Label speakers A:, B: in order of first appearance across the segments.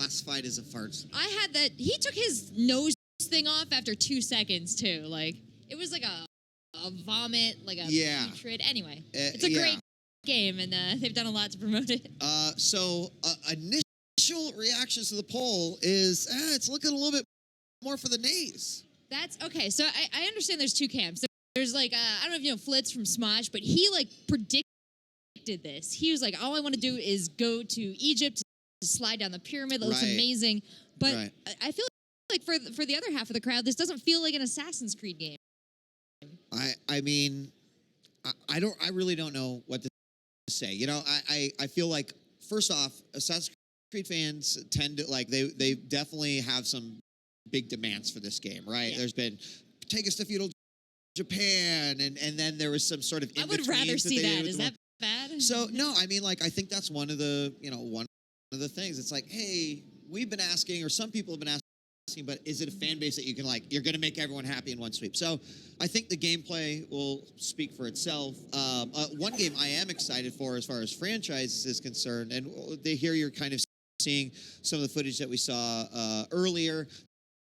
A: classified as a fart song.
B: I had that. He took his nose thing off after 2 seconds too. Like it was like a vomit, like a putrid. Anyway, it's a great game, and they've done a lot to promote it.
A: Initial reactions to the poll is it's looking a little bit more for the nays.
B: That's okay. So I understand there's 2 camps. There's like I don't know if you know Flitz from Smosh, but he like predicted this. He was like, all I want to do is go to Egypt to slide down the pyramid. That looks amazing. But I feel like for the other half of the crowd, this doesn't feel like an Assassin's Creed game.
A: I mean, I really don't know what to say. You know, I feel like first off, Assassin's Creed fans tend to like they definitely have some big demands for this game, right? Yeah. There's been take us to feudal Japan, and then there was some sort of
B: I would rather see that. Is that bad?
A: So no, I mean, like I think that's one of the things. It's like, hey, we've been asking, or some people have been asking, but is it a fan base that you can like? You're going to make everyone happy in one sweep. So I think the gameplay will speak for itself. One game I am excited for as far as franchise is concerned, and here you're kind of seeing some of the footage that we saw earlier.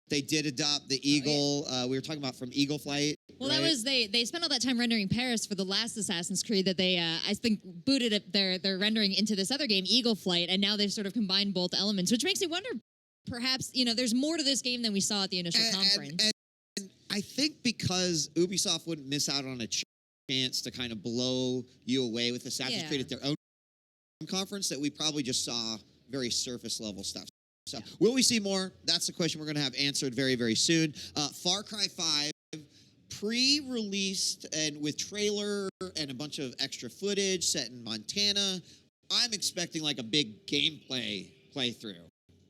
A: They did adopt the Eagle. We were talking about from Eagle Flight.
B: Well, that was they spent all that time rendering Paris for the last Assassin's Creed that they I think booted up their rendering into this other game, Eagle Flight, and now they've sort of combined both elements, which makes me wonder, perhaps there's more to this game than we saw at the initial conference.
A: And I think because Ubisoft wouldn't miss out on a chance to kind of blow you away with Assassin's Creed at their own conference, that we probably just saw very surface level stuff. So will we see more? That's the question we're going to have answered very, very soon. Far Cry 5, pre-released and with trailer and a bunch of extra footage set in Montana. I'm expecting like a big gameplay playthrough.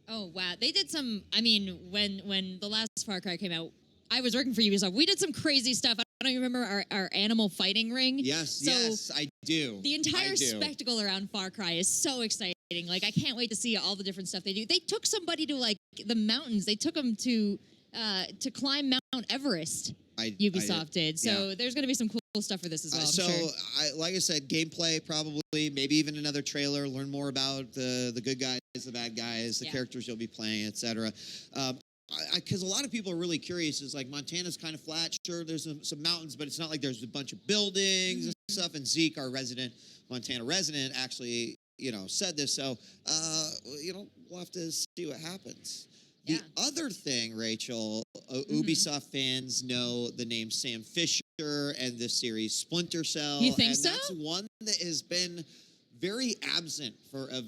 B: Oh, wow. They did some, I mean, when the last Far Cry came out, I was working for Ubisoft. We did some crazy stuff. I don't even remember our animal fighting ring.
A: Yes, I do.
B: The entire spectacle around Far Cry is so exciting. Like, I can't wait to see all the different stuff they do. They took somebody to, like, the mountains. They took them to climb Mount Everest. Ubisoft did. So there's going to be some cool stuff for this as well, I'm sure.
A: Like I said, gameplay probably, maybe even another trailer, learn more about the good guys, the bad guys, the characters you'll be playing, etc. Because a lot of people are really curious. Is like Montana's kind of flat. Sure, there's some mountains, but it's not like there's a bunch of buildings and stuff. And Zeke, our Montana resident, actually, said this. So, we'll have to see what happens. The other thing, Rachel, Ubisoft fans know the name Sam Fisher and the series Splinter Cell.
B: You think so?
A: That's one that has been very absent for a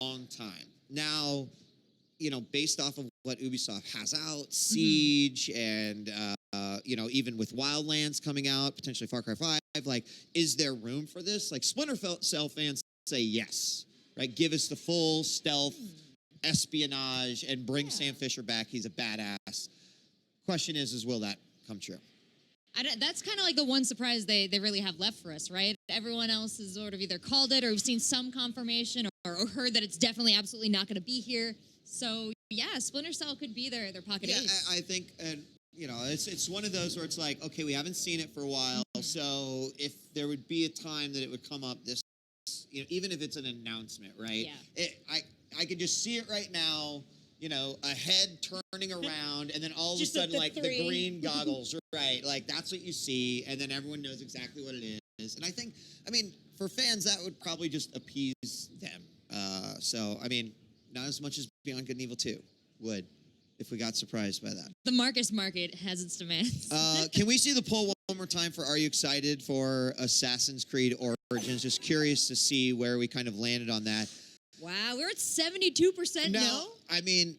A: long time. Now, based off of what Ubisoft has out, Siege, and, even with Wildlands coming out, potentially Far Cry 5, like, is there room for this? Like, Splinter Cell fans say yes, right? Give us the full stealth espionage and bring Sam Fisher back. He's a badass. Question is will that come true?
B: That's kind of like the one surprise they really have left for us, right? Everyone else has sort of either called it or we've seen some confirmation or heard that it's definitely absolutely not going to be here. So, Splinter Cell could be their pocket ace.
A: I think, and it's one of those where it's like, okay, we haven't seen it for a while, so if there would be a time that it would come up, this, even if it's an announcement, right?
B: Yeah.
A: I could just see it right now, a head turning around, and then all of a sudden, like, the green goggles, right? Like, that's what you see, and then everyone knows exactly what it is. And I think, for fans, that would probably just appease them. Not as much as Beyond Good and Evil 2 would, if we got surprised by that.
B: The Marcus market has its demands.
A: Can we see the poll one more time for Are You Excited for Assassin's Creed Origins? Just curious to see where we kind of landed on that.
B: Wow, we're at 72% no?
A: Maybe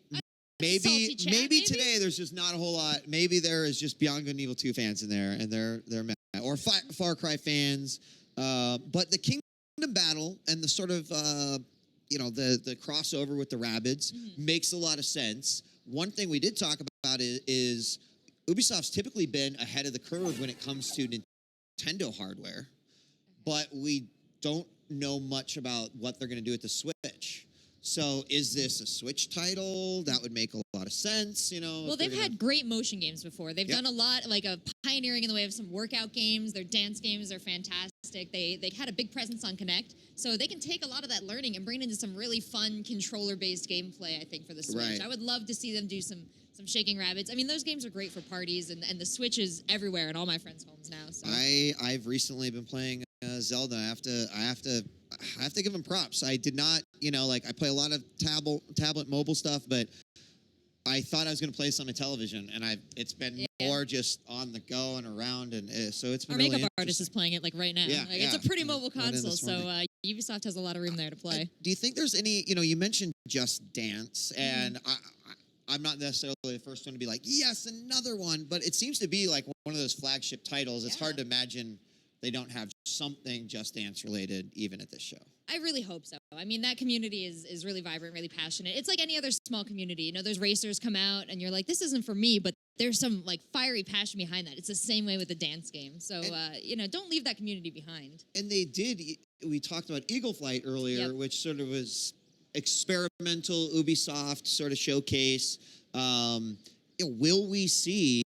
A: today there's just not a whole lot. Maybe there is just Beyond Good and Evil 2 fans in there, and they're mad. Or Far Cry fans. But the Kingdom Battle and the sort of, the crossover with the Rabbids makes a lot of sense. One thing we did talk about is Ubisoft's typically been ahead of the curve when it comes to Nintendo hardware, but we don't know much about what they're going to do with the Switch. So is this a Switch title? That would make a lot of sense,
B: Well, they've had great motion games before. They've done a lot, like a pioneering in the way of some workout games. Their dance games are fantastic. They had a big presence on Connect, so they can take a lot of that learning and bring it into some really fun controller-based gameplay. I think for the Switch,
A: Right.
B: I would love to see them do some shaking rabbits. I mean, those games are great for parties, and the Switch is everywhere in all my friends' homes now. So
A: I've recently been playing Zelda. I have to give them props. I did not, I play a lot of tablet mobile stuff, but I thought I was going to play this on my television, and it's been more just on the go and around, and so it's been
B: our
A: really
B: makeup artist is playing it like right now.
A: Yeah,
B: It's a pretty mobile console, so Ubisoft has a lot of room there to play.
A: Do you think there's any? You mentioned Just Dance, and I'm not necessarily the first one to be like, yes, another one, but it seems to be like one of those flagship titles. It's hard to imagine they don't have something Just Dance related even at this show.
B: I really hope so. I mean, that community is really vibrant, really passionate. It's like any other small community. Those racers come out and you're like, this isn't for me, but there's some like fiery passion behind that. It's the same way with the dance game. So, don't leave that community behind.
A: And we talked about Eagle Flight earlier, which sort of was experimental Ubsoft sort of showcase. Will we see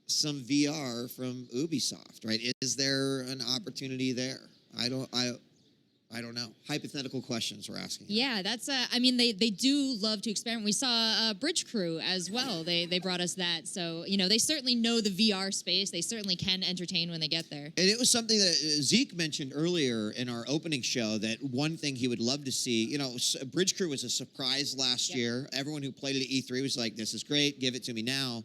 A: some VR from Ubisoft, right? Is there an opportunity there? I don't know. Hypothetical questions we're asking.
B: Yeah, that's. They do love to experiment. We saw Bridge Crew as well. They brought us that. So they certainly know the VR space. They certainly can entertain when they get there. And
A: it was something that Zeke mentioned earlier in our opening show. That one thing he would love to see. Bridge Crew was a surprise last year. Everyone who played it at E3 was like, "This is great. Give it to me now."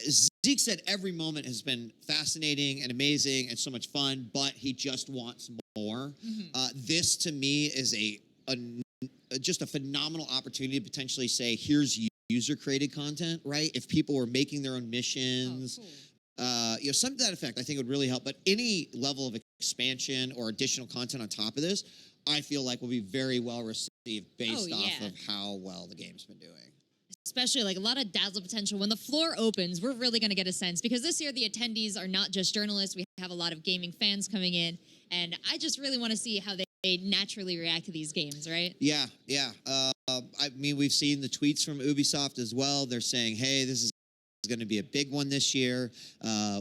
A: Zeke said every moment has been fascinating and amazing and so much fun, but he just wants more. This, to me, is just a phenomenal opportunity to potentially say, here's user-created content, right? If people were making their own missions, something to that effect, I think would really help. But any level of expansion or additional content on top of this, I feel like will be very well received based off of how well the game's been doing.
B: Especially like a lot of dazzle potential. When the floor opens, we're really going to get a sense, because this year the attendees are not just journalists. We have a lot of gaming fans coming in, and I just really want to see how they naturally react to these games, right?
A: Yeah. We've seen the tweets from Ubisoft as well. They're saying, hey, this is going to be a big one this year.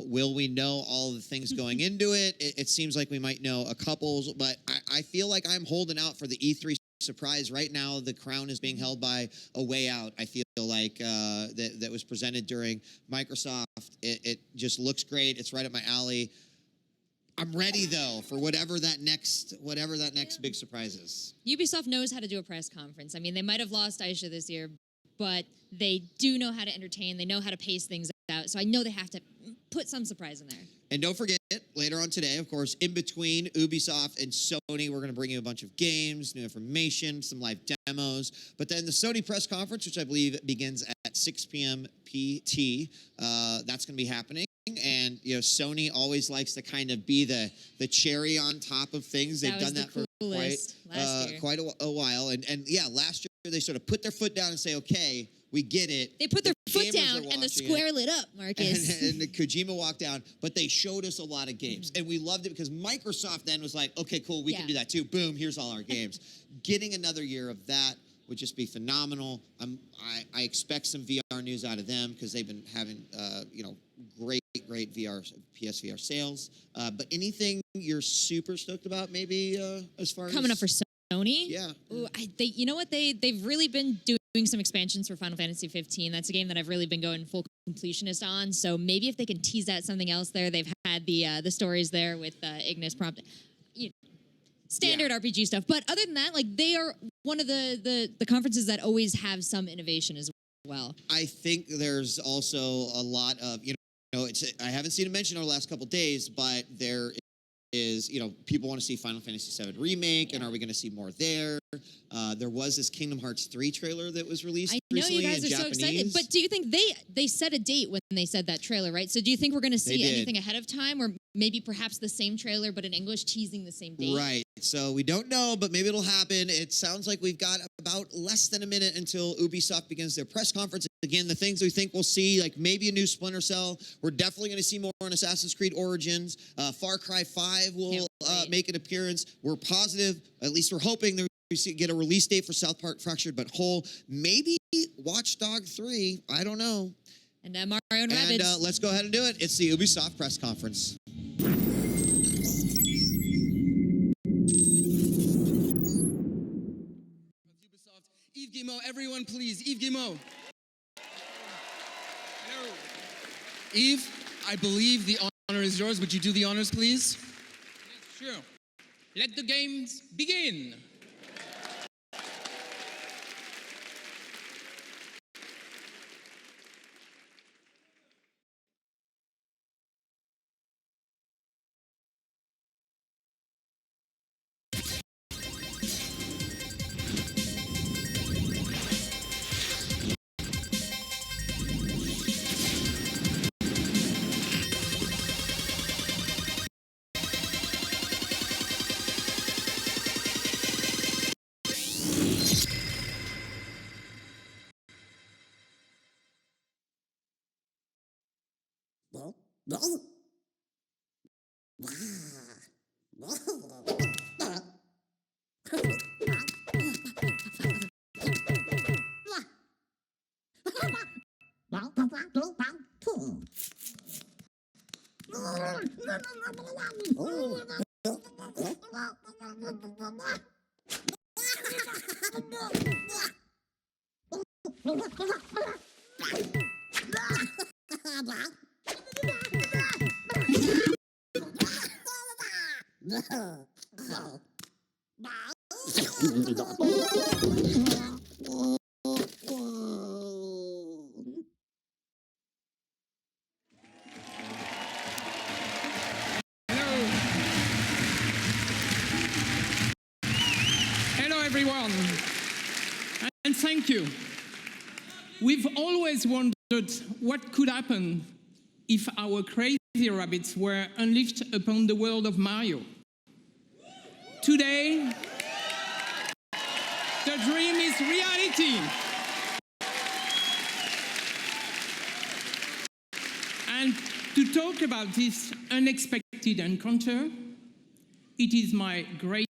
A: Will we know all the things going into it? It seems like we might know a couple, but I feel like I'm holding out for the E3 surprise. Right now, the crown is being held by A Way Out. I feel like that was presented during Microsoft. It just looks great. It's right up my alley. I'm ready though for whatever that next big surprise is.
B: Ubisoft knows how to do a press conference. I mean, they might have lost Aisha this year, but they do know how to entertain. They know how to pace things out. So I know they have to put some surprise in there.
A: And don't forget, later on today, of course, in between Ubisoft and Sony, we're going to bring you a bunch of games, new information, some live demos. But then the Sony press conference, which I believe begins at 6 p.m. PT, that's going to be happening. And, Sony always likes to kind of be the cherry on top of things. They've done that for quite a while. And last year they sort of put their foot down and say, okay, we get it.
B: They put their foot down and the square lit up, Marcus.
A: And the Kojima walked down, but they showed us a lot of games. And we loved it because Microsoft then was like, okay, cool, we can do that too. Boom, here's all our games. Getting another year of that would just be phenomenal. I expect some VR news out of them because they've been having, great PSVR sales. But anything you're super stoked about, maybe as far as
B: coming up for Sony?
A: Yeah.
B: Ooh, you know what? They've really been doing some expansions for Final Fantasy 15. That's a game that I've really been going full completionist on. So maybe if they can tease out something else there, they've had the stories there with Ignis prompt. Standard RPG stuff. But other than that, like, they are one of the conferences that always have some innovation as well.
A: I think there's also a lot of, I haven't seen it mentioned over the last couple of days, but there is, people want to see Final Fantasy VII Remake, and are we going to see more there? There was this Kingdom Hearts 3 trailer that was released recently in Japanese. I know you guys are so excited,
B: but do you think they set a date when they said that trailer, right? So do you think we're going to see anything ahead of time, or maybe perhaps the same trailer but in English teasing the same date?
A: Right. So we don't know, but maybe it'll happen. It sounds like we've got about less than a minute until Ubisoft begins their press conference. Again, the things we think we'll see, like maybe a new Splinter Cell. We're definitely going to see more on Assassin's Creed Origins. Far Cry 5 will make an appearance. We're positive, at least we're hoping, there's get a release date for South Park Fractured But Whole. Maybe Watch Dogs 3. I don't know.
B: And Mario and Rabbids.
A: And let's go ahead and do it. It's the Ubisoft press conference.
C: Ubisoft. Yves Guillemot, everyone please. Yves Guillemot. Hello. Yves, I believe the honor is yours. Would you do the honors, please?
D: Yes, sure. Let the games begin. Hello, everyone, and thank you. We've always wondered what could happen if our crazy rabbits were unleashed upon the world of Mario. Today, the dream is reality. And to talk about this unexpected encounter, it is my great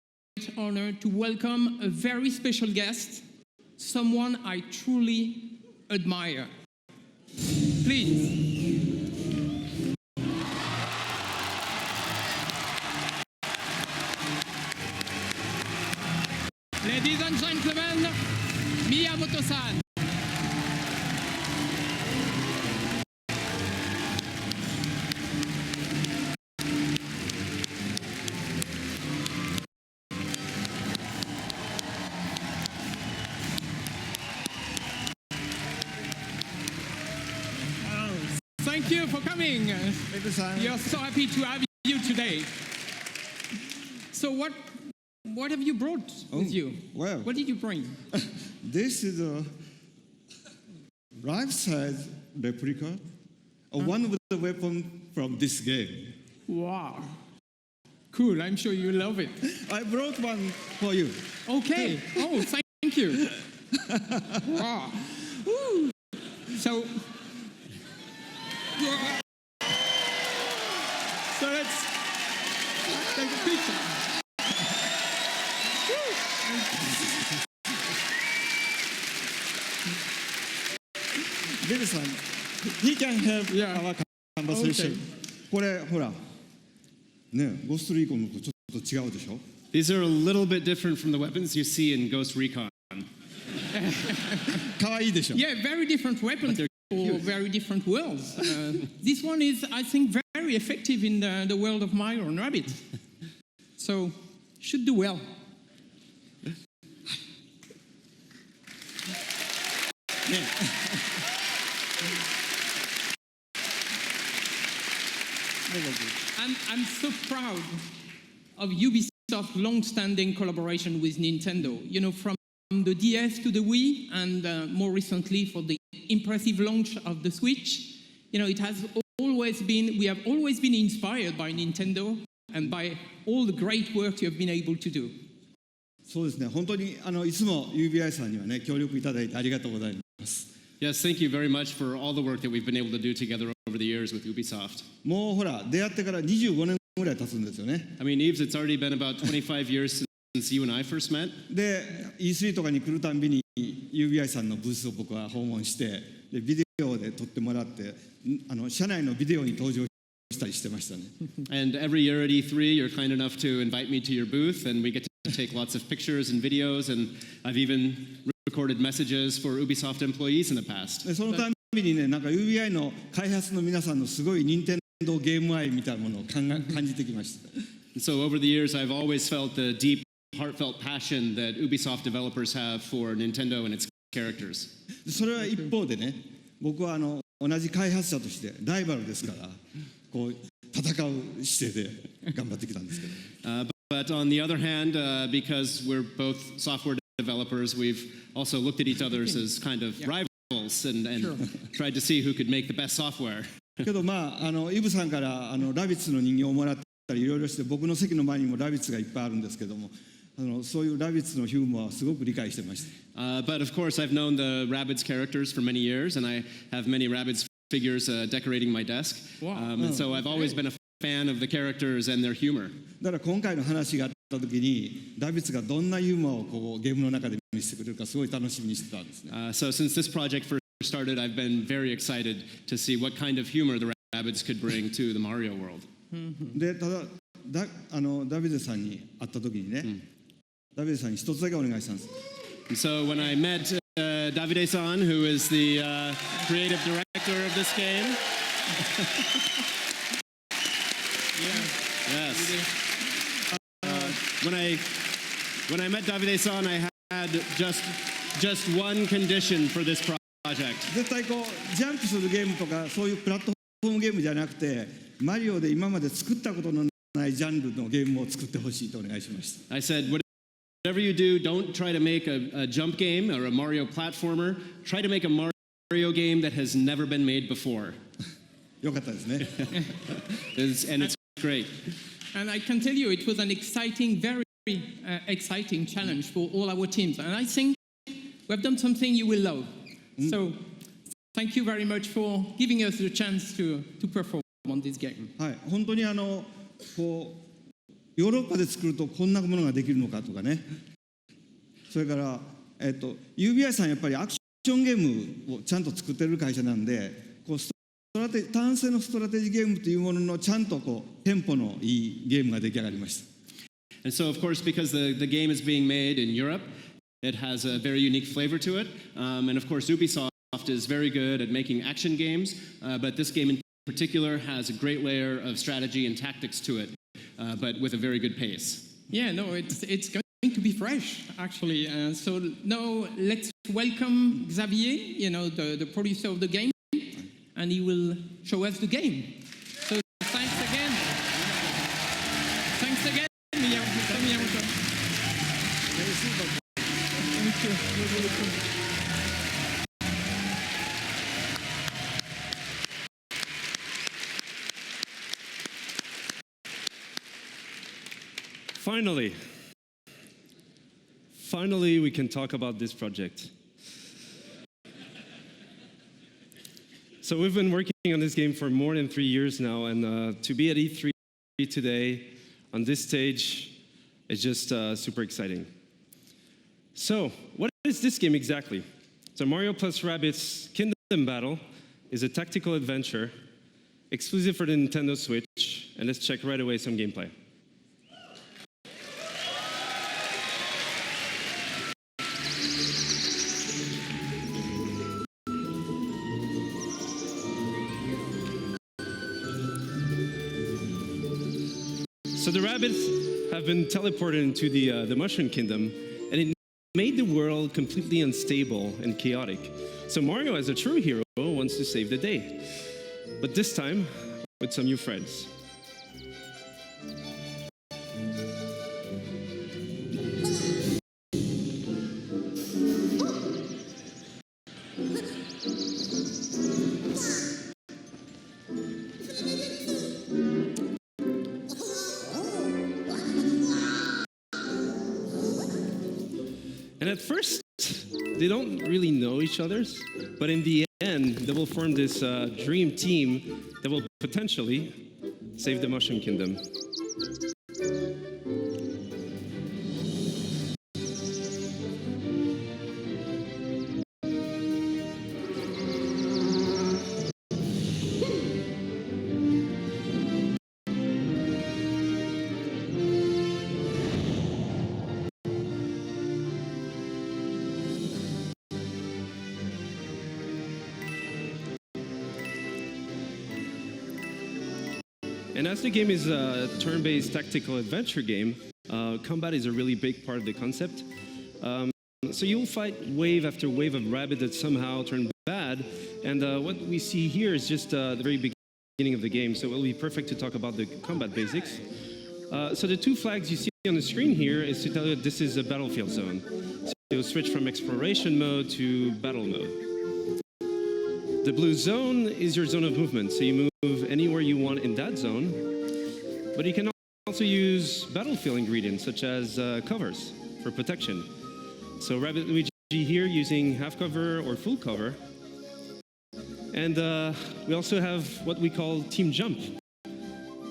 D: honor to welcome a very special guest, someone I truly admire. Please. Ladies and gentlemen, Miyamoto-san. Thank you for coming. We are so happy to have you today. So what have you brought with you?
E: Well,
D: What did you bring?
E: this is a life-size replica of one of the weapons from this game.
D: Wow. Cool, I'm sure you love it.
E: I brought one for you.
D: Okay. Oh, thank you. Wow. Woo. So let's take a picture.
E: Bill-san, he can help
D: Yeah.
E: our conversation.
D: Okay.
E: これほら、ね、ゴーストリーコンのとちょっと違うでしょ
F: These are a little bit different from the weapons you see in Ghost Recon.
E: 可愛いでしょ
D: Yeah, very different weapons for very different worlds. This one is, I think, very effective in the world of Mario and Rabbit. So, should do well. I'm so proud of Ubisoft's long-standing collaboration with Nintendo. You know, from the DS to the Wii, and more recently for the impressive launch of the Switch. You know, it has always been, we have always been inspired by Nintendo and by all the great work you have been able to do.
E: そうですね、本当にいつも UBI さんにはね、協力いただいてありがとうございます。
F: Yes, thank you very much for all the work that we've been able to do together over the years with Ubisoft.
E: もうほら、出会ってから25年ぐらい経つんですよね。
F: I mean, Yves, it's already been about 25 years since you and I first met.
E: で E3 とかに来るたんびに UBI さんのブースを僕は訪問してでビデオで撮ってもらって社内のビデオに登場したりしてましたね。
F: And every year at E3, you're kind enough to invite me to your booth, and we get to take lots of pictures and videos, and I've even recorded messages for Ubisoft employees in the past.
E: でそのたんびにね、なんか UBI の開発の皆さんのすごい任天堂ゲーム愛みたいなものを感じてきました。
F: So over the years, I've always felt the deep, heartfelt passion that Ubisoft developers have for Nintendo and its characters.
E: それは一方でね、僕は同じ開発者としてライバルですから、こう戦う姿勢で頑張ってきたんですけど。
F: But on the other hand, because we're both software developers, we've also looked at each other as kind of rivals and tried to see who could make the best software.
E: けどまあイブさんからラビッツの人形をもらったりいろいろして僕の席の前にもラビッツがいっぱいあるんですけどもそういうラビッツのヒューモアはすごく理解してました。
F: But of course, I've known the Rabbids characters for many years, and I have many Rabbids figures decorating my desk. And so I've always been a fan of the characters and their humor.
E: だから今回の話があった時にラビッツがどんなユーモアをこうゲームの中で見せてくれるかすごい楽しみにしてたんですね。
F: So since this project first started, I've been very excited to see what kind of humor the Rabbids could bring to the Mario world.
E: でただダビデさんに会った時にね、ダビデさんに一つだけお願いしたんです。
F: And so when I met Davide-san, who is the creative director of this game, yes. When I met Davide-san, I had just one condition for this project.
E: 絶対こうジャンプするゲームとかそういうプラットフォームゲームじゃなくてマリオで今まで作ったことのないジャンルのゲームを作ってほしいとお願いしました。
F: I said, whatever you do, don't try to make a jump game or a Mario platformer. Try to make a Mario game that has never been made before.
E: よかったですね。
F: And it's great.
D: And I can tell you, it was an exciting, very exciting challenge for all our teams. And I think we've done something you will love. So thank you very much for giving us the chance to perform on this game.
E: はい、本当にこうヨーロッパで作るとこんなものができるのかとかね。それからUBI さんやっぱりアクションゲームをちゃんと作ってる会社なんで、こう単性のストラテジーゲームというもののちゃんとこうテンポのいいゲームが出来上がりました。
F: And so, of course, because the game is being made in Europe, it has a very unique flavor to it. And of course, Ubsoft is very good at making action games, but this game in particular has a great layer of strategy and tactics to it, but with a very good pace.
D: Yeah, no, it's going to be fresh, actually. So now let's welcome Xavier, the producer of the game, and he will show us the game. So thanks again. Thanks again, Miyamoto. Thank you.
G: Finally, we can talk about this project. So we've been working on this game for more than 3 years now, and to be at E3 today on this stage is just super exciting. So what is this game exactly? So Mario plus Rabbids Kingdom Battle is a tactical adventure exclusive for the Nintendo Switch, and let's check right away some gameplay. So the rabbits have been teleported into the Mushroom Kingdom, and it made the world completely unstable and chaotic. So Mario, as a true hero, wants to save the day, but this time with some new friends. And at first, they don't really know each other, but in the end, they will form this dream team that will potentially save the Mushroom Kingdom. And as the game is a turn-based tactical adventure game, combat is a really big part of the concept. So you'll fight wave after wave of rabbit that somehow turn bad. And what we see here is just the very beginning of the game. So it will be perfect to talk about the combat basics. So the two flags you see on the screen here is to tell you that this is a battlefield zone. So you'll switch from exploration mode to battle mode. The blue zone is your zone of movement. So you move anywhere you want in that zone. But you can also use battlefield ingredients such as covers for protection. So Rabbit Luigi here using half cover or full cover. And we also have what we call team jump.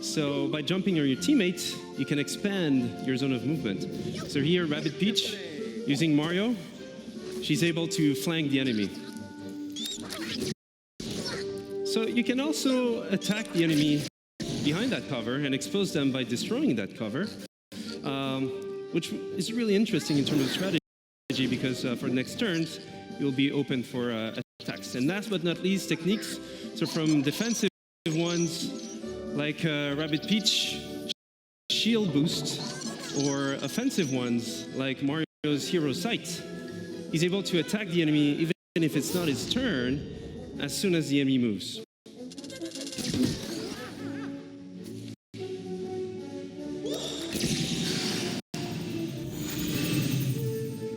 G: So by jumping on your teammate, you can expand your zone of movement. So here, Rabbit Peach, using Mario, she's able to flank the enemy. So you can also attack the enemy behind that cover and expose them by destroying that cover, which is really interesting in terms of strategy because for the next turns, you'll be open for attacks. And last but not least, techniques. So from defensive ones like Rabbit Peach shield boost, or offensive ones like Mario's Hero Sight. He's able to attack the enemy even if it's not his turn as soon as the enemy moves.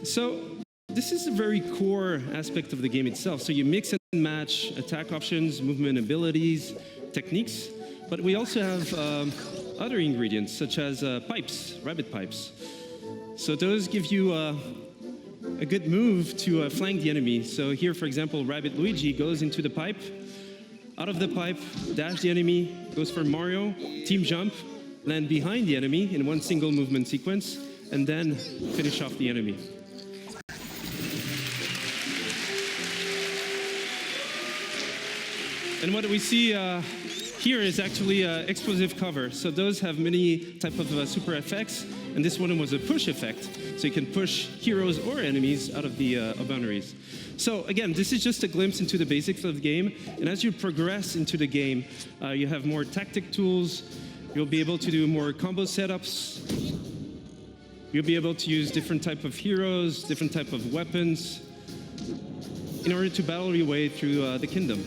G: So this is a very core aspect of the game itself. So you mix and match attack options, movement abilities, techniques, but we also have other ingredients such as pipes, rabbit pipes. So those give you a good move to flank the enemy. So here, for example, Rabbit Luigi goes into the pipe, out of the pipe, dash the enemy, goes for Mario, team jump, land behind the enemy in one single movement sequence, and then finish off the enemy. And what we see here is actually explosive cover. So those have many type of super effects, and this one was a push effect. So you can push heroes or enemies out of the boundaries. So again, this is just a glimpse into the basics of the game. And as you progress into the game, you have more tactic tools. You'll be able to do more combo setups. You'll be able to use different type of heroes, different type of weapons in order to battle your way through the kingdom.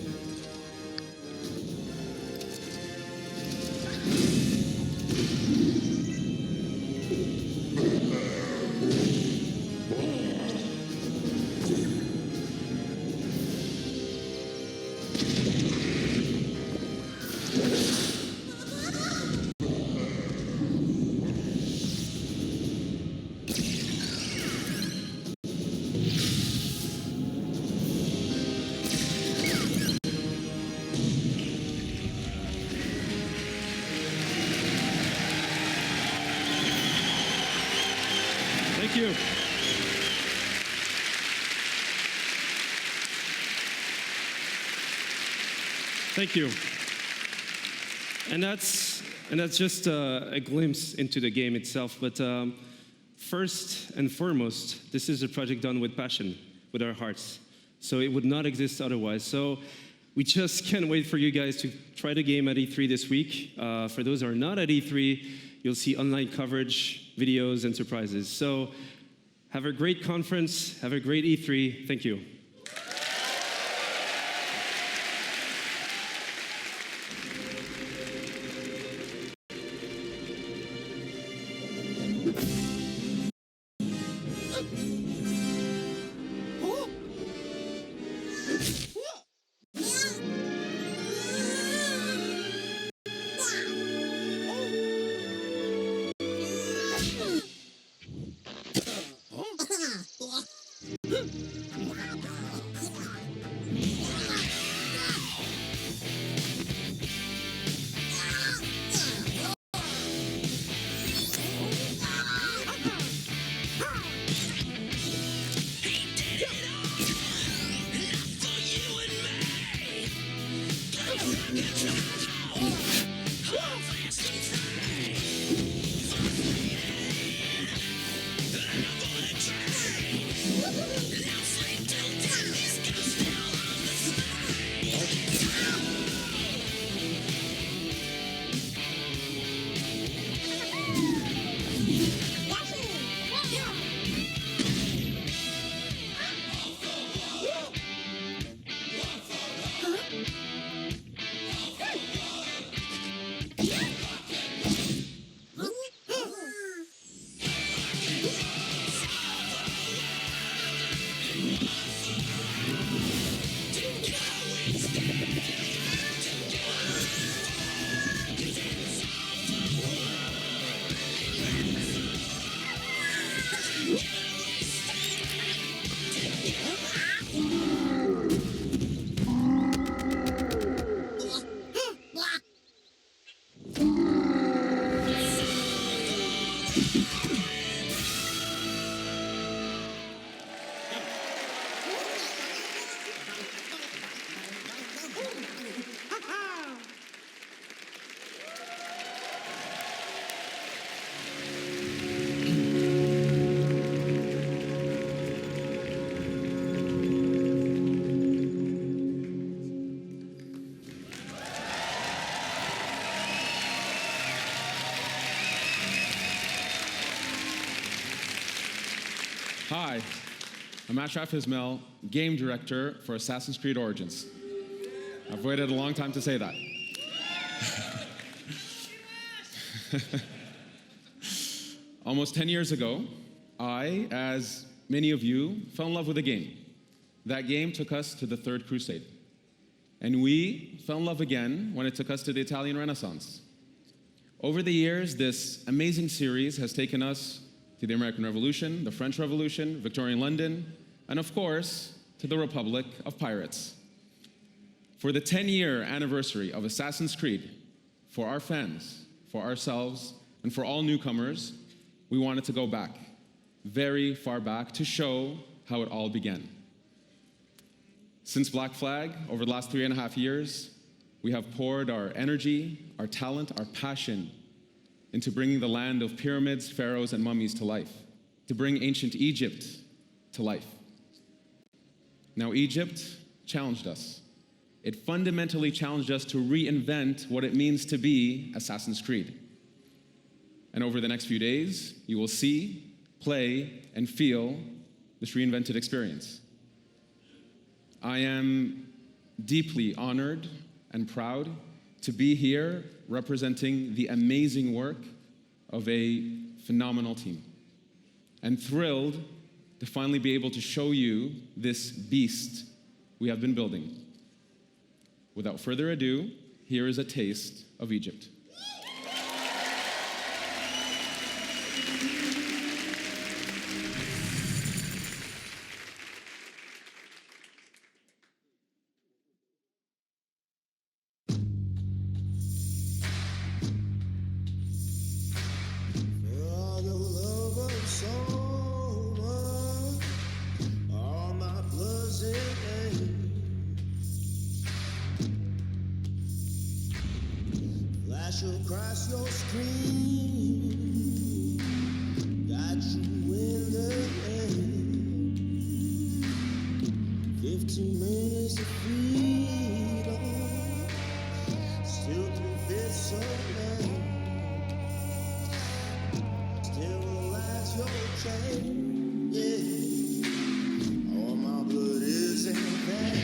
G: Thank you. Thank you. And that's just a glimpse into the game itself. But first and foremost, this is a project done with passion, with our hearts. So it would not exist otherwise. So we just can't wait for you guys to try the game at E3 this week. For those who are not at E3, you'll see online coverage, videos, and surprises. So have a great conference. Have a great E3. Thank you.
H: Hi, I'm Ashraf Ismail, Game Director for Assassin's Creed Origins. I've waited a long time to say that. Almost 10 years ago, I, as many of you, fell in love with a game. That game took us to the Third Crusade. And we fell in love again when it took us to the Italian Renaissance. Over the years, this amazing series has taken us to the American Revolution, the French Revolution, Victorian London, and of course, to the Republic of Pirates. For the 10-year anniversary of Assassin's Creed, for our fans, for ourselves, and for all newcomers, we wanted to go back, very far back, to show how it all began. Since Black Flag, over the last 3.5 years, we have poured our energy, our talent, our passion into bringing the land of pyramids, pharaohs, and mummies to life, to bring ancient Egypt to life. Now, Egypt challenged us. It fundamentally challenged us to reinvent what it means to be Assassin's Creed. And over the next few days, you will see, play, and feel this reinvented experience. I am deeply honored and proud to be here representing the amazing work of a phenomenal team, and thrilled to finally be able to show you this beast we have been building. Without further ado, here is a taste of Egypt.
I: Flash across your screen, got you in the air. 15 minutes of freedom, still through this land. Still relax your chain, yeah. All my blood is in there.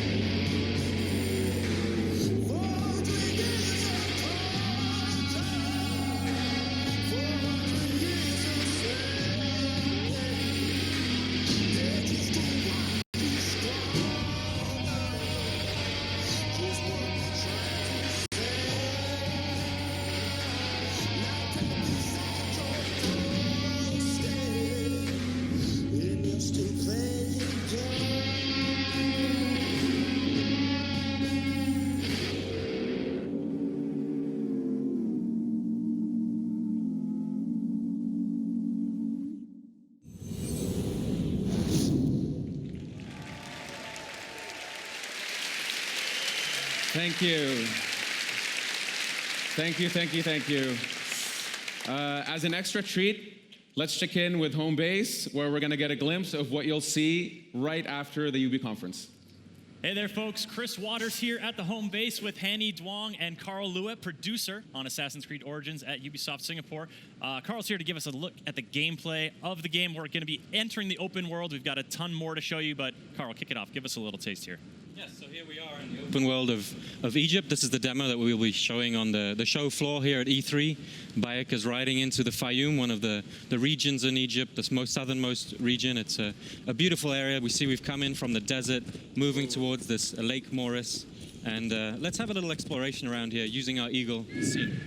H: Thank you. Thank you, thank you, thank you. As an extra treat, let's check in with home base, where we're gonna get a glimpse of what you'll see right after the UB conference.
J: Hey there, folks. Chris Waters here at the home base with Hanny Duong and Carl Lewitt, producer on Assassin's Creed Origins at Ubisoft Singapore. Carl's here to give us a look at the gameplay of the game. We're going to be entering the open world. We've got a ton more to show you, but Carl, kick it off. Give us a little taste here.
K: Yes, so here we are in the open world of Egypt. This is the demo that we will be showing on the show floor here at E3. Bayek is riding into the Fayum, one of the regions in Egypt, the most southernmost region. It's a beautiful area. We see we've come in from the desert, moving towards this Lake Moris. And let's have a little exploration around here using our Eagle scene.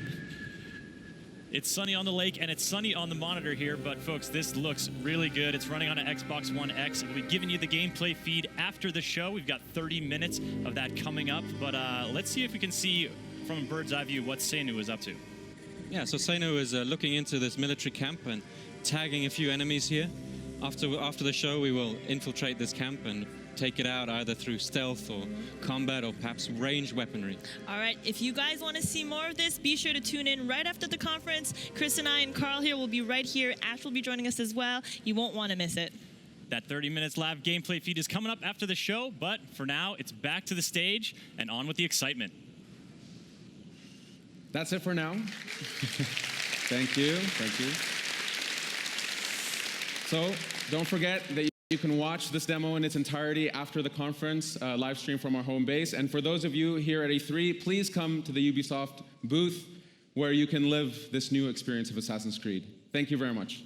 J: It's sunny on the lake and it's sunny on the monitor here, but folks, this looks really good. It's running on an Xbox One X. We'll be giving you the gameplay feed after the show. We've got 30 minutes of that coming up, but let's see if we can see from a bird's eye view what Seinu is up to.
K: Yeah, so Seinu is looking into this military camp and tagging a few enemies here. After the show, we will infiltrate this camp and take it out either through stealth or combat or perhaps ranged weaponry.
L: All right, if you guys want to see more of this, be sure to tune in right after the conference. Chris and I and Carl here will be right here. Ash will be joining us as well. You won't want to miss it.
J: That 30 minutes live gameplay feed is coming up after the show, but for now, it's back to the stage and on with the excitement.
H: That's it for now. Thank you, thank you. So don't forget that You can watch this demo in its entirety after the conference, live stream from our home base. And for those of you here at E3, please come to the Ubisoft booth where you can live this new experience of Assassin's Creed. Thank you very much.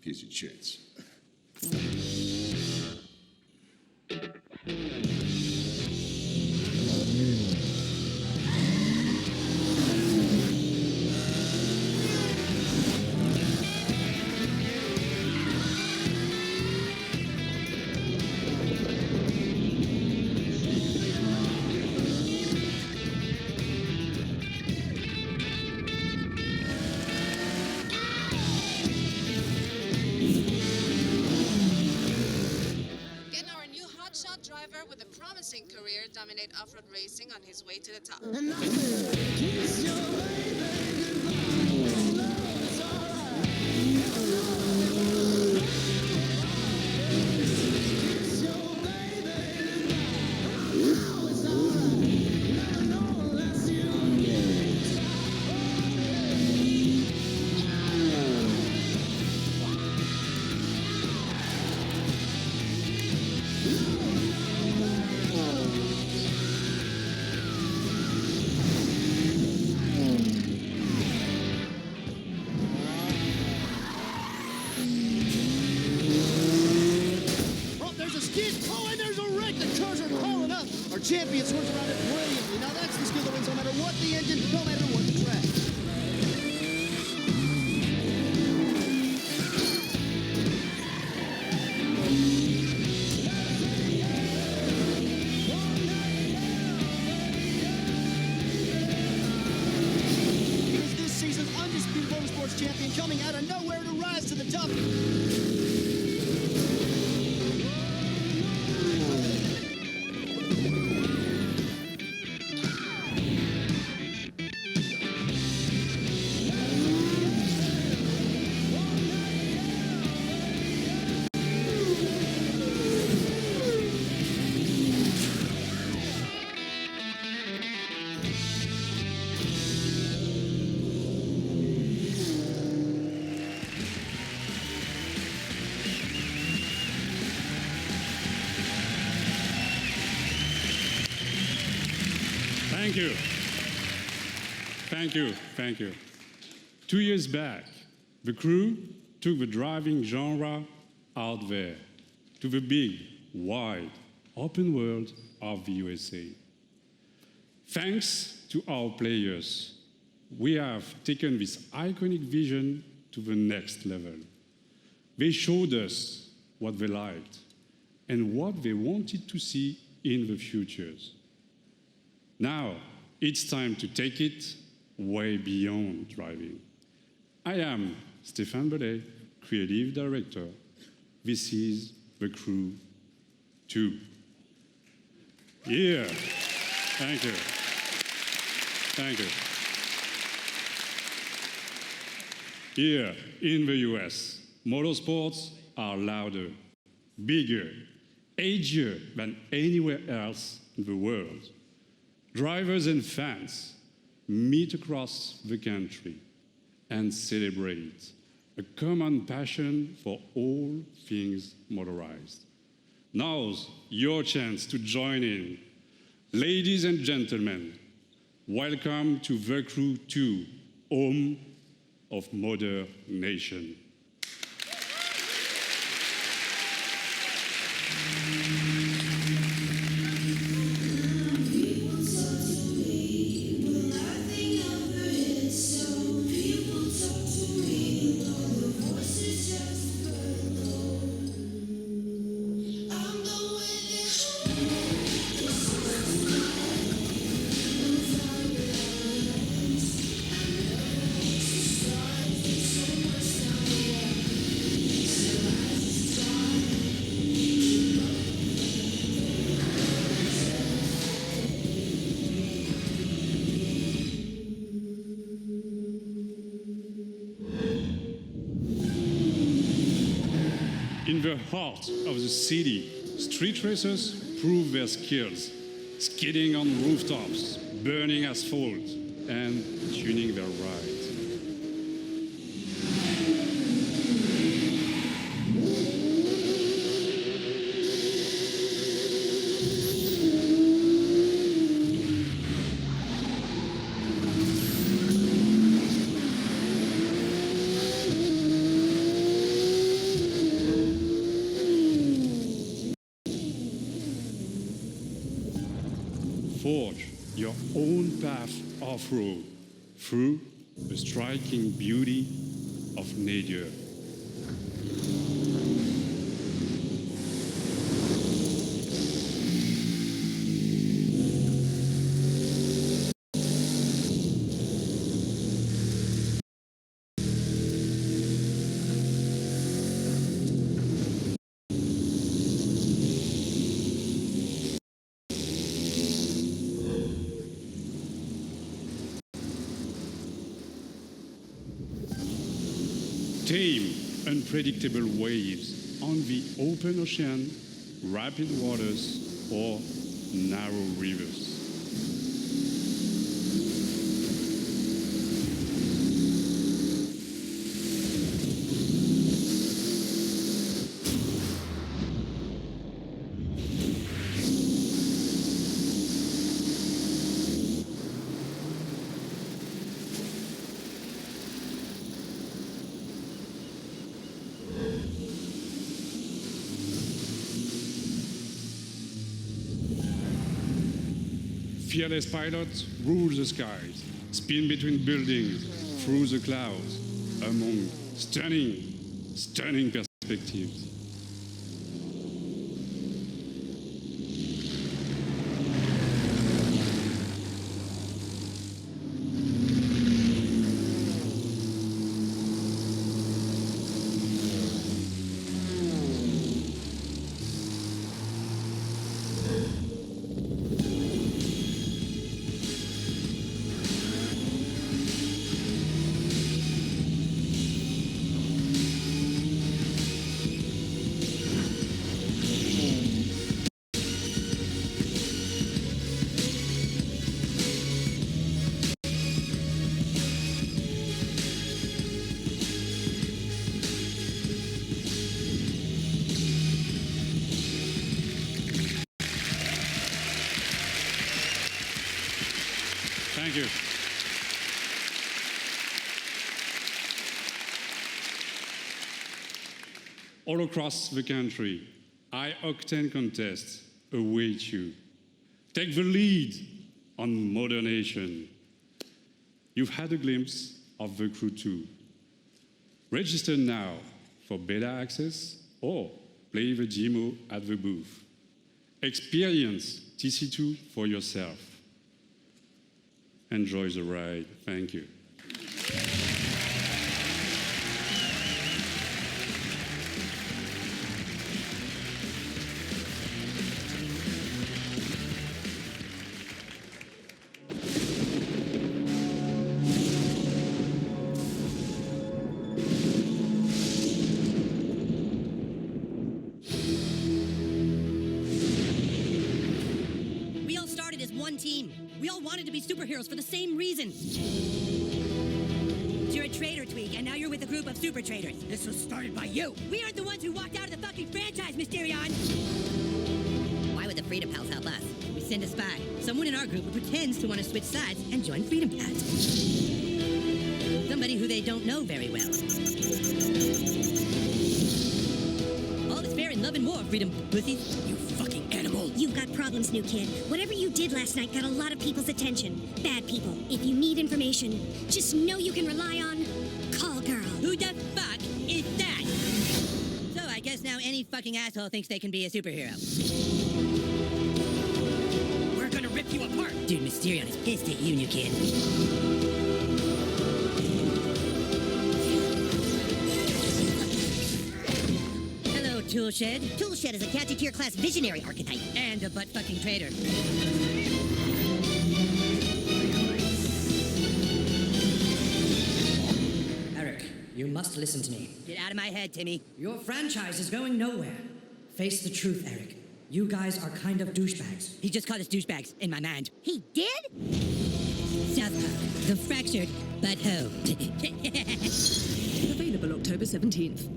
M: Here's your chance.
N: Driver with a promising career dominate off-road racing on his way to the top.
O: Champion swerves around it brilliantly. Now that's the skill that wins no matter what the engine, no matter what the track. Here's this season's undisputed motorsports champion coming out of nowhere to rise to the top.
P: Thank you. Thank you. Thank you. 2 years back, the crew took the driving genre out there to the big, wide, open world of the USA. Thanks to our players, we have taken this iconic vision to the next level. They showed us what they liked and what they wanted to see in the futures. Now, it's time to take it way beyond driving. I am Stéphane Bellet, Creative Director. This is The Crew 2. Yeah, thank you. Thank you. Here in the US, motorsports are louder, bigger, edgier than anywhere else in the world. Drivers and fans meet across the country and celebrate a common passion for all things motorized. Now's your chance to join in. Ladies and gentlemen, welcome to The Crew 2, home of Motor Nation. the heart of the city, street racers prove their skills, skidding on rooftops, burning asphalt, and tuning their rides. Forge your own path off-road through the striking beauty of nature. Tame, unpredictable waves on the open ocean, rapid waters, or narrow rivers. Fearless pilots rule the skies, spin between buildings, through the clouds, among stunning perspectives. Thank you. All across the country, high-octane contests await you. Take the lead on modernation. You've had a glimpse of the Crew 2. Register now for beta access or play the demo at the booth. Experience TC2 for yourself. Enjoy the ride. Thank you.
M: We all started as one team. We all wanted to be superheroes for the same reason. You're a traitor, Tweak, and now you're with a group of super traitors. This was started by you. We aren't the ones who walked out of the fucking franchise, Mysterion. Why would the Freedom Pals help us? We send a spy, someone in our group who pretends to want to switch sides and join Freedom Pals. Somebody who they don't know very well. All is fair in love and war, Freedom Pussies. You fucking animal.
Q: You've got problems, new kid. Whatever you did last night got a lot of people's attention. Bad people. If you need information, just know you can rely on Call Girl.
M: Who the fuck is that? So I guess now any fucking asshole thinks they can be a superhero. We're gonna rip you apart. Dude, Mysterion is pissed at you, new kid. Hello, Toolshed.
Q: Toolshed is a Gadgeteer class visionary archetype.
M: And a butt-fucking traitor. Eric, You must listen to me. Get out of my head, Timmy. Your franchise is going nowhere. Face the truth, Eric. You guys are kind of douchebags. He just called us douchebags in my mind. He did? South Park, the fractured but whole.
R: Available October 17th.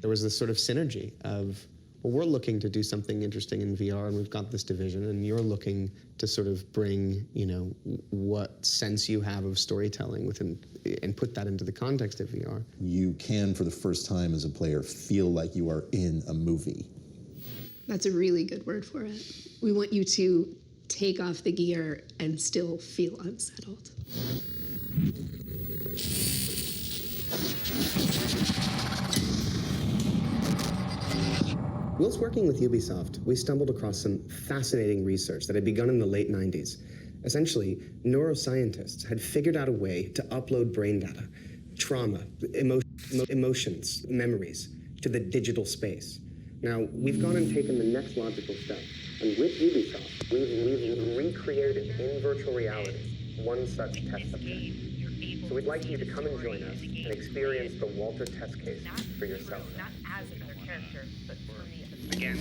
S: There was this sort of synergy of, well, we're looking to do something interesting in VR, and we've got this division, and you're looking to sort of bring, you know, what sense you have of storytelling within, and put that into the context of VR.
T: You can, for the first time as a player, feel like you are in a movie.
U: That's a really good word for it. We want you to take off the gear and still feel unsettled.
S: Whilst working with Ubisoft, we stumbled across some fascinating research that had begun in the late 90s. Essentially, neuroscientists had figured out a way to upload brain data, trauma, emotions, memories, to the digital space. Now, we've gone and taken the next logical step, and with Ubisoft, we've recreated in virtual reality one such test subject. So we'd like you to come and join us and experience the Walter test case for yourself.
V: Not as another character, but for me as
S: Again.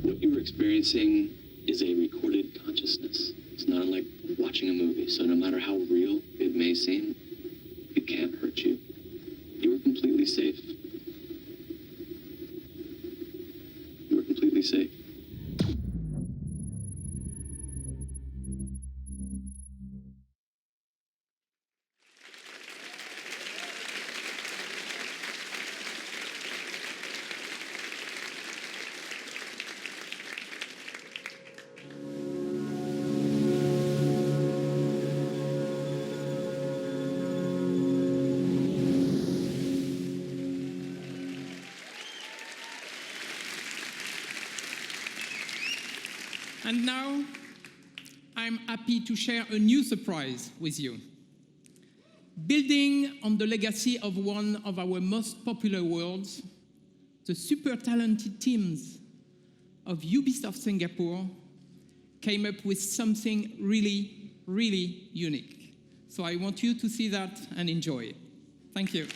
W: What you're experiencing is a recorded consciousness. It's not unlike watching a movie, so no matter how real it may seem, it can't hurt you. You are completely safe. You are completely safe.
D: And now, I'm happy to share a new surprise with you. Building on the legacy of one of our most popular worlds, the super talented teams of Ubisoft Singapore came up with something really, really unique. So I want you to see that and enjoy it. Thank you.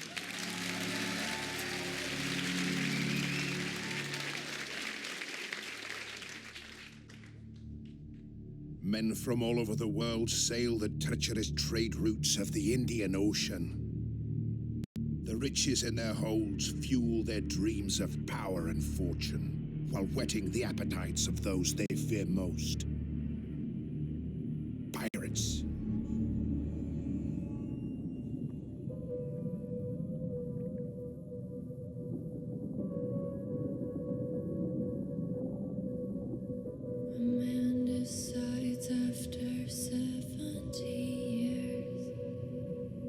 X: Men from all over the world sail the treacherous trade routes of the Indian Ocean. The riches in their holds fuel their dreams of power and fortune, while whetting the appetites of those they fear most. Pirates.
Y: A man decides after 70 years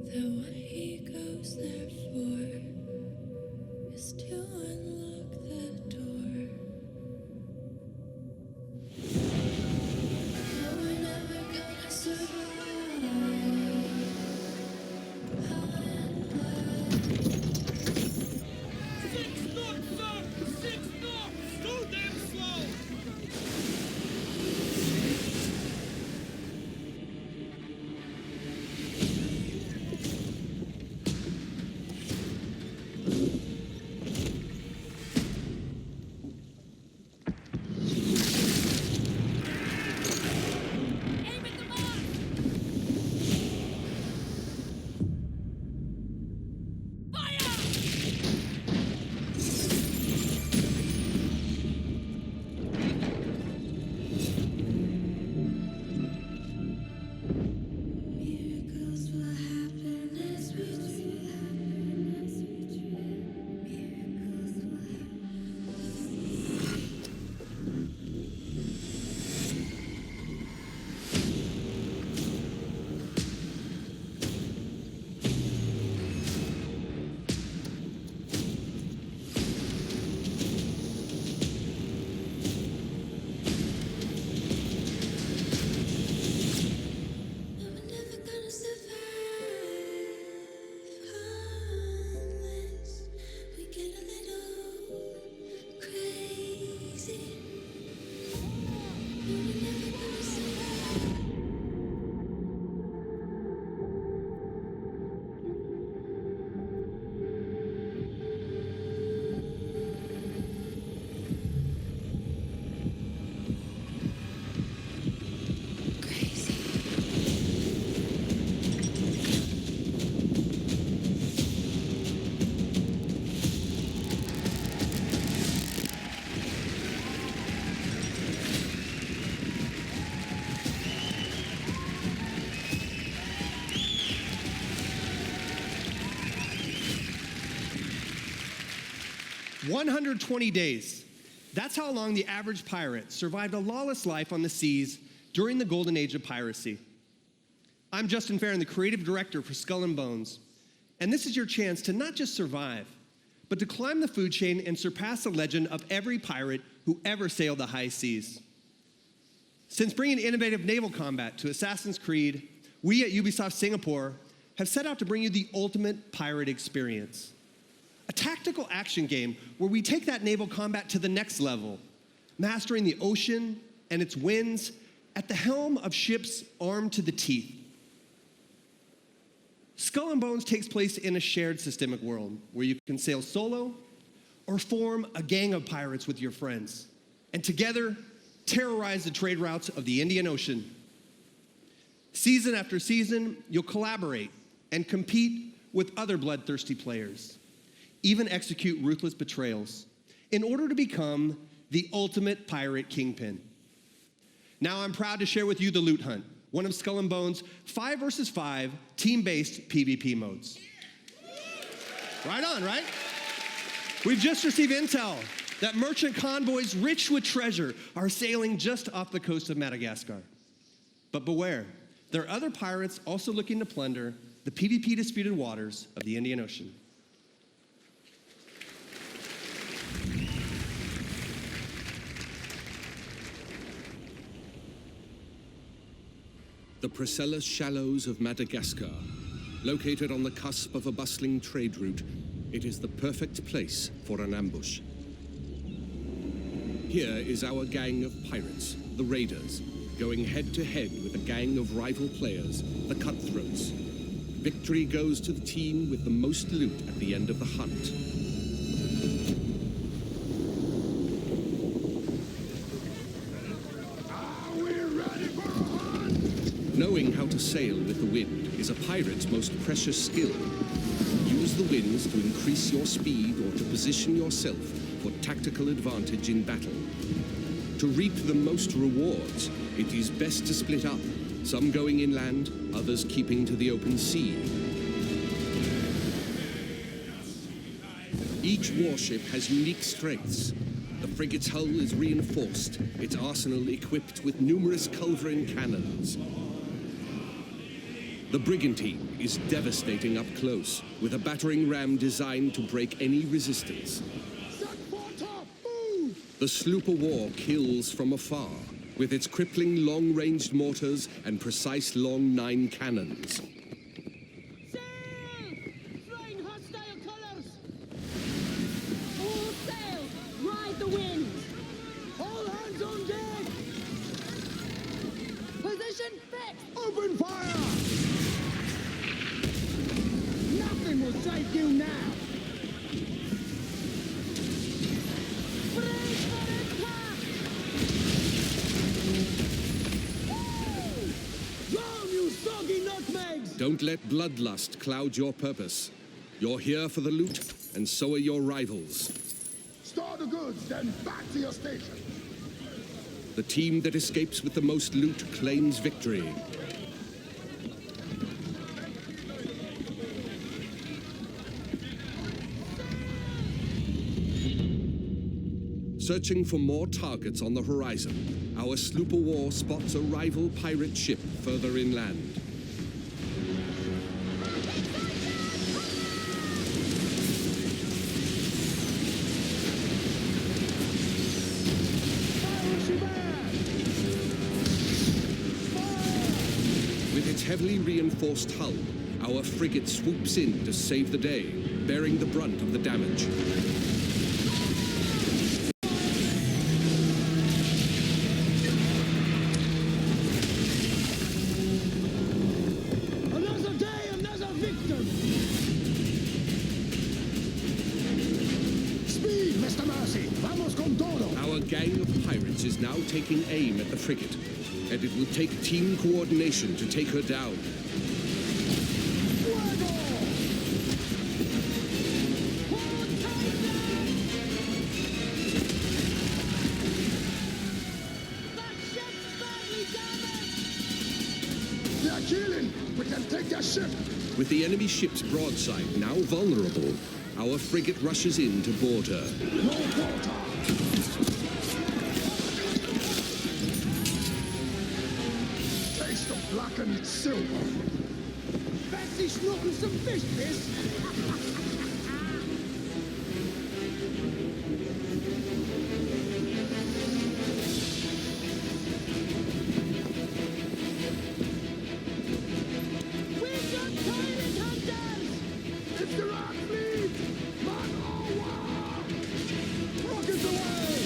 Y: that what he goes there for is to unlock the door.
A: 120 days. That's how long the average pirate survived a lawless life on the seas during the golden age of piracy. I'm Justin Farron, the creative director for Skull and Bones, and this is your chance to not just survive, but to climb the food chain and surpass the legend of every pirate who ever sailed the high seas. Since bringing innovative naval combat to Assassin's Creed, we at Ubisoft Singapore have set out to bring you the ultimate pirate experience. A tactical action game where we take that naval combat to the next level, mastering the ocean and its winds at the helm of ships armed to the teeth. Skull and Bones takes place in a shared systemic world where you can sail solo or form a gang of pirates with your friends, and together terrorize the trade routes of the Indian Ocean. Season after season, you'll collaborate and compete with other bloodthirsty players, even execute ruthless betrayals in order to become the ultimate pirate kingpin. Now I'm proud to share with you the Loot Hunt, one of Skull and Bones' 5 versus 5 team-based PvP modes. Right on, right? We've just received intel that merchant convoys rich with treasure are sailing just off the coast of Madagascar. But beware, there are other pirates also looking to plunder the PvP disputed waters of the Indian Ocean.
B: The Priscilla Shallows of Madagascar. Located on the cusp of a bustling trade route, it is the perfect place for an ambush. Here is our gang of pirates, the Raiders, going head-to-head with a gang of rival players, the Cutthroats. Victory goes to the team with the most loot at the end of the hunt. Knowing how to sail with the wind is a pirate's most precious skill. Use the winds to increase your speed or to position yourself for tactical advantage in battle. To reap the most rewards, it is best to split up, some going inland, others keeping to the open sea. Each warship has unique strengths. The frigate's hull is reinforced, its arsenal equipped with numerous culverin cannons. The brigantine is devastating up close, with a battering ram designed to break any resistance. The sloop of war kills from afar, with its crippling long-ranged mortars and precise long 9 cannons.
O: Flying hostile colors! All sail! Ride the wind! All hands on deck! Position fixed! Open fire! Nothing will save you now!
B: Don't let bloodlust cloud your purpose. You're here for the loot, and so are your rivals.
C: Store the goods, then back to your station.
B: The team that escapes with the most loot claims victory. Searching for more targets on the horizon, our sloop of war spots a rival pirate ship further inland. With its heavily reinforced hull, our frigate swoops in to save the day, bearing the brunt of the damage.
O: Another day, another victim!
C: Speed, Mr. Mercy! Vamos con todo!
B: Our gang of pirates is now taking aim at the frigate, and it will take team coordination to take her down.
C: They are killing! We can take their ship!
B: With the enemy ship's broadside now vulnerable, our frigate rushes in to board her.
C: No water! Taste of blackened silver.
O: Fancy snorting some fish, miss?
C: We've got pirate hunters! It's the rock fleet! Man over! Rockets away!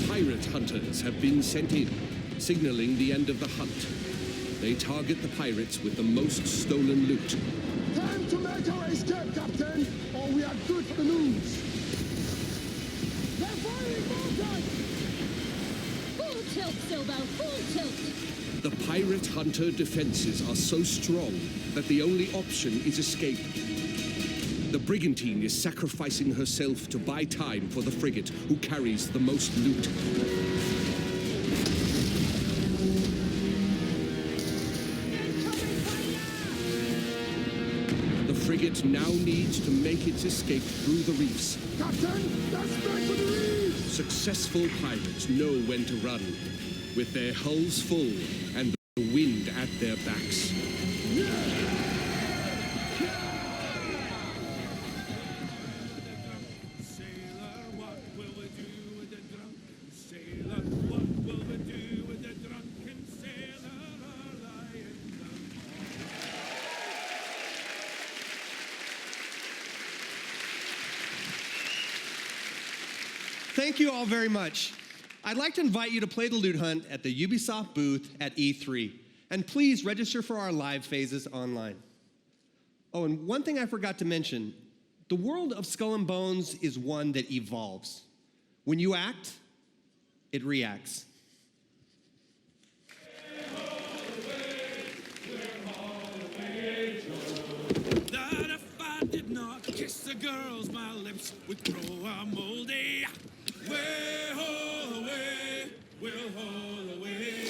B: Pirate hunters have been sent in, signaling the end of the hunt. They target the pirates with the most stolen loot.
C: Time to make our escape, Captain, or we are good for the news. They're firing mortars!
Q: Full tilt, Silbo, full tilt!
B: The pirate hunter defenses are so strong that the only option is escape. The brigantine is sacrificing herself to buy time for the frigate, who carries the most loot. The frigate now needs to make its escape through the reefs.
C: Captain, that's back for the reefs!
B: Successful pirates know when to run, with their hulls full and the wind at their backs.
A: Thank you all very much. I'd like to invite you to play the loot hunt at the Ubisoft booth at E3. And please register for our live phases online. Oh, and one thing I forgot to mention, the world of Skull and Bones is one that evolves. When you act, it reacts.
E: That if I did not kiss the girls, my lips would grow a moldy. Way, haul away, we'll haul away.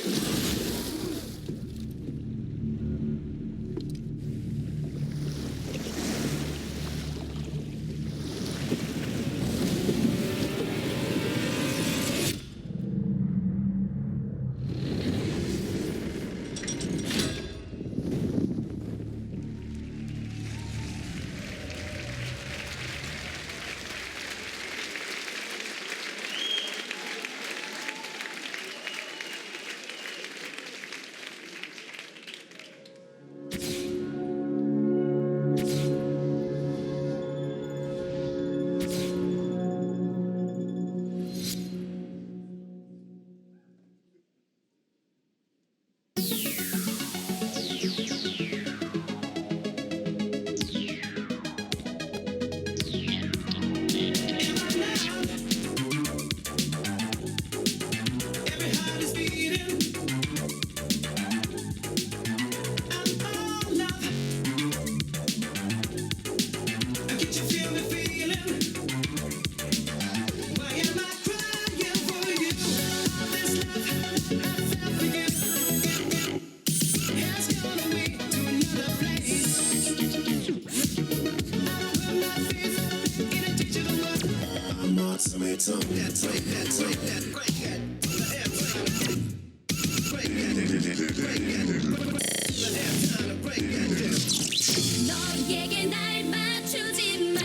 Y: 너에게 날 맞추지 마.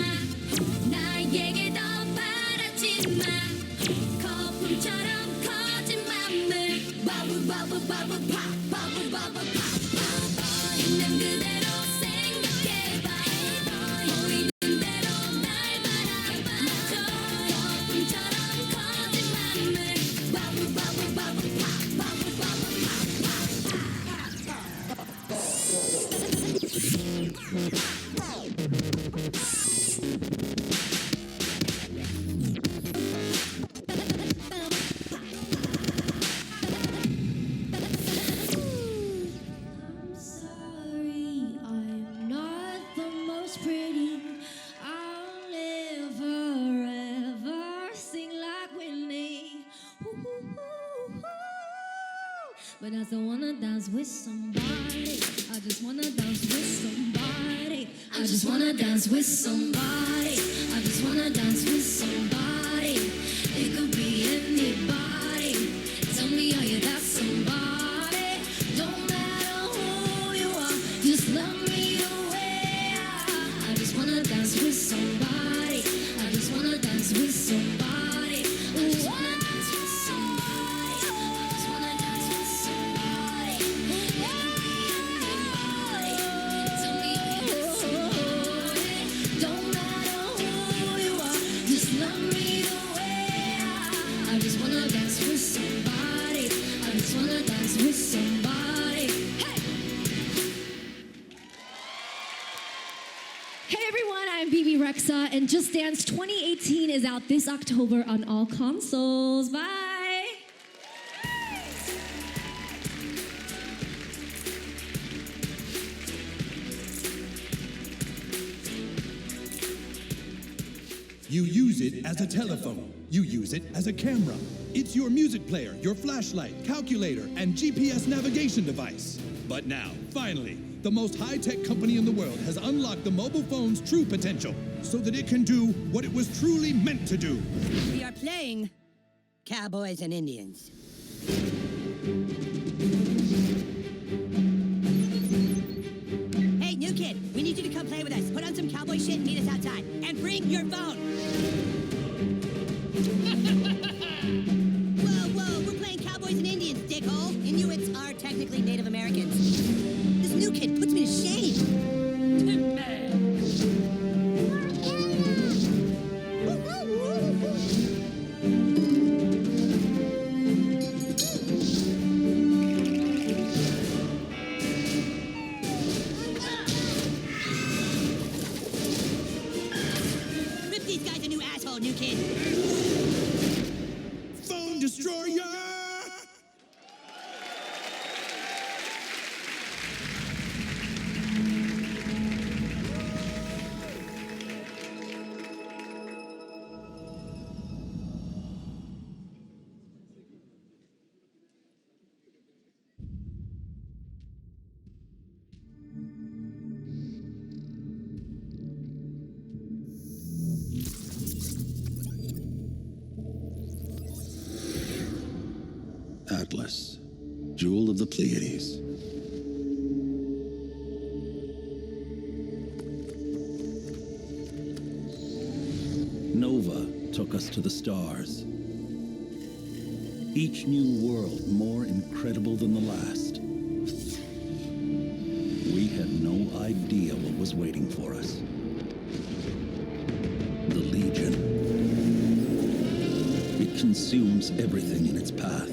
Y: 나에게 더 바라지 마. 거품처럼 커진 맘을 바부바부바부파 바부바부파 있는 그대로 생각해봐. 보이는 대로 날 바라봐. 거품처럼 커진 맘을 바부바부바부파 바부바부파
M: but I still wanna dance with somebody. I just wanna dance with somebody. I just wanna dance with somebody. I just wanna dance with somebody. It could be anybody. Tell me, are you that somebody? Don't matter who you are, just love me the way I just wanna dance with somebody. I just wanna dance with somebody. I just wanna dance with somebody. I just wanna dance with somebody. It could be anybody. Tell me, are you that somebody? Don't matter who you are, just love me the way I just wanna dance with somebody. I just wanna dance with somebody. Hey!
F: Hey everyone, I'm BB Rexa, and Just Dance 2018 is out this October on all consoles. Bye!
G: You use it as a telephone. You use it as a camera. It's your music player, your flashlight, calculator, and GPS navigation device. But now, finally, the most high-tech company in the world has unlocked the mobile phone's true potential so that it can do what it was truly meant to do.
M: We are playing Cowboys and Indians. Hey, new kid, we need you to come play with us. Put on some cowboy shit and meet us outside. And bring your phone. Whoa, we're playing Cowboys and Indians, dickhole. Inuits are technically Native Americans. This new kid puts me to shame. Rip these guys a new asshole, new kid.
G: Phone destroyer!
I: Atlas, jewel of the Pleiades. Nova took us to the stars. Each new world more incredible than the last. We had no idea what was waiting for us. The Legion. It consumes everything in its path.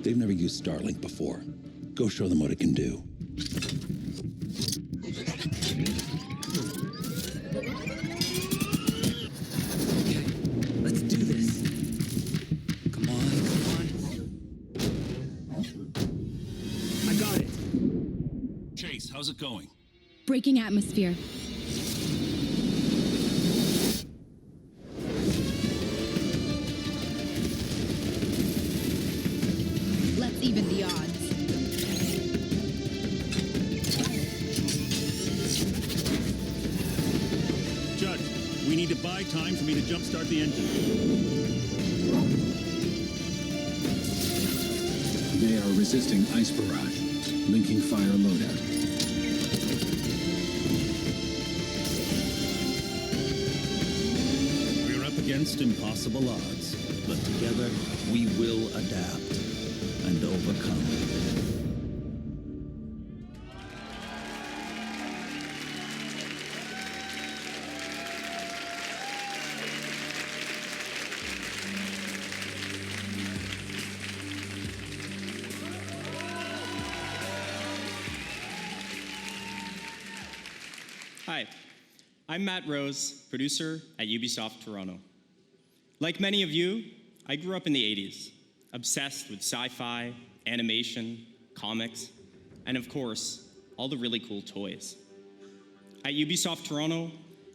I: They've never used Starlink before. Go show them what it can do.
K: Okay, let's do this. Come on. I got it.
R: Chase, how's it going?
F: Breaking atmosphere. Let's even the odds.
R: Judd, we need to buy time for me to jumpstart the engine.
I: They are resisting ice barrage. Linking fire loadout.
R: We're up against impossible odds,
I: But together, we will adapt and overcome.
Z: Hi, I'm Matt Rose, producer at Ubisoft Toronto. Like many of you, I grew up in the 80s, obsessed with sci-fi, animation, comics, and of course, all the really cool toys. At Ubisoft Toronto,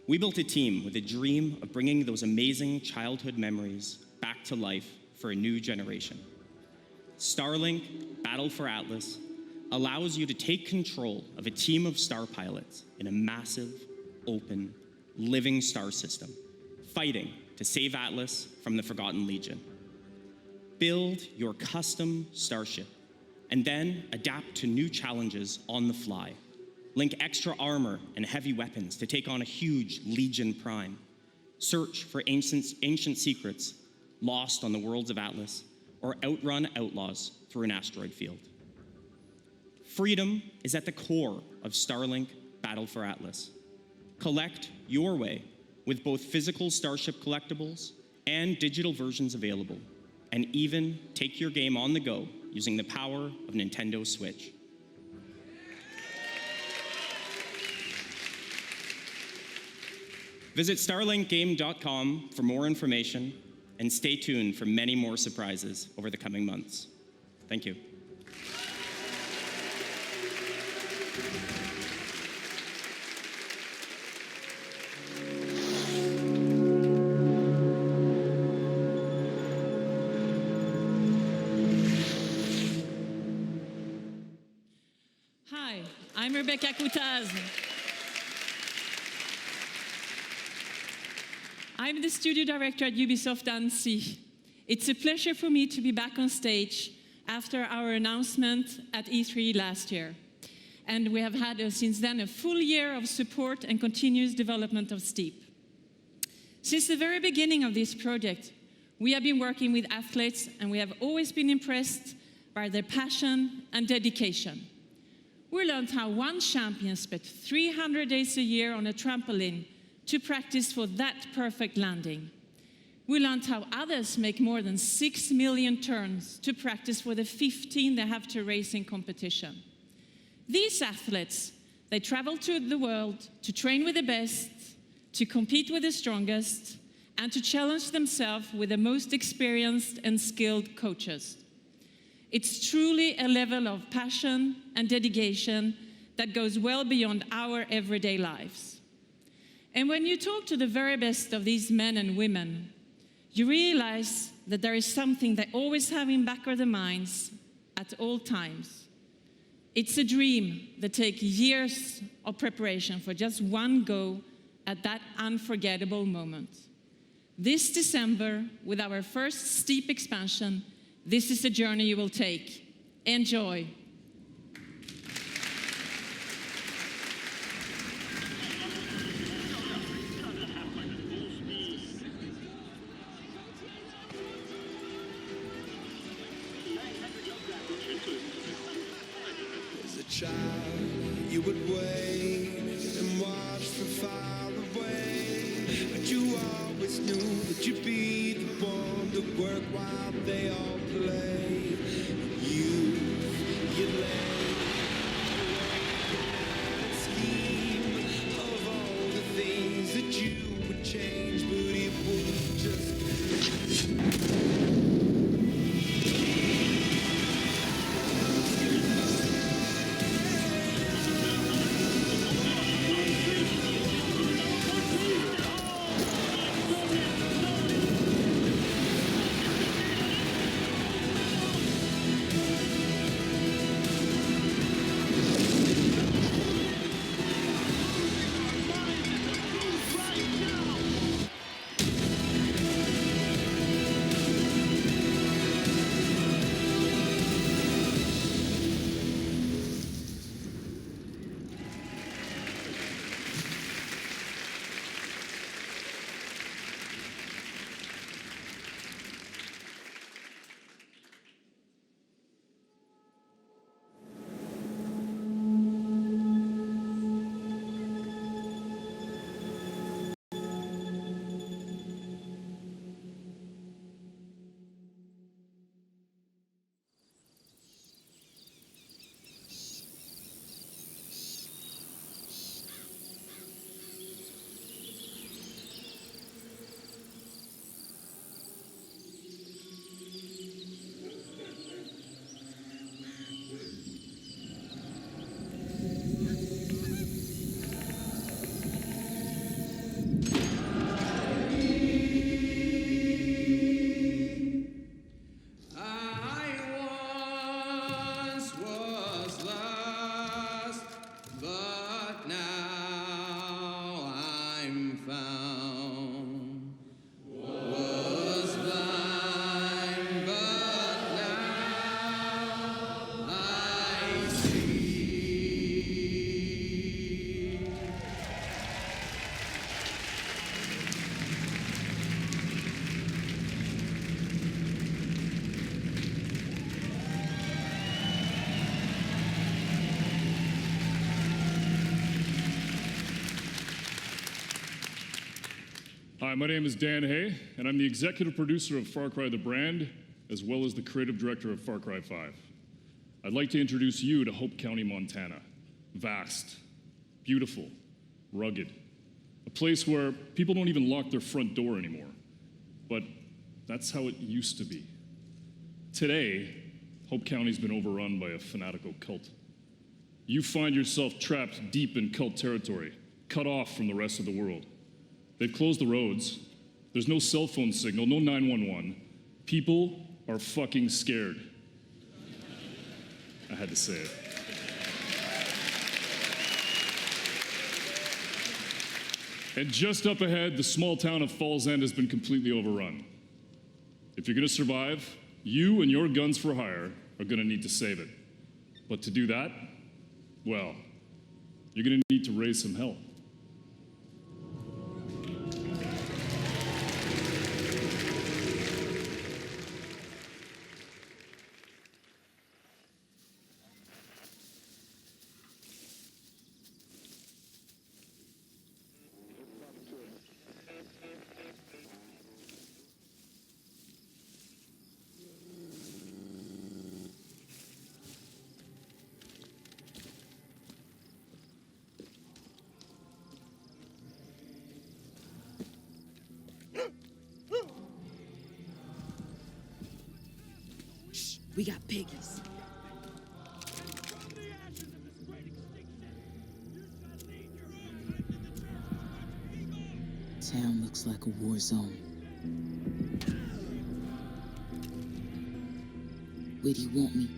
Z: we built a team with a dream of bringing those amazing childhood memories back to life for a new generation. Starlink Battle for Atlas allows you to take control of a team of star pilots in a massive, open, living star system, fighting to save Atlas from the Forgotten Legion. Build your custom starship, and then adapt to new challenges on the fly. Link extra armor and heavy weapons to take on a huge Legion Prime. Search for ancient secrets lost on the worlds of Atlas, or outrun outlaws through an asteroid field. Freedom is at the core of Starlink Battle for Atlas. Collect your way with both physical Starship collectibles and digital versions available, and even take your game on the go using the power of Nintendo Switch. Visit starlinkgame.com for more information, and stay tuned for many more surprises over the coming months. Thank you.
H: Hi, I'm Rebecca Coutaz. I'm the studio director at Ubisoft Annecy. It's a pleasure for me to be back on stage after our announcement at E3 last year. And we have had since then a full year of support and continuous development of Steep. Since the very beginning of this project, we have been working with athletes, and we have always been impressed by their passion and dedication. We learned how one champion spent 300 days a year on a trampoline to practice for that perfect landing. We learned how others make more than 6 million turns to practice for the 15 they have to race in competition. These athletes, they travel to the world to train with the best, to compete with the strongest, and to challenge themselves with the most experienced and skilled coaches. It's truly a level of passion and dedication that goes well beyond our everyday lives. And when you talk to the very best of these men and women, you realize that there is something they always have in back of their minds at all times. It's a dream that takes years of preparation for just one go at that unforgettable moment. This December, with our first Steep expansion, this is a journey you will take. Enjoy.
J: As a child, you would wait and watch from far away, but you always knew that you'd be the one to work while they all play. You lay a scheme of all the things that you would change, but it would just.
L: Hi, my name is Dan Hay, and I'm the executive producer of Far Cry the brand, as well as the creative director of Far Cry 5. I'd like to introduce you to Hope County, Montana. Vast, beautiful, rugged. A place where people don't even lock their front door anymore. But that's how it used to be. Today, Hope County's been overrun by a fanatical cult. You find yourself trapped deep in cult territory, cut off from the rest of the world. They've closed the roads. There's no cell phone signal, no 911. People are fucking scared. I had to say it. And just up ahead, the small town of Falls End has been completely overrun. If you're gonna survive, you and your guns for hire are gonna need to save it. But to do that, well, you're gonna need to raise some hell.
K: We got piggies. Town looks like a war zone. Where do you want me?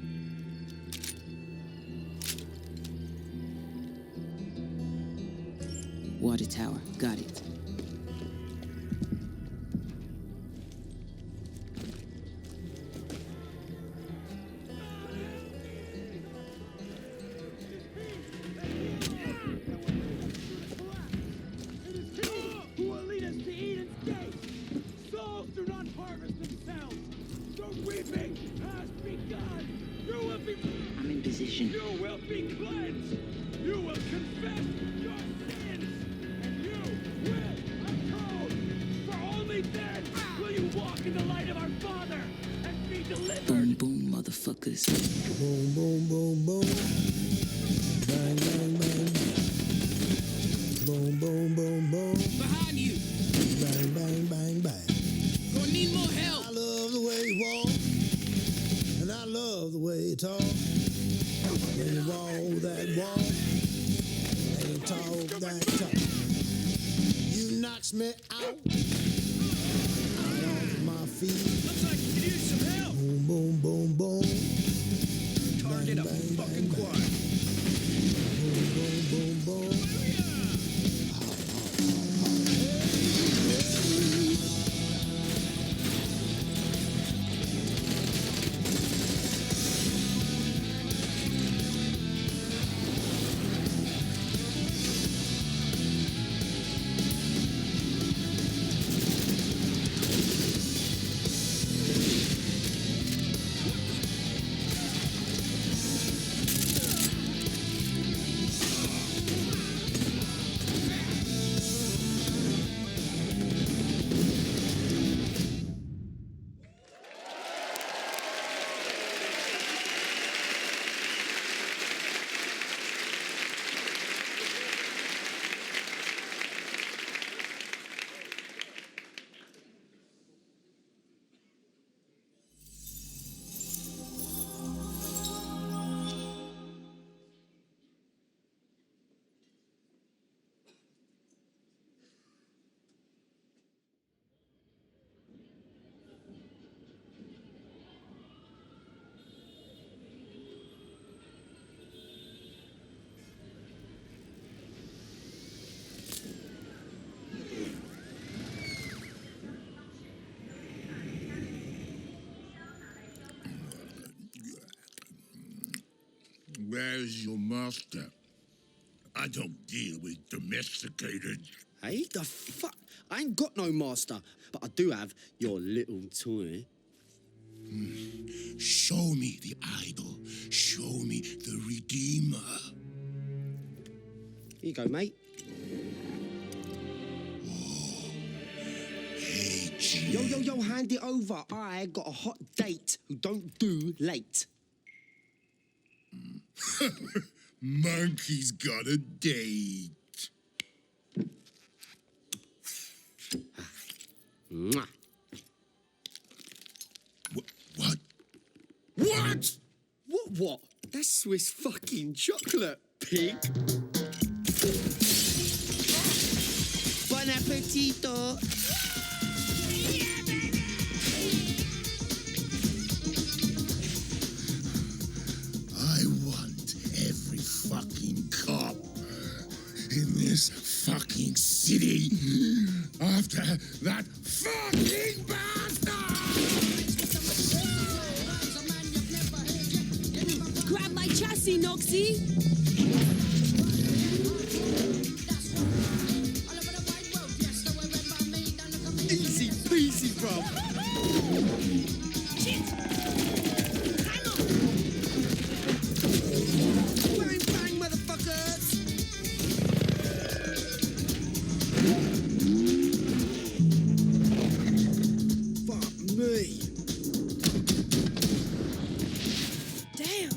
K: Water tower, got it. I'm in position.
E: You will be cleansed. You will confess your sins, and you will atone. For only then will you walk in the light of our Father and be delivered.
K: Boom, boom, motherfuckers.
C: Boom, boom, boom, boom. Bang, bang, bang. Boom, boom, boom, boom.
E: Behind you.
C: Bang, bang, bang, bang.
E: Gonna need more help.
C: I love the way you walk, and I love the way you talk. When you walk that walk, and you talk that talk. You knocks me out off my feet.
E: Looks like you could use some help.
C: Boom, boom, boom, boom.
E: Target
C: bang,
E: a
C: bang,
E: fucking
C: bang,
E: quad.
C: bang. Boom, boom, boom, boom.
X: Where's your master? I don't deal with domesticated.
N: Hey, the fuck? I ain't got no master, but I do have your little toy.
X: Show me the idol. Show me the Redeemer.
N: Here you go, mate. Yo, hand it over. I got a hot date who don't do late.
X: Monkey's got a date.
N: Mwah.
X: What? What?
N: What? That's Swiss fucking chocolate, pig. Bon appetito.
X: I want every fucking cop in this fucking city after that fucking bastard!
P: Grab my chassis, Noxie!
N: Easy peasy, bro. Bang, bang, motherfuckers! Fuck me.
P: Damn!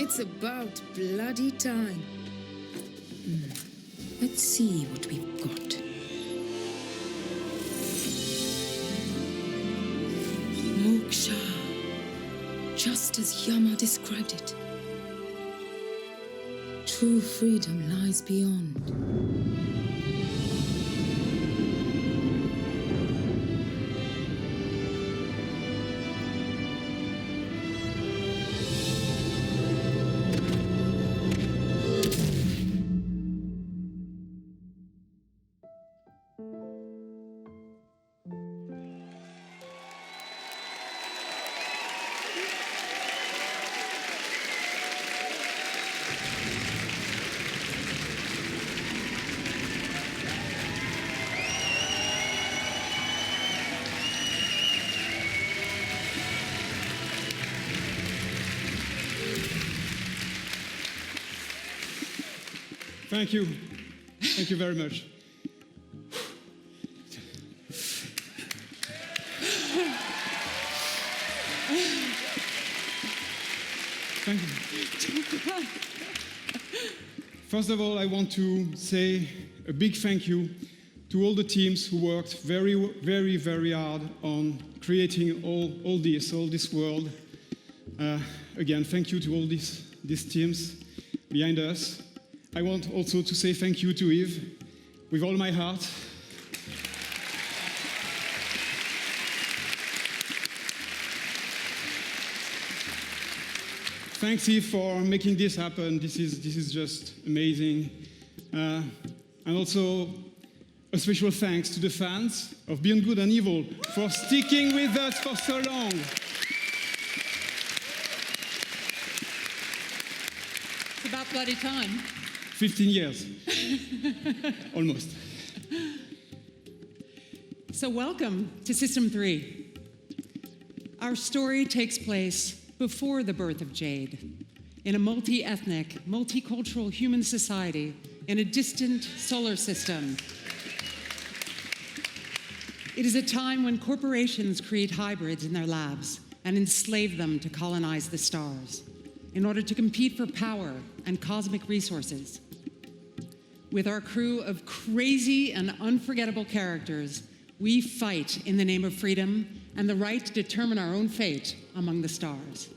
K: It's about bloody time. Let's see what we've got. Moksha. Just as Yama described it. True freedom lies beyond.
S: Thank you. Thank you very much. Thank you. First of all, I want to say a big thank you to all the teams who worked very, very, very hard on creating all this world. Again, thank you to all these teams behind us. I want also to say thank you to Yves, with all my heart. Thanks, Yves, for making this happen. This is just amazing. And also a special thanks to the fans of Beyond Good and Evil for sticking with us for so long.
H: It's about bloody time.
S: 15 years, almost.
T: So welcome to System 3. Our story takes place before the birth of Jade, in a multi-ethnic, multicultural human society in a distant solar system. It is a time when corporations create hybrids in their labs and enslave them to colonize the stars in order to compete for power and cosmic resources. With our crew of crazy and unforgettable characters, We fight in the name of freedom and the right to determine our own fate among the stars.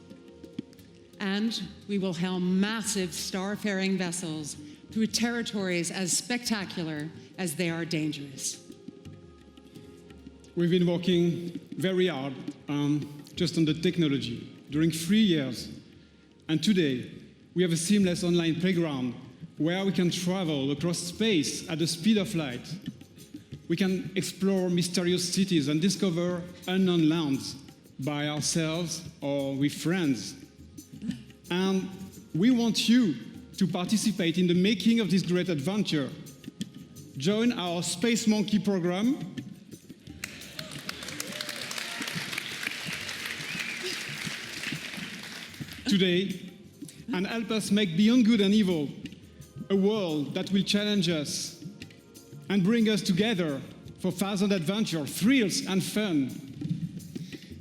T: And we will helm massive star-faring vessels through territories as spectacular as they are dangerous.
S: We've been working very hard just on the technology during 3 years. And today, we have a seamless online playground where we can travel across space at the speed of light. We can explore mysterious cities and discover unknown lands by ourselves or with friends. And we want you to participate in the making of this great adventure. Join our Space Monkey program. Today, and help us make Beyond Good and Evil a world that will challenge us and bring us together for thousand adventure, thrills, and fun.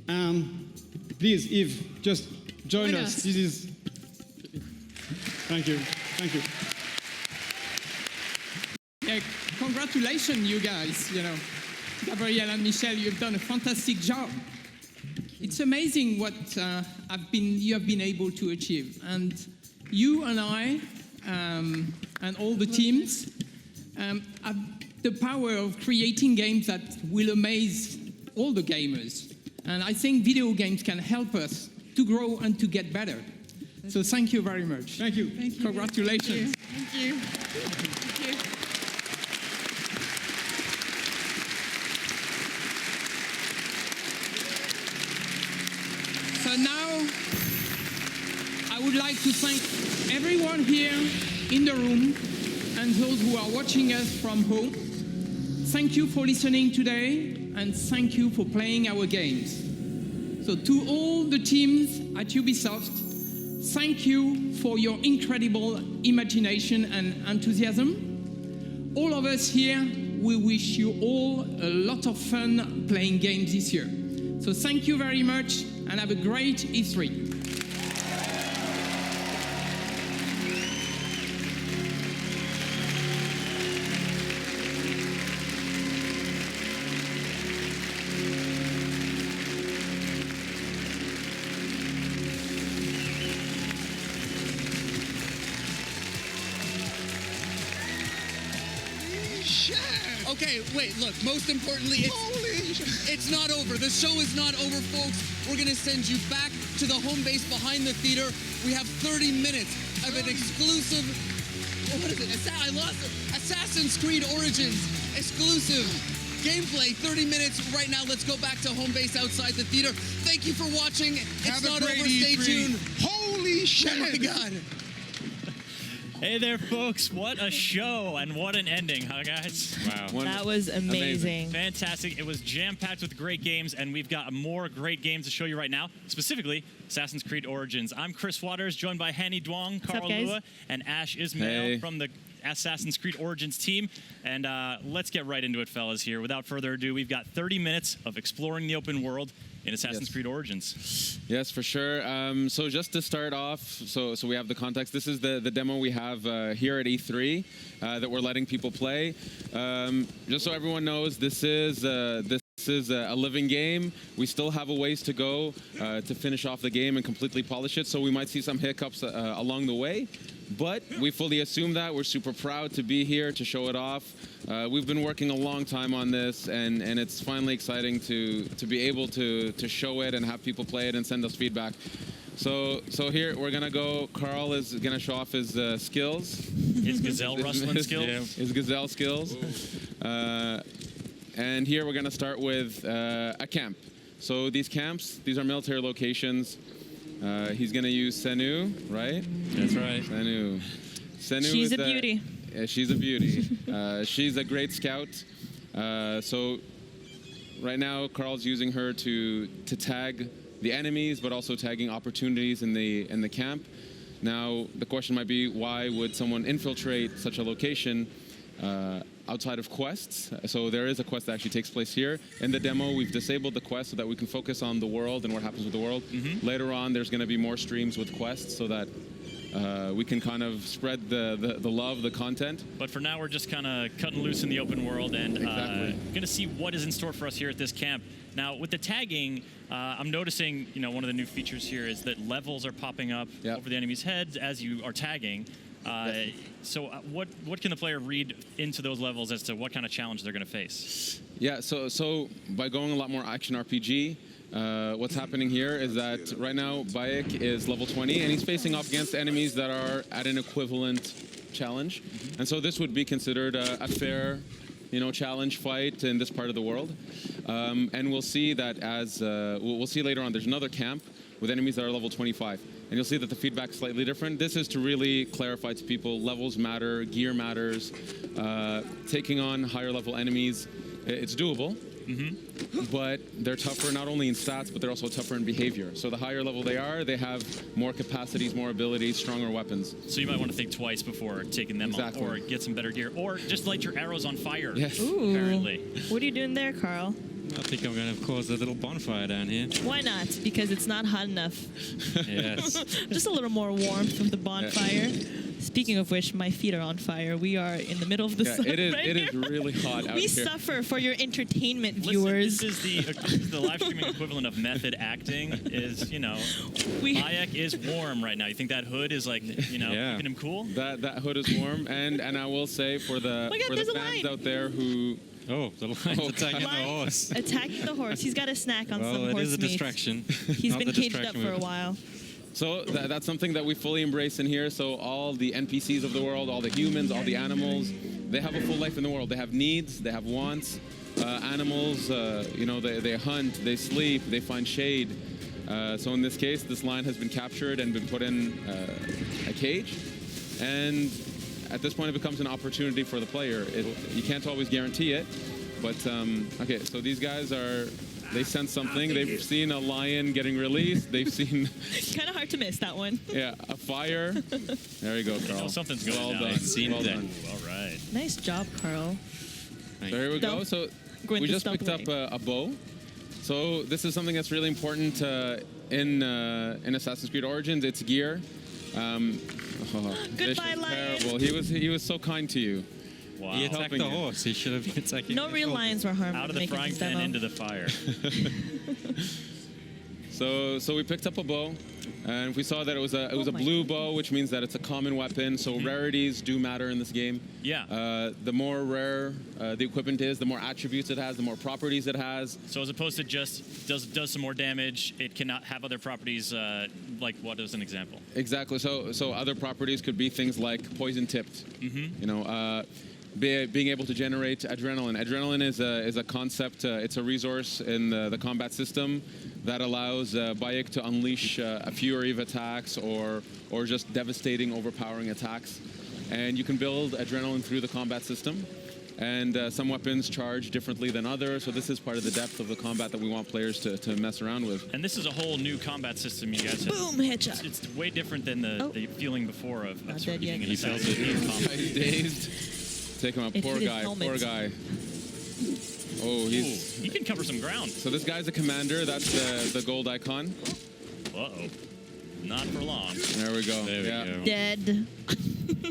S: And please, Eve, just join us. This is. Thank you. Thank you.
D: Yeah, congratulations, you guys. You know, Gabrielle and Michelle, you've done a fantastic job. It's amazing what you have been able to achieve, and you and I and all the teams have the power of creating games that will amaze all the gamers. And I think video games can help us to grow and to get better. So thank you very much.
S: Thank you.
D: Thank you. Congratulations.
P: Thank you. Thank you.
D: So now, I would like to thank everyone here in the room and those who are watching us from home. Thank you for listening today, and thank you for playing our games. So to all the teams at Ubisoft, thank you for your incredible imagination and enthusiasm. All of us here, we wish you all a lot of fun playing games this year. So thank you very much, and have a great E3.
O: Okay, wait, look, most importantly, it's not over. The show is not over, folks. We're gonna send you back to the home base behind the theater. We have 30 minutes of an exclusive, what is it? I lost it. Assassin's Creed Origins exclusive gameplay. 30 minutes right now. Let's go back to home base outside the theater. Thank you for watching. It's not over. Stay tuned.
X: Holy shit!
O: Oh my God.
Q: Hey there, folks. What a show and what an ending, huh, guys?
U: Wow. That was amazing.
Q: Fantastic. It was jam-packed with great games, and we've got more great games to show you right now, specifically Assassin's Creed Origins. I'm Chris Waters, joined by Hanny Duong, Carl Lua, and Ash Ismail from the Assassin's Creed Origins team. And let's get right into it, fellas, here. Without further ado, we've got 30 minutes of exploring the open world in Assassin's Creed Origins.
V: Yes, for sure. So just to start off, so we have the context. This is the demo we have here at E3 that we're letting people play. Just so everyone knows, this is a living game. We still have a ways to go to finish off the game and completely polish it. So we might see some hiccups along the way. But we fully assume that. We're super proud to be here to show it off. We've been working a long time on this, and it's finally exciting to be able to show it and have people play it and send us feedback. So here we're gonna go. Carl is gonna show off his skills.
Q: His gazelle rustling skills.
V: His gazelle skills. And here we're gonna start with a camp. So these camps, these are military locations. He's going to use Senu, right?
Q: That's right.
V: Senu.
U: She's a beauty.
V: Yeah, she's a beauty. She's a great scout. So right now, Carl's using her to tag the enemies, but also tagging opportunities in the camp. Now, the question might be, why would someone infiltrate such a location outside of quests? So there is a quest that actually takes place here. In the demo, we've disabled the quest so that we can focus on the world and what happens with the world. Later on, there's going to be more streams with quests so that we can kind of spread the love, the content.
Q: But for now, we're just kind of cutting loose in the open world and going to see what is in store for us here at this camp. Now, with the tagging, I'm noticing, one of the new features here is that levels are popping up over the enemy's heads as you are tagging. So what can the player read into those levels as to what kind of challenge they're going to face?
V: Yeah, so by going a lot more action RPG, what's happening here is that right now Bayek is level 20 and he's facing off against enemies that are at an equivalent challenge. And so this would be considered a fair challenge fight in this part of the world. And we'll see that as, we'll see later on, there's another camp with enemies that are level 25. And you'll see that the feedback's slightly different. This is to really clarify to people, levels matter, gear matters, taking on higher level enemies, it's doable. But they're tougher not only in stats, but they're also tougher in behavior. So the higher level they are, they have more capacities, more abilities, stronger weapons.
Q: So you might want to think twice before taking them on, or get some better gear, or just light your arrows on fire.
V: Yes.
U: Ooh.
Q: Apparently.
U: What are you doing there, Carl?
A: I think I'm going to cause a little bonfire down here.
U: Why not? Because it's not hot enough.
A: Yes.
U: Just a little more warmth from the bonfire. Yeah. Speaking of which, my feet are on fire. We are in the middle of the sun.
V: It is really hot out
U: we
V: here.
U: suffer for your entertainment,
Q: Listen,
U: viewers.
Q: This is the live streaming equivalent of method acting. Is Bayek is warm right now. You think that hood is like keeping him cool?
V: That hood is warm, and I will say for the fans out there who.
A: Oh, the lion's attacking the horse.
U: Attacking the horse. He's got a snack on some horse meat.
A: Well, it is a distraction.
U: He's been caged up for a while.
V: So that's something that we fully embrace in here. So all the NPCs of the world, all the humans, all the animals, they have a full life in the world. They have needs, they have wants. Animals, they hunt, they sleep, they find shade. So in this case, this lion has been captured and been put in a cage. And at this point, it becomes an opportunity for the player. You can't always guarantee it. But, okay, so these guys they sense something. They've seen a lion getting released. They've seen...
U: Kind of hard to miss that one.
V: Yeah, a fire. There you go, Carl.
Q: Something's going on.
V: Well done.
Q: All right.
U: Nice job, Carl.
V: So here we go. So we just picked up a bow. So this is something that's really important in Assassin's Creed Origins. It's gear.
U: Goodbye, lion.
V: Terrible. He was so kind to you.
Q: Wow.
A: He attacked the horse. He should have been attacking.
U: No real lions were harmed.
Q: Out of the frying pan into the fire.
V: So we picked up a bow, and we saw that it was a blue bow, which means that it's a common weapon. So rarities do matter in this game.
Q: Yeah.
V: The more rare the equipment is, the more attributes it has, the more properties it has.
Q: So as opposed to just does some more damage, it cannot have other properties. Like what is an example?
V: Exactly. So other properties could be things like poison tipped. Being able to generate adrenaline. Adrenaline is a concept. It's a resource in the combat system that allows Bayek to unleash a fury of attacks or just devastating, overpowering attacks. And you can build adrenaline through the combat system. And some weapons charge differently than others, so this is part of the depth of the combat that we want players to mess around with.
Q: And this is a whole new combat system you guys have.
U: Boom, headshot.
Q: It's way different than the feeling before of sort of being in
V: He felt it. He's dazed. Take him up. Poor guy. Poor guy. Oh,
Q: he can cover some ground.
V: So this guy's a commander. That's the gold icon.
Q: Uh-oh. Not for long.
V: There we go.
U: There we go. Dead.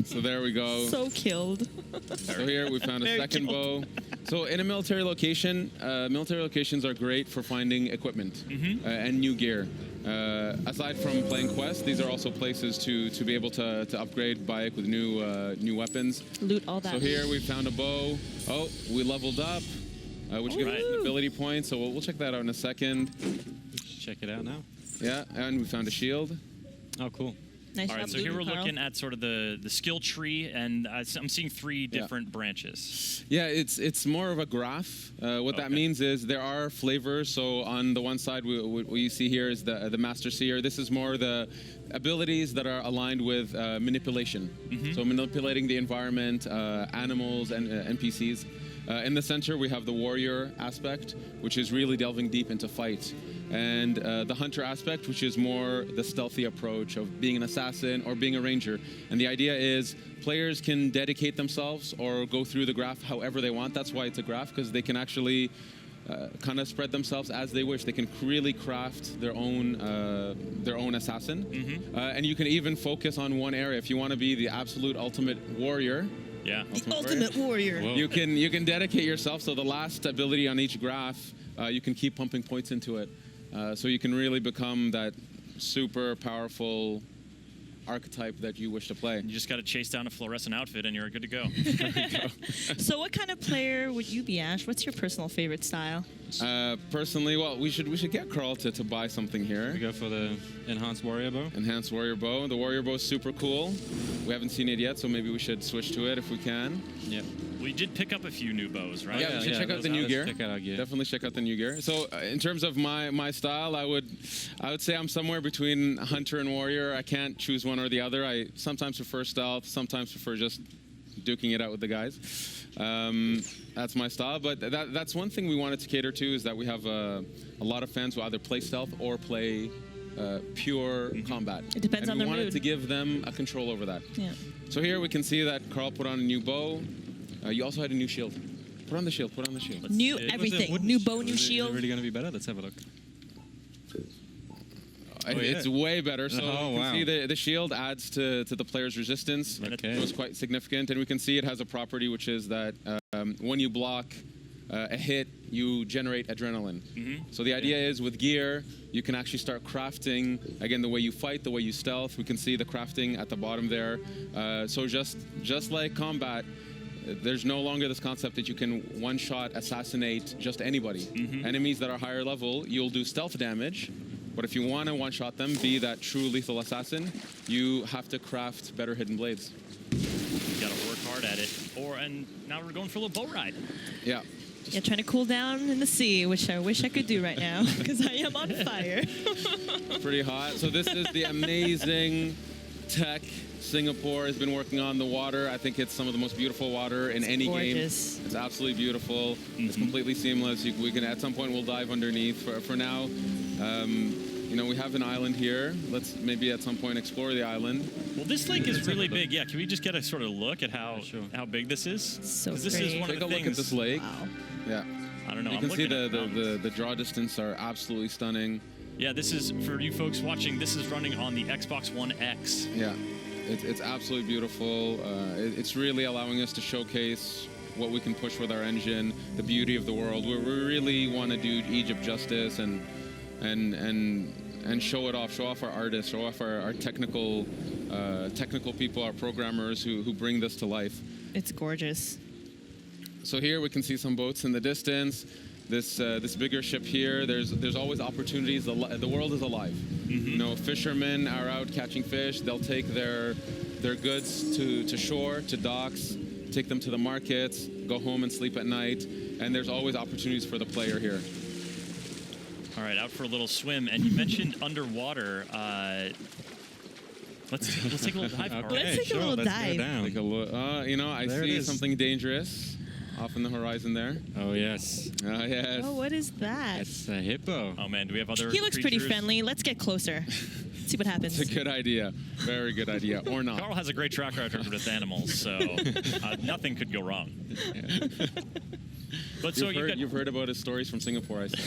V: So there we go.
U: So killed.
V: So here we found a second bow. So in a military location, military locations are great for finding equipment and new gear. Aside from playing quests, these are also places to be able to upgrade Bayek with new weapons.
U: Loot all that.
V: So here we found a bow. Oh, we leveled up, which gives us an ability point. So we'll check that out in a second.
A: Check it out now.
V: Yeah, and we found a shield.
A: Oh, cool.
U: Nice
Q: All right, so here we're looking at sort of the skill tree, and I'm seeing three different branches.
V: Yeah, it's more of a graph. What that means is there are flavors. So on the one side, what you see here is the Master Seer. This is more the abilities that are aligned with manipulation. So manipulating the environment, animals, and NPCs. In the center, we have the warrior aspect, which is really delving deep into fight. And the hunter aspect, which is more the stealthy approach of being an assassin or being a ranger. And the idea is players can dedicate themselves or go through the graph however they want. That's why it's a graph, because they can actually kind of spread themselves as they wish. They can really craft their own assassin, and you can even focus on one area. If you want to be the absolute ultimate warrior,
U: The ultimate warrior.
V: you can dedicate yourself. So the last ability on each graph, you can keep pumping points into it, so you can really become that super powerful archetype that you wish to play.
Q: You just got to chase down a fluorescent outfit and you're good to go.
U: So what kind of player would you be, Ash? What's your personal favorite style?
V: Personally, well, we should get Carl to buy something here.
A: We go for the enhanced warrior bow.
V: Enhanced warrior bow. The warrior bow is super cool. We haven't seen it yet, so maybe we should switch to it if we can.
A: Yep.
Q: We did pick up a few new bows, right?
V: Yeah, we should check out the new gear.
A: Check out our gear.
V: Definitely check out the new gear. So in terms of my style, I would say I'm somewhere between hunter and warrior. I can't choose one or the other. I sometimes prefer stealth, sometimes prefer just duking it out with the guys. That's my style, but that's one thing we wanted to cater to, is that we have a lot of fans who either play stealth or play pure combat.
U: It depends on
V: their
U: mood.
V: We wanted to give them a control over that.
U: Yeah.
V: So here we can see that Carl put on a new bow. You also had a new shield. Put on the shield, put on the shield.
U: New everything. New bow, new shield.
A: Is it really going to be better? Let's have a look.
V: It's way better. So
A: Oh,
V: you can
A: wow.
V: see the shield adds to the player's resistance.
A: Okay.
V: It was quite significant. And we can see it has a property, which is that when you block a hit, you generate adrenaline. So the idea is with gear, you can actually start crafting, again, the way you fight, the way you stealth. We can see the crafting at the bottom there. So just like combat, there's no longer this concept that you can one-shot assassinate just anybody. Enemies that are higher level, you'll do stealth damage. But if you want to one-shot them, be that true lethal assassin, you have to craft better hidden blades.
Q: You got to work hard at it. And now we're going for a little boat ride.
V: Yeah.
U: Yeah, trying to cool down in the sea, which I wish I could do right now, because I am on fire.
V: Pretty hot. So this is the amazing tech Singapore has been working on. The water, I think it's some of the most beautiful water in any
U: gorgeous.
V: game. It's absolutely beautiful. It's completely seamless. We can, at some point, we'll dive underneath. For now, you know, we have an island here. Let's maybe at some point explore the island.
Q: Well, this lake is really big. Yeah, can we just get a sort of look at how big this is?
U: So
Q: this is one
V: Take
Q: of
V: a
Q: the
V: look
Q: things.
V: at this lake.
U: Wow.
V: Yeah.
Q: I don't know.
V: You
Q: I'm
V: can see
Q: looking at
V: the draw distance are absolutely stunning.
Q: Yeah, this is, for you folks watching, this is running on the Xbox One X.
V: Yeah, it's absolutely beautiful. It's really allowing us to showcase what we can push with our engine, the beauty of the world. We really want to do Egypt justice and show it off, show off our artists, show off our technical people, our programmers who bring this to life.
U: It's gorgeous.
V: So here we can see some boats in the distance. This bigger ship here, there's always opportunities. The world is alive. You know, fishermen are out catching fish. They'll take their goods to shore, to docks, take them to the markets, go home and sleep at night. And there's always opportunities for the player here.
Q: All right, out for a little swim. And you mentioned underwater. Let's take a little dive. Carl.
U: Let's take a little dive.
V: Take a look. You know, I
A: There it
V: see
A: is.
V: something dangerous off in the horizon there.
A: Oh, yes.
V: Yes.
U: Oh, what is that?
A: It's a hippo.
Q: Oh, man, do we have other
U: He looks pretty
Q: creatures?
U: friendly. Let's get closer. See what happens.
V: It's a good idea. Very good idea. Or not.
Q: Carl has a great track record with animals, so nothing could go wrong. But so
V: you've heard about his stories from Singapore, I see.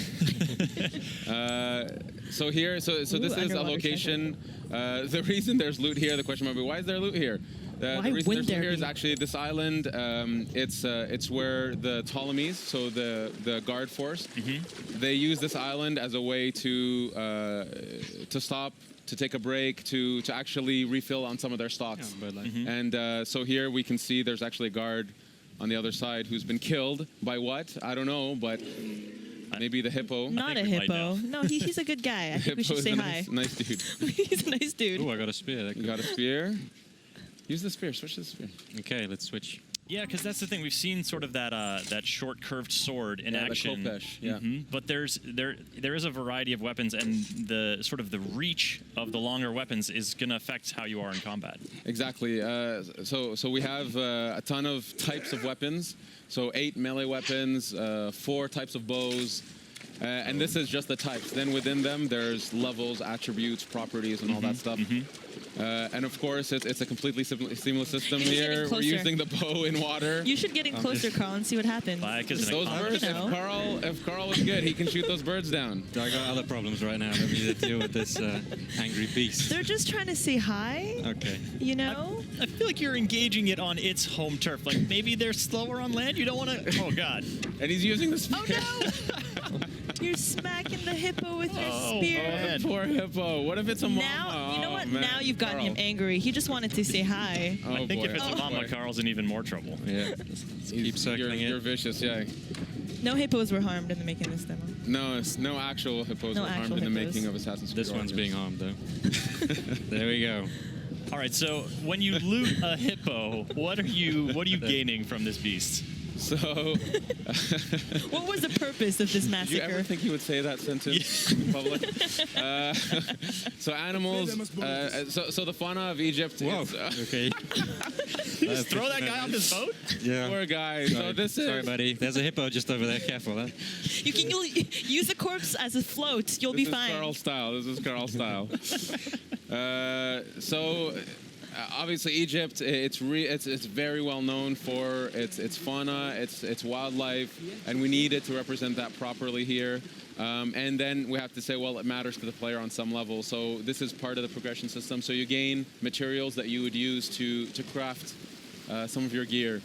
V: So here, so this is a
U: underwater
V: location. The reason there's loot here, the question might be, why is there loot here? The
U: Why
V: reason
U: would
V: there's
U: there
V: loot here is
U: be?
V: actually this island. It's where the Ptolemies, so the guard force, they use this island as a way to stop, to take a break, to actually refill on some of their stocks. And so here we can see there's actually a guard on the other side who's been killed by what? I don't know, but maybe the hippo.
U: Not a hippo. No, he's a good guy. I think we should
V: Hippo's
U: say
V: a
U: hi.
V: nice dude.
U: He's a nice dude.
A: Oh, I got a spear.
V: You got a spear? Use the spear. Switch to the spear.
A: Okay, let's switch.
Q: Yeah, because that's the thing. We've seen sort of that short curved sword in action.
V: The khopesh, yeah.
Q: But there is a variety of weapons, and the sort of the reach of the longer weapons is going to affect how you are in combat.
V: Exactly. So we have a ton of types of weapons. So 8 melee weapons, 4 types of bows, And this is just the types. Then within them, there's levels, attributes, properties, and all that stuff. And of course, it's a completely seamless system here. We're using the bow in water.
U: You should get in closer, Carl, and see what happens.
V: Those birds, if Carl is good, he can shoot those birds down.
A: I got other problems right now. Let me deal with this angry beast.
U: They're just trying to say hi.
A: Okay.
U: You know?
Q: I feel like you're engaging it on its home turf. Like maybe they're slower on land. You don't want to. Oh God!
V: And he's using the spear.
U: Oh no! You're smacking the hippo with your spear.
V: Oh, the poor hippo. What if it's a mama?
U: Now, you know what?
V: Man.
U: Now you've gotten him angry. He just wanted to say hi.
Q: I think if it's a mama, Carl's in even more trouble.
V: Yeah.
A: Keep circling
V: You're vicious, yeah.
U: No hippos were harmed in the making of this demo.
V: No, no actual hippos were harmed in the making of Assassin's Creed.
A: This one's being harmed, though. There we go.
Q: All right, so when you loot a hippo, what are you gaining from this beast?
V: So,
U: what was the purpose of this massacre?
V: Did you ever think he would say that sentence in public? So animals. So the fauna of Egypt.
A: Whoa.
V: Is,
A: okay.
Q: You just throw that guy off his boat?
V: Yeah. Poor guy. So this is.
A: Sorry, buddy. There's a hippo just over there. Careful, huh?
U: You can use the corpse as a float. You'll be fine.
V: This is Carl style. Obviously, Egypt, it's very well known for its fauna, its wildlife, and we need it to represent that properly here. And then we have to say, well, it matters to the player on some level. So this is part of the progression system. So you gain materials that you would use to craft some of your gear.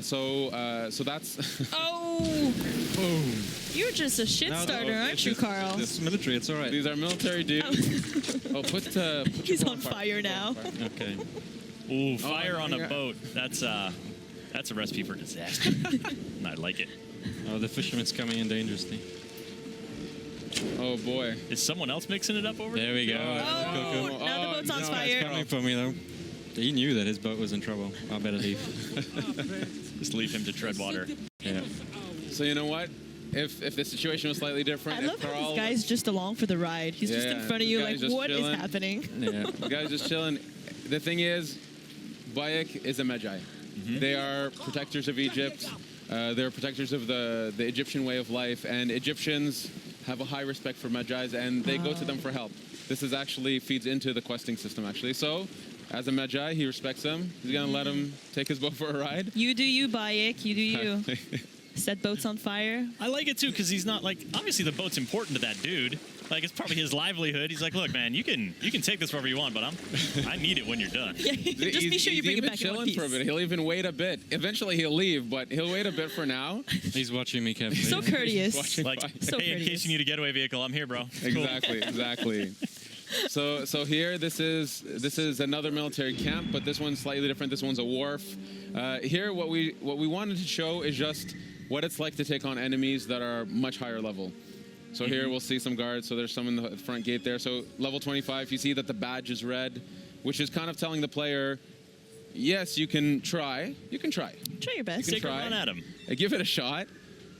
V: So that's.
U: Oh!
A: Boom!
U: You're just a shit starter, aren't you, Carl?
A: This military. It's all right.
V: These are military dudes. Put
U: He's on fire now.
A: Okay.
Q: Ooh, fire on a boat. That's a recipe for disaster. I like it.
A: Oh, the fisherman's coming in dangerously.
V: Oh boy!
Q: Is someone else mixing it up over there?
A: There we go.
U: Oh, now the boat's on fire.
A: It's coming for me though. He knew that his boat was in trouble. I better leave.
Q: Just leave him to tread water.
A: Yeah.
V: So you know what? If the situation was slightly different,
U: I love how this guy's just along for the ride. He's just in front of you like, what is happening?
V: Yeah, the guy's just chilling. The thing is, Bayek is a Magi. They are protectors of Egypt. They're protectors of the Egyptian way of life, and Egyptians have a high respect for Magi's, and they go to them for help. This is actually feeds into the questing system, actually. So, as a Magi, he respects them. He's going to let him take his boat for a ride.
U: You do you, Bayek. You do you. Set boats on fire.
Q: I like it, too, because he's not like... Obviously, the boat's important to that dude. Like, it's probably his livelihood. He's like, look, man, you can take this wherever you want, but I need it when you're done.
U: Yeah, just be sure you bring it back in one piece.
V: For a bit. He'll even wait a bit. Eventually, he'll leave, but he'll wait a bit for now.
A: He's watching me carefully.
U: So courteous.
Q: Like,
U: so
Q: hey,
U: courteous.
Q: in case you need a getaway vehicle, I'm here, bro.
V: Exactly. So here, this is another military camp, but this one's slightly different. This one's a wharf. Here, what we wanted to show is just what it's like to take on enemies that are much higher level. So here we'll see some guards. So there's some in the front gate there. So level 25, you see that the badge is red, which is kind of telling the player, yes, you can try. You can try.
U: Try your best.
V: You can try.
Q: Run at him.
V: Give it a shot.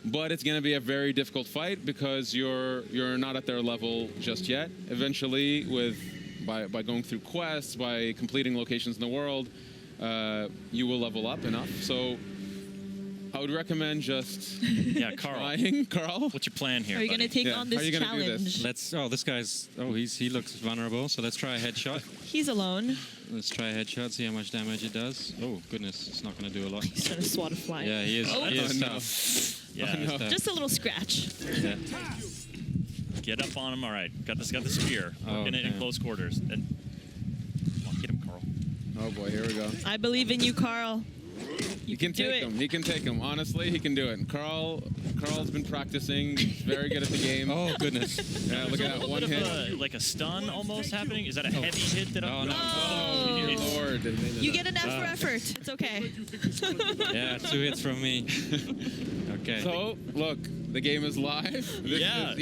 V: But it's going to be a very difficult fight because you're not at their level just yet. Eventually, by going through quests, by completing locations in the world, you will level up enough. So I would recommend just trying. Carl,
Q: what's your plan here?
U: Are you going to take on this challenge?
A: This guy's. Oh, he looks vulnerable. So let's try a headshot.
U: He's alone.
A: Let's try a headshot. See how much damage it does. Oh goodness, it's not going to do a lot.
U: He's going to swat a fly.
A: Yeah, he is.
U: Oh,
A: he is
V: no.
A: tough.
Q: Yeah,
A: no.
U: Just a little scratch.
A: Yeah.
Q: Get up on him. All right, got the spear. Working it in close quarters. And come on, get him, Carl.
V: Oh boy, here we go.
U: I believe in you, Carl.
V: You can take him. He can take him. Honestly, he can do it. And Carl's been practicing. He's very good at the game.
A: Oh goodness.
V: Yeah, look at that one hit.
Q: Like a stun almost happening. Is that a heavy hit that I'm?
A: No.
V: Oh, Lord.
U: You get an F for effort. It's okay.
A: Yeah, 2 hits from me. Okay.
V: So look, the game is live. This is,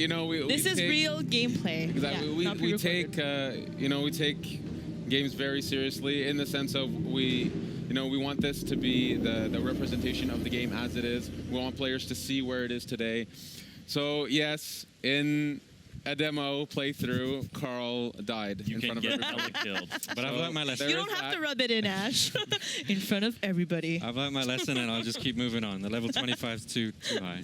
U: this is real gameplay.
V: Exactly.
U: Yeah,
V: we take we take games very seriously in the sense of we want this to be the representation of the game as it is. We want players to see where it is today. So yes, in a demo playthrough, Carl died in front of everybody.
Q: Killed.
A: But I've learned my lesson.
U: You don't have to rub it in, Ash. In front of everybody.
A: I've learned my lesson, and I'll just keep moving on. The level 25 is too high.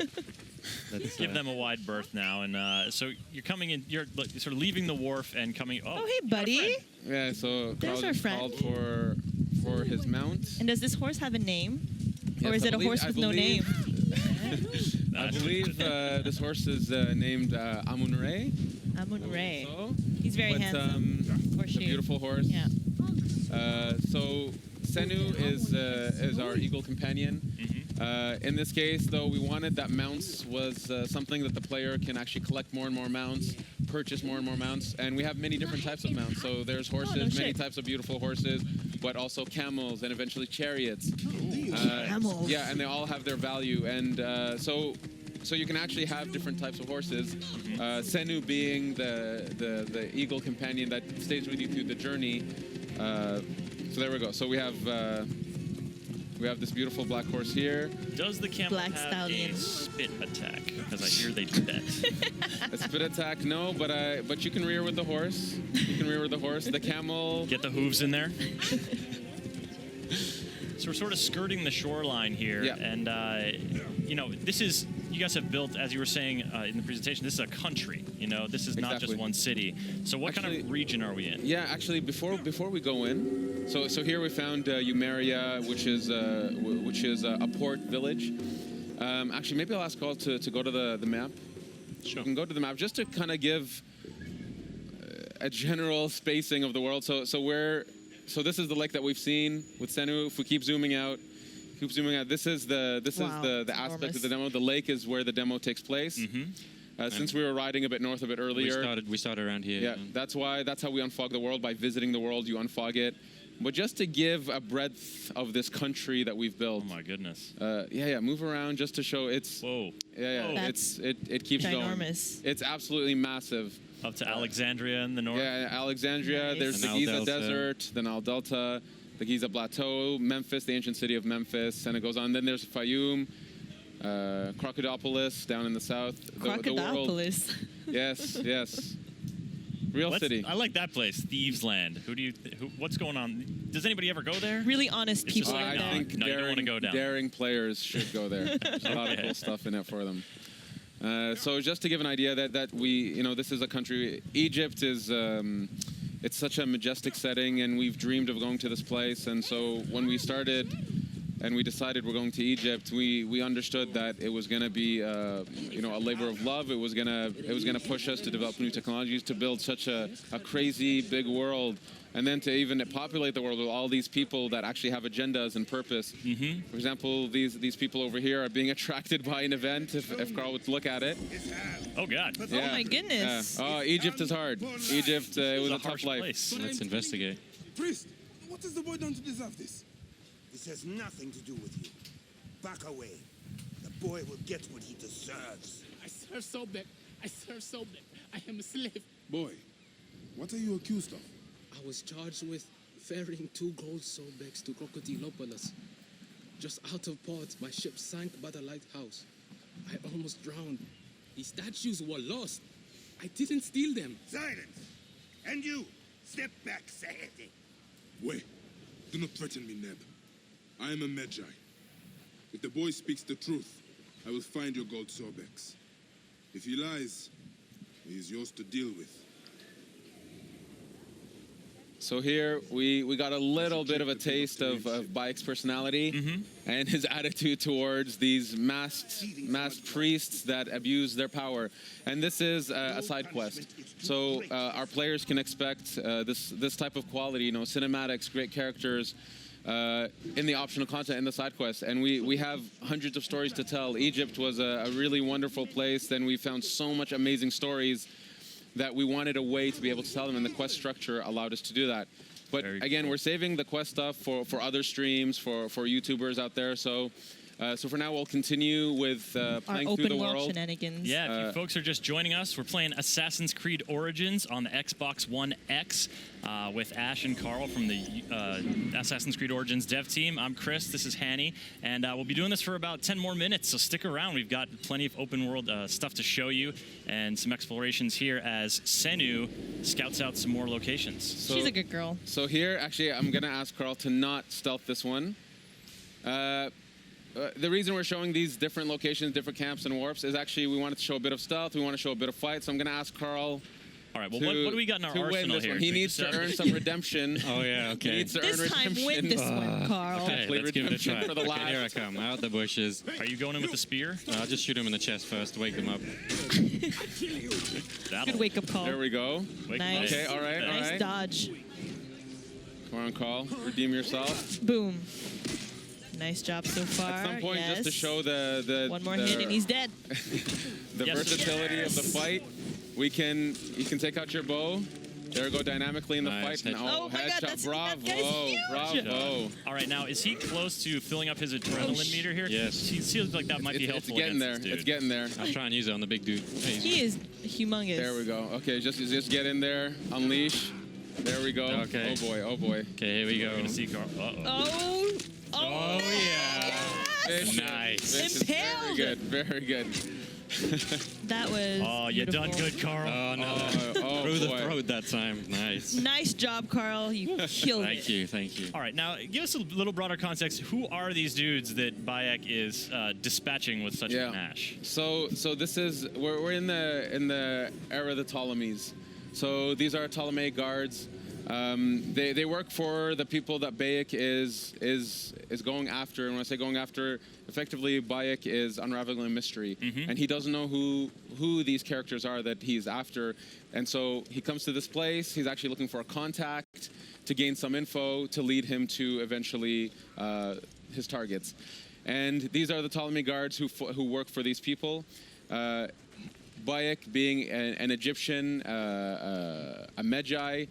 Q: Give them a wide berth now, and so you're coming in. You're sort of leaving the wharf and coming. Oh,
U: hey, buddy.
V: Yeah, so
U: There's
V: Carl
U: our
V: just
U: friend.
V: called for his mount.
U: And does this horse have a name?
V: Yes,
U: or is
V: I
U: it a
V: believe-
U: horse
V: I
U: with no name?
V: I believe this horse is named Amun-Re.
U: Amun-Re.
V: So,
U: He's very
V: but,
U: handsome. Or
V: it's a
U: she.
V: beautiful horse.
U: Yeah.
V: So Senu is our eagle companion. In this case, though, we wanted that mounts was something that the player can actually collect more and more mounts, purchase more and more mounts, and we have many different types of mounts. So there's horses, many types of beautiful horses, but also camels and eventually chariots.
U: Camels.
V: Yeah, and they all have their value, and so you can actually have different types of horses. Senu being the eagle companion that stays with you through the journey. So there we go. So we have this beautiful black horse here.
Q: Does the camel
U: Black
Q: have
U: stallion.
Q: a spit attack? Because I hear they do that.
V: A spit attack, no, but you can rear with the horse. You can rear with the horse. The camel.
Q: Get the hooves in there. So we're sort of skirting the shoreline here, and this is, you guys have built, as you were saying in the presentation, this is a country. This is not just one city. So what kind of region are we in?
V: Yeah, actually, before we go in, so here we found Umeria, which is a port village. Actually, maybe I'll ask Carl to go to the map. Sure. You can go to the map just to kind of give a general spacing of the world. So this is the lake that we've seen with Senu. If we keep zooming out, this is the aspect of the demo. The lake is where the demo takes place. Since we were riding a bit north of it earlier,
A: we started around here.
V: Yeah, that's how we unfog the world. By visiting the world, you unfog it. But just to give a breadth of this country that we've built.
Q: Oh my goodness.
V: Move around just to show it's.
Q: Whoa.
V: Yeah.
U: That's
V: it keeps
U: ginormous.
V: going. It's absolutely massive.
Q: Up to Alexandria in the north.
V: Yeah, Alexandria.
U: Nice.
V: There's
A: The
V: the
A: Nile
V: Giza
A: Delta.
V: Desert, the Nile Delta, the Giza Plateau, Memphis, the ancient city of Memphis, and it goes on. Then there's Fayum, Crocodilopolis down in the south. The world.
U: Crocodilopolis.
V: Yes. Real city.
Q: I like that place, Thieves Land. What's going on? Does anybody ever go there?
U: Really honest
Q: It's
U: people
Q: just
U: are
Q: like,
U: there.
V: I think
Q: no, you don't want to go down.
V: daring players should go there. There's a lot of cool stuff in it for them. So just to give an idea that we, this is a country. Egypt is, it's such a majestic setting, and we've dreamed of going to this place. And so when we started, and we decided we're going to Egypt, we understood that it was going to be, a labor of love. It was going to push us to develop new technologies, to build such a crazy big world. And then to even populate the world with all these people that actually have agendas and purpose. For example, these people over here are being attracted by an event, if Carl would look at it.
Q: Oh, God.
U: Oh, my goodness.
V: Oh, Egypt is hard. Egypt, it was a tough
Q: harsh
V: life.
Q: place.
A: Let's investigate.
B: Priest, what has the boy done to deserve this? This has nothing to do with you. Back away. The boy will get what he deserves.
F: I serve Sobek. I am a slave.
B: Boy, what are you accused of?
F: I was charged with ferrying 2 gold Sobeks to Crocodilopolis. Just out of port, my ship sank by the lighthouse. I almost drowned. The statues were lost. I didn't steal them.
B: Silence! And you, step back, Sahete.
G: Wait, do not threaten me, Neb. I am a Magi. If the boy speaks the truth, I will find your gold Sobeks. If he lies, he is yours to deal with.
V: So here we got a little bit of a taste of Bayek's personality and his attitude towards these masked priests that abuse their power. And this is a side quest. So our players can expect this type of quality, cinematics, great characters, in the optional content in the side quest. And we have hundreds of stories to tell. Egypt was a really wonderful place. Then we found so much amazing stories that we wanted a way to be able to tell them, and the quest structure allowed us to do that. But again, we're saving the quest stuff for other streams, for YouTubers out there. So for now, we'll continue with playing through the world.
U: Shenanigans.
Q: Yeah, if you folks are just joining us, we're playing Assassin's Creed Origins on the Xbox One X with Ash and Carl from the Assassin's Creed Origins dev team. I'm Chris, this is Hanny, and we'll be doing this for about 10 more minutes, so stick around. We've got plenty of open world stuff to show you and some explorations here as Senu scouts out some more locations.
U: She's a good girl.
V: So here, actually, I'm going to ask Carl to not stealth this one. the reason we're showing these different locations, different camps and warps is actually we wanted to show a bit of stealth. We want to show a bit of fight. So I'm going to ask Carl.
Q: All right. Well, what do we got in our arsenal here?
V: He needs to earn some redemption.
A: Oh yeah. Okay.
V: He needs to
U: This
V: earn
U: time,
V: redemption.
U: win this one, Carl.
A: Okay, let's give it a try.
V: For the last.
A: Okay, here I come, out the bushes.
Q: Are you going in with the spear?
A: I'll just shoot him in the chest first, wake him up.
U: Good wake-up call.
V: There we go.
U: Nice.
V: Okay, all right, all
U: Nice
V: right.
U: dodge.
V: Come on, Carl. Redeem yourself.
U: Boom. Nice job so far.
V: At some point,
U: yes.
V: just to show the
U: One more hit and he's dead.
V: the versatility of the fight, you can take out your bow. There, go dynamically in the fight. And,
U: Oh my God,
V: headshot. Bravo, bravo.
Q: All right, now is he close to filling up his adrenaline meter here?
A: Yes.
Q: He feels like that might be helpful.
V: It's getting
Q: against
V: there.
Q: this
V: It's
Q: dude.
V: getting there.
A: I'll try and use it on the big dude.
U: He is humongous.
V: There we go. Okay, just get in there. Unleash. There we go.
A: Okay.
V: Oh boy. Oh boy.
A: Okay, here we go.
Q: We're gonna see Carl.
U: Oh.
A: Oh yeah.
V: Vicious,
A: Nice.
V: vicious.
U: Impaled.
V: Very good. Very good.
U: That was
Q: Oh, you done
U: beautiful.
Q: good, Carl.
A: Oh no.
V: Oh,
A: Through the
V: boy.
A: throat that time. Nice.
U: Nice job, Carl. You killed it.
A: Thank you. Thank you.
Q: All right, now give us a little broader context. Who are these dudes that Bayek is dispatching with such panache?
V: So this is we're in the era of the Ptolemies. So these are Ptolemaic guards. They work for the people that Bayek is going after. And when I say going after, effectively Bayek is unraveling a mystery, and he doesn't know who these characters are that he's after. And so he comes to this place. He's actually looking for a contact to gain some info to lead him to eventually his targets. And these are the Ptolemy guards who work for these people. Bayek, being an Egyptian, a Magi,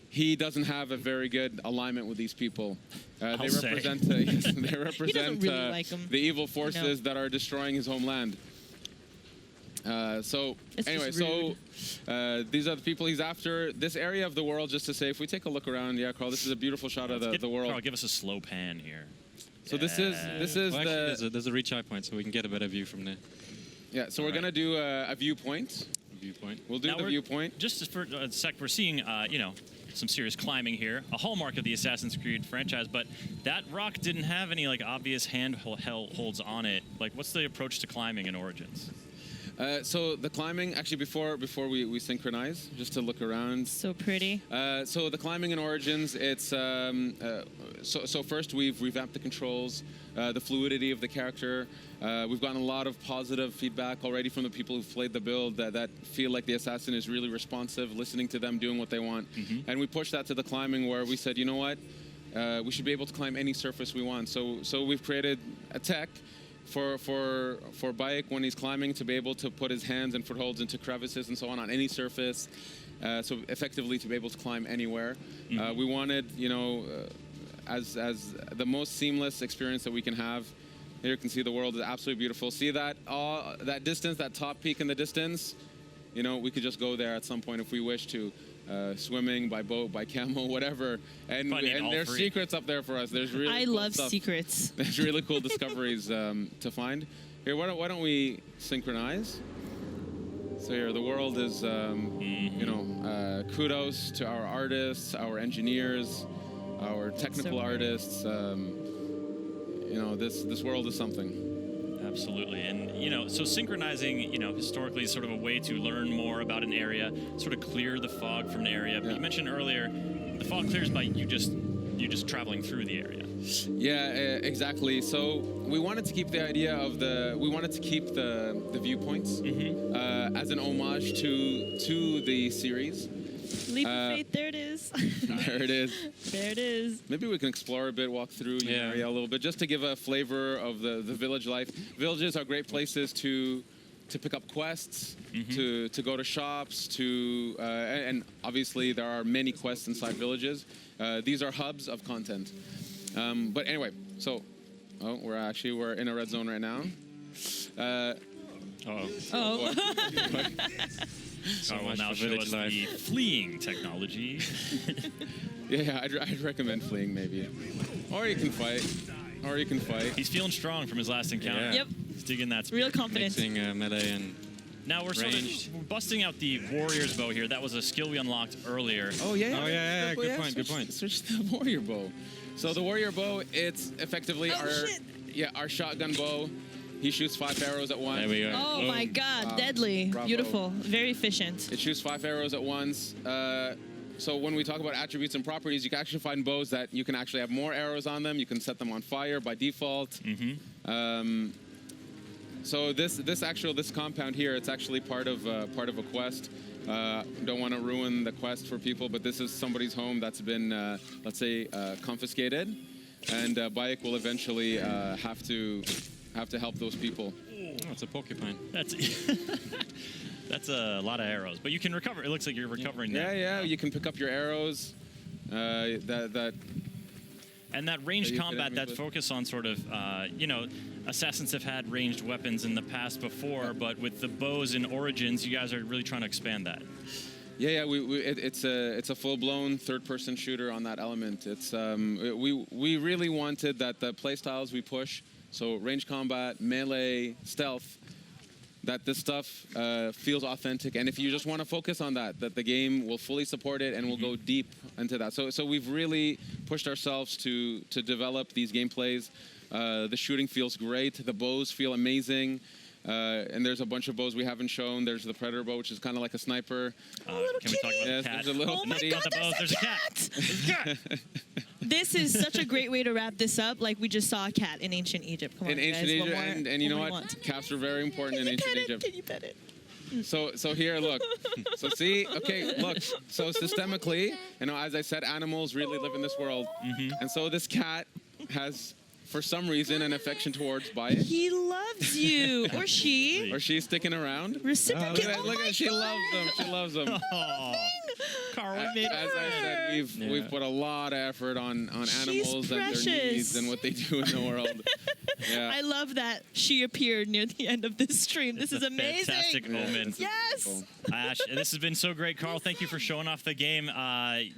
V: he doesn't have a very good alignment with these people. They represent, they represent
U: really like 'em.
V: the evil forces that are destroying his homeland. So
U: It's
V: anyway,
U: just
V: so these are the people he's after. This area of the world, just to say, if we take a look around, yeah, Carl, this is a beautiful shot of the world.
Q: Carl, give us a slow pan here.
V: So this is
A: Well, actually, there's a reach eye point, so we can get a better view from there.
V: Yeah, so we're gonna do a viewpoint.
A: Viewpoint.
V: We'll do
Q: Now
V: the viewpoint.
Q: Just for a sec, we're seeing, some serious climbing here, a hallmark of the Assassin's Creed franchise, but that rock didn't have any, obvious handholds on it. What's the approach to climbing in Origins?
V: So the climbing, actually, before we synchronize, just to look around.
U: So pretty.
V: So the climbing in Origins, it's so first we've revamped the controls, the fluidity of the character. We've gotten a lot of positive feedback already from the people who've played the build that feel like the assassin is really responsive, listening to them, doing what they want. And we pushed that to the climbing, where we said, you know what, we should be able to climb any surface we want. So we've created a tech for Bayek when he's climbing to be able to put his hands and footholds into crevices and so on any surface, so effectively to be able to climb anywhere. We wanted, as the most seamless experience that we can have. Here you can see the world is absolutely beautiful. See that distance, that top peak in the distance? We could just go there at some point if we wish to. Swimming, by boat, by camel, whatever. And there's secrets up there for us. There's really
U: I
V: cool
U: love
V: stuff.
U: secrets.
V: There's really cool discoveries to find. Here, why don't we synchronize? So here, the world is, kudos to our artists, our engineers, our technical artists. This world is something.
Q: Absolutely. And, so synchronizing, historically is sort of a way to learn more about an area, sort of clear the fog from an area. But you mentioned earlier, the fog clears by you just traveling through the area.
V: Yeah, exactly. So we wanted to keep the idea of the viewpoints as an homage to the series.
U: Leap of faith, there it is.
V: There it is.
U: There it is.
V: Maybe we can explore a bit, walk through the area a little bit, just to give a flavor of the village life. Villages are great places to pick up quests, to go to shops, and obviously there are many quests inside villages. These are hubs of content. But anyway, so we're in a red zone right now.
Q: So will now show us the fleeing technology.
V: Yeah, I'd recommend fleeing maybe. Or you can fight.
Q: He's feeling strong from his last encounter.
U: Yeah. Yep.
Q: He's digging that speed.
U: Real confidence.
A: Mixing melee and
Q: now we're we're busting out the warrior's bow here. That was a skill we unlocked earlier.
V: Oh yeah.
A: Oh yeah. Good point.
V: Switch to the warrior bow. So the warrior bow, it's effectively our shotgun bow. He shoots 5 arrows at once.
A: There we go.
U: Oh my God, deadly.
V: Bravo.
U: Beautiful. Very efficient.
V: It shoots 5 arrows at once. So when we talk about attributes and properties, you can actually find bows that you can actually have more arrows on them. You can set them on fire by default. So this compound here, it's actually part of a quest. Don't want to ruin the quest for people, but this is somebody's home that's been, let's say, confiscated, and Bayek will eventually have to help those people.
A: Oh, it's a porcupine.
Q: That's a lot of arrows, but you can recover. It looks like you're recovering now.
V: Yeah, you can pick up your arrows.
Q: And that ranged combat, that focus on sort of, assassins have had ranged weapons in the past before, but with the bows in Origins, you guys are really trying to expand that.
V: Yeah, it's a full-blown third-person shooter on that element. It's we really wanted that the playstyles we push, so range combat, melee, stealth, that this stuff feels authentic, and if you just want to focus on that the game will fully support it and will go deep into that. So we've really pushed ourselves to develop these gameplays. The shooting feels great. The bows feel amazing. And there's a bunch of bows we haven't shown. There's the Predator bow, which is kind of like a sniper.
Q: Can we talk about the cat?
V: There's a little
U: Oh my
V: kitty.
U: God, there's a cat!
Q: There's a cat!
U: This is such a great way to wrap this up. Like we just saw a cat in ancient Egypt. Come on,
V: In ancient
U: guys,
V: Egypt, and you know what? Cats are very important in ancient Egypt.
U: Can you pet it?
V: So here, look. So see, okay, look. So systemically, as I said, animals really live in this world, and so this cat has, for some reason, an affection towards Bayek.
U: He loves you, or she.
V: Or she's sticking around.
U: Reciprocate.
V: Look at she loves them. She loves them.
Q: Carl,
V: As I said, we've put a lot of effort on animals and their needs and what they do in the world. Yeah.
U: I love that she appeared near the end of this stream. This is amazing.
Q: Fantastic omen.
U: Yes.
Q: Ash, this has been so great, Carl. Thank you for showing off the game.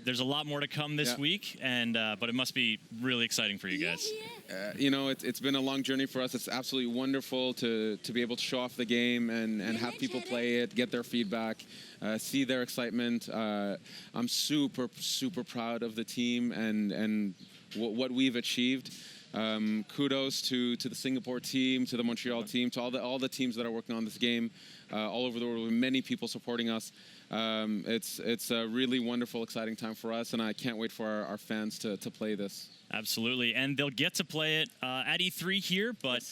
Q: There's a lot more to come this week, but it must be really exciting for you guys.
V: It's been a long journey for us. It's absolutely wonderful to be able to show off the game and have people play it, get their feedback, see their excitement. I'm super, super proud of the team and what we've achieved. Kudos to the Singapore team, to the Montreal team, to all the teams that are working on this game all over the world, with many people supporting us. It's a really wonderful, exciting time for us, and I can't wait for our fans to play this.
Q: Absolutely, and they'll get to play it at E3 here, but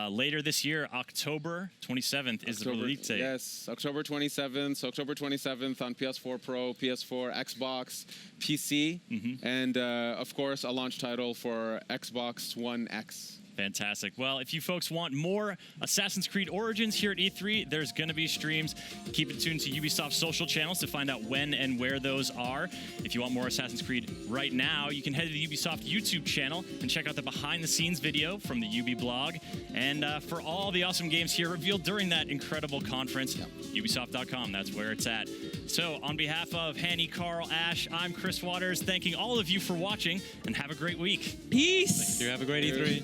Q: later this year, October 27th is the release date.
V: Yes, October 27th. So October 27th on PS4 Pro, PS4, Xbox, PC, and of course a launch title for Xbox One X.
Q: Fantastic. Well, if you folks want more Assassin's Creed Origins here at E3, there's going to be streams. Keep it tuned to Ubisoft's social channels to find out when and where those are. If you want more Assassin's Creed right now, you can head to the Ubisoft YouTube channel and check out the behind-the-scenes video from the Ubi blog. And for all the awesome games here revealed during that incredible conference, Ubisoft.com, that's where it's at. So on behalf of Hanny, Carl, Ash, I'm Chris Waters, thanking all of you for watching, and have a great week.
U: Peace.
A: Thank you. Have a great E3.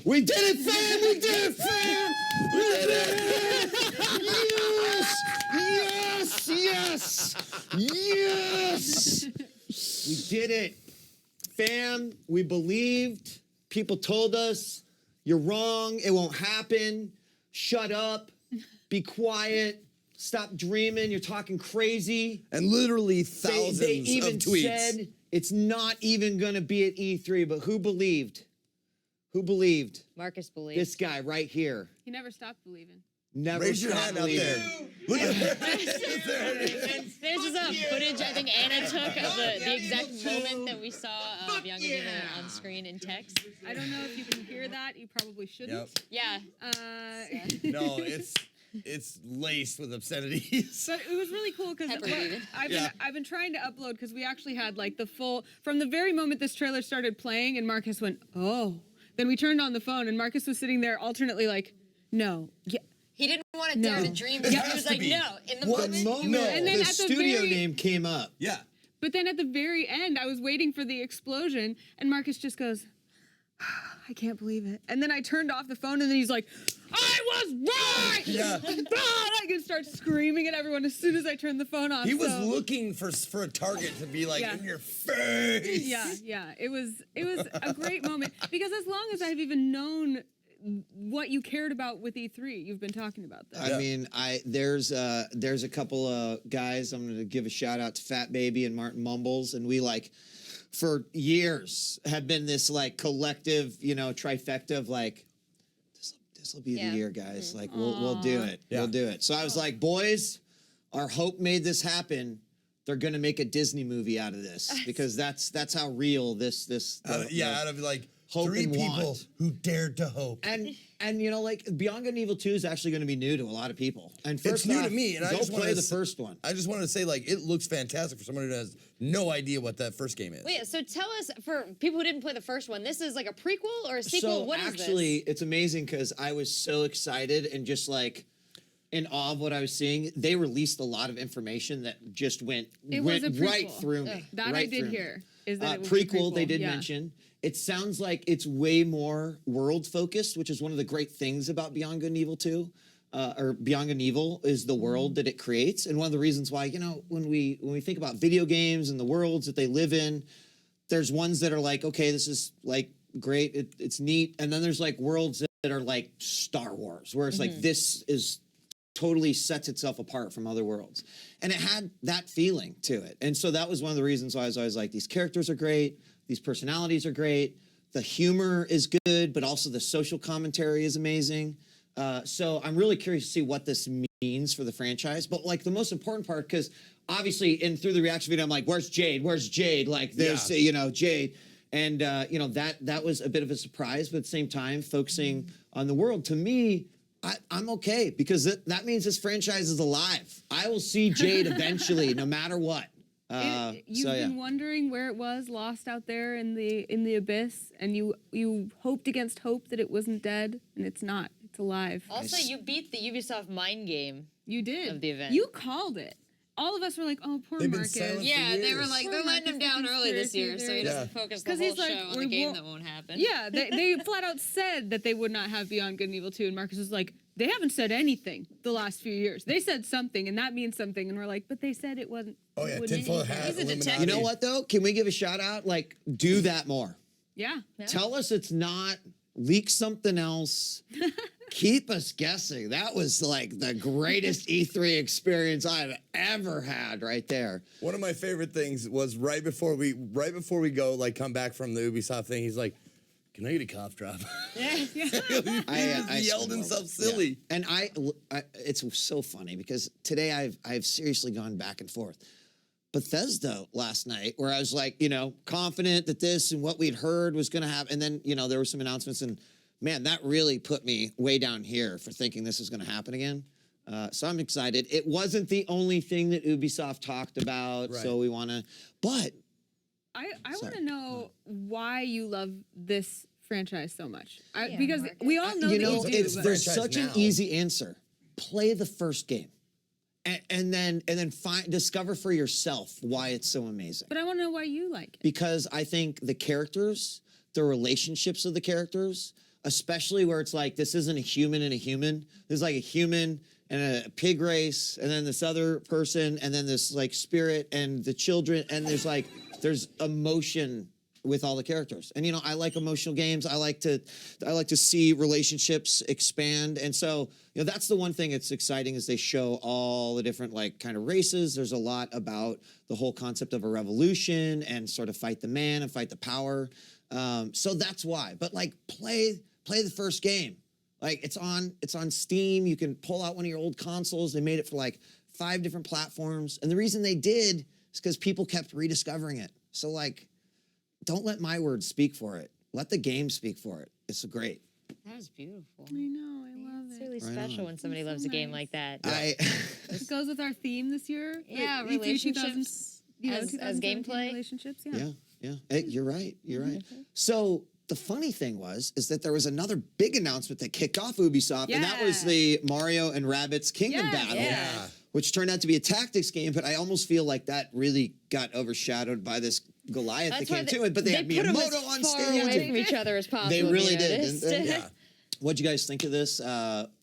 N: We did it, fam! We did it, fam! We did it! Yes! Yes! Yes! Yes! We did it. Fam, we believed. People told us, you're wrong, it won't happen. Shut up. Be quiet. Stop dreaming, you're talking crazy.
I: And literally thousands
N: they even
I: of tweets.
N: said it's not even gonna be at E3, but who believed? Who believed?
M: Marcus believed.
N: This guy right here.
R: He never stopped believing.
N: Never
I: Raise your
N: stopped
I: hand out
N: believing.
I: there. Look at
M: There's some footage I think Anna took of the exact moment that we saw Bianca do on screen in text.
R: I don't know if you can hear that. You probably shouldn't.
M: Yeah.
I: No, it's laced with obscenities.
R: But it was really cool because I've been trying to upload because we actually had like the full from the very moment this trailer started playing and Marcus went, oh. Then we turned on the phone and Marcus was sitting there alternately like, no. Yeah.
M: He didn't want to dare to dream, but he was like, no. In the moment.
N: No,
R: and then
N: the
R: at the
N: studio name came up.
I: Yeah.
R: But then at the very end, I was waiting for the explosion, and Marcus just goes, I can't believe it. And then I turned off the phone, and then he's like, I was right!
N: Yeah.
R: I can start screaming at everyone as soon as I turn the phone off.
N: He was looking for a target to be like in your face.
R: Yeah. It was a great moment because as long as I've even known what you cared about with E3, you've been talking about this.
E: I mean, there's a couple of guys. I'm going to give a shout out to Fat Baby and Martin Mumbles, and we for years have been this collective, trifecta of this will be the year, guys. We'll do it. We'll do it. So I was like, boys, our hope made this happen. They're gonna make a Disney movie out of this because that's how real this
N: out of
E: hope
N: 3
E: and
N: people
E: want.
N: who dared to hope.
E: And Beyond Good and Evil 2 is actually going to be new to a lot of people. And first
N: It's new
E: off,
N: to me, and I
E: go
N: just
E: play
N: wanted
E: the
N: to
E: first one.
N: I just wanted to say, it looks fantastic for someone who has no idea what that first game is.
M: Wait, so tell us, for people who didn't play the first one, this is like a prequel or a sequel?
E: So
M: What is
E: actually, it's amazing because I was so excited and just in awe of what I was seeing. They released a lot of information that just went
R: was a prequel.
E: right through me.
R: That
E: right
R: I did
E: through me.
R: hear. Is that it was a
E: prequel? They did
R: yeah.
E: mention. It sounds like it's way more world focused, which is one of the great things about Beyond Good and Evil 2, or Beyond Good and Evil, is the world that it creates. And one of the reasons why, when we think about video games and the worlds that they live in, there's ones that are okay, this is great, it's neat, and then there's worlds that are like Star Wars, where it's this is totally sets itself apart from other worlds, and it had that feeling to it. And so that was one of the reasons why I was always like, these characters are great. These personalities are great. The humor is good, but also the social commentary is amazing. So I'm really curious to see what this means for the franchise. But the most important part, because obviously through the reaction video, I'm like, where's Jade? Where's Jade? There's, Jade. And, that was a bit of a surprise, but at the same time, focusing on the world. To me, I'm okay, because that means this franchise is alive. I will see Jade eventually, no matter what.
R: You've been wondering where it was, lost out there in the abyss, and you hoped against hope that it wasn't dead, and it's not. It's alive.
M: Also, you beat the Ubisoft mind game.
R: You did.
M: Of the event.
R: You called it. All of us were like, "Oh, poor
M: They've been
R: Marcus."
M: silent for Yeah, they were
R: years.
M: like,
R: Poor
M: they're letting him
R: Marcus,
M: down
R: the
M: early this year,
R: conspiracy
M: so he doesn't
R: theories.
M: focus the
R: 'Cause
M: whole
R: he's like,
M: show on the game that won't happen.
R: Yeah, they flat out said that they would not have Beyond Good and Evil 2, and Marcus was like, they haven't said anything the last few years. They said something, and that means something, and we're like, but they said it wasn't.
N: Oh yeah,
R: wouldn't
N: tinfoil
R: anything.
N: hat.
R: He's a
N: Illuminati.
R: detective.
E: You know what, though? Can we give a shout out? Do that more.
R: Yeah.
E: Tell us it's not. Leak something else. Keep us guessing. That was the greatest E3 experience I've ever had right there.
N: One of my favorite things was right before we go come back from the Ubisoft thing. He's like, "Can I get a cough drop?"
E: I
N: yelled himself silly.
E: Yeah. And it's so funny because today I've seriously gone back and forth. Bethesda last night, where I was confident that this and what we'd heard was going to happen, and then there were some announcements, and man, that really put me way down here for thinking this was going to happen again. So I'm excited. It wasn't the only thing that Ubisoft talked about, so we want to. But
R: I want to know why you love this franchise so much. Because we all know that you do.
E: There's such an easy answer. Play the first game. And then discover for yourself why it's so amazing.
R: But I want to know why you like it.
E: Because I think the characters, the relationships of the characters, especially where it's this isn't a human and a human. There's a human and a pig race, and then this other person, and then this spirit and the children, and there's emotion with all the characters. And I like emotional games. I like to see relationships expand. And so, that's the one thing that's exciting is they show all the different kind of races. There's a lot about the whole concept of a revolution and sort of fight the man and fight the power. So that's why. But play the first game. It's on Steam. You can pull out one of your old consoles. They made it for 5 different platforms. And the reason they did is because people kept rediscovering it. So don't let my words speak for it. Let the game speak for it. It's great.
M: That was beautiful.
R: I know, I love it.
M: It's really special when somebody loves a game like that.
R: It goes with our theme this year.
M: Yeah,
R: E3
M: relationships
R: 2000,
M: as
R: 2017
M: gameplay.
R: Relationships, yeah.
E: Yeah. Hey, you're right. So the funny thing is that there was another big announcement that kicked off Ubisoft, and that was the Mario and Rabbids Kingdom Battle, which turned out to be a tactics game, but I almost feel like that really got overshadowed by this Goliath that came to it, but they had Miyamoto on stage.
M: Away from each other as possible.
E: They really did. What'd you guys think of this?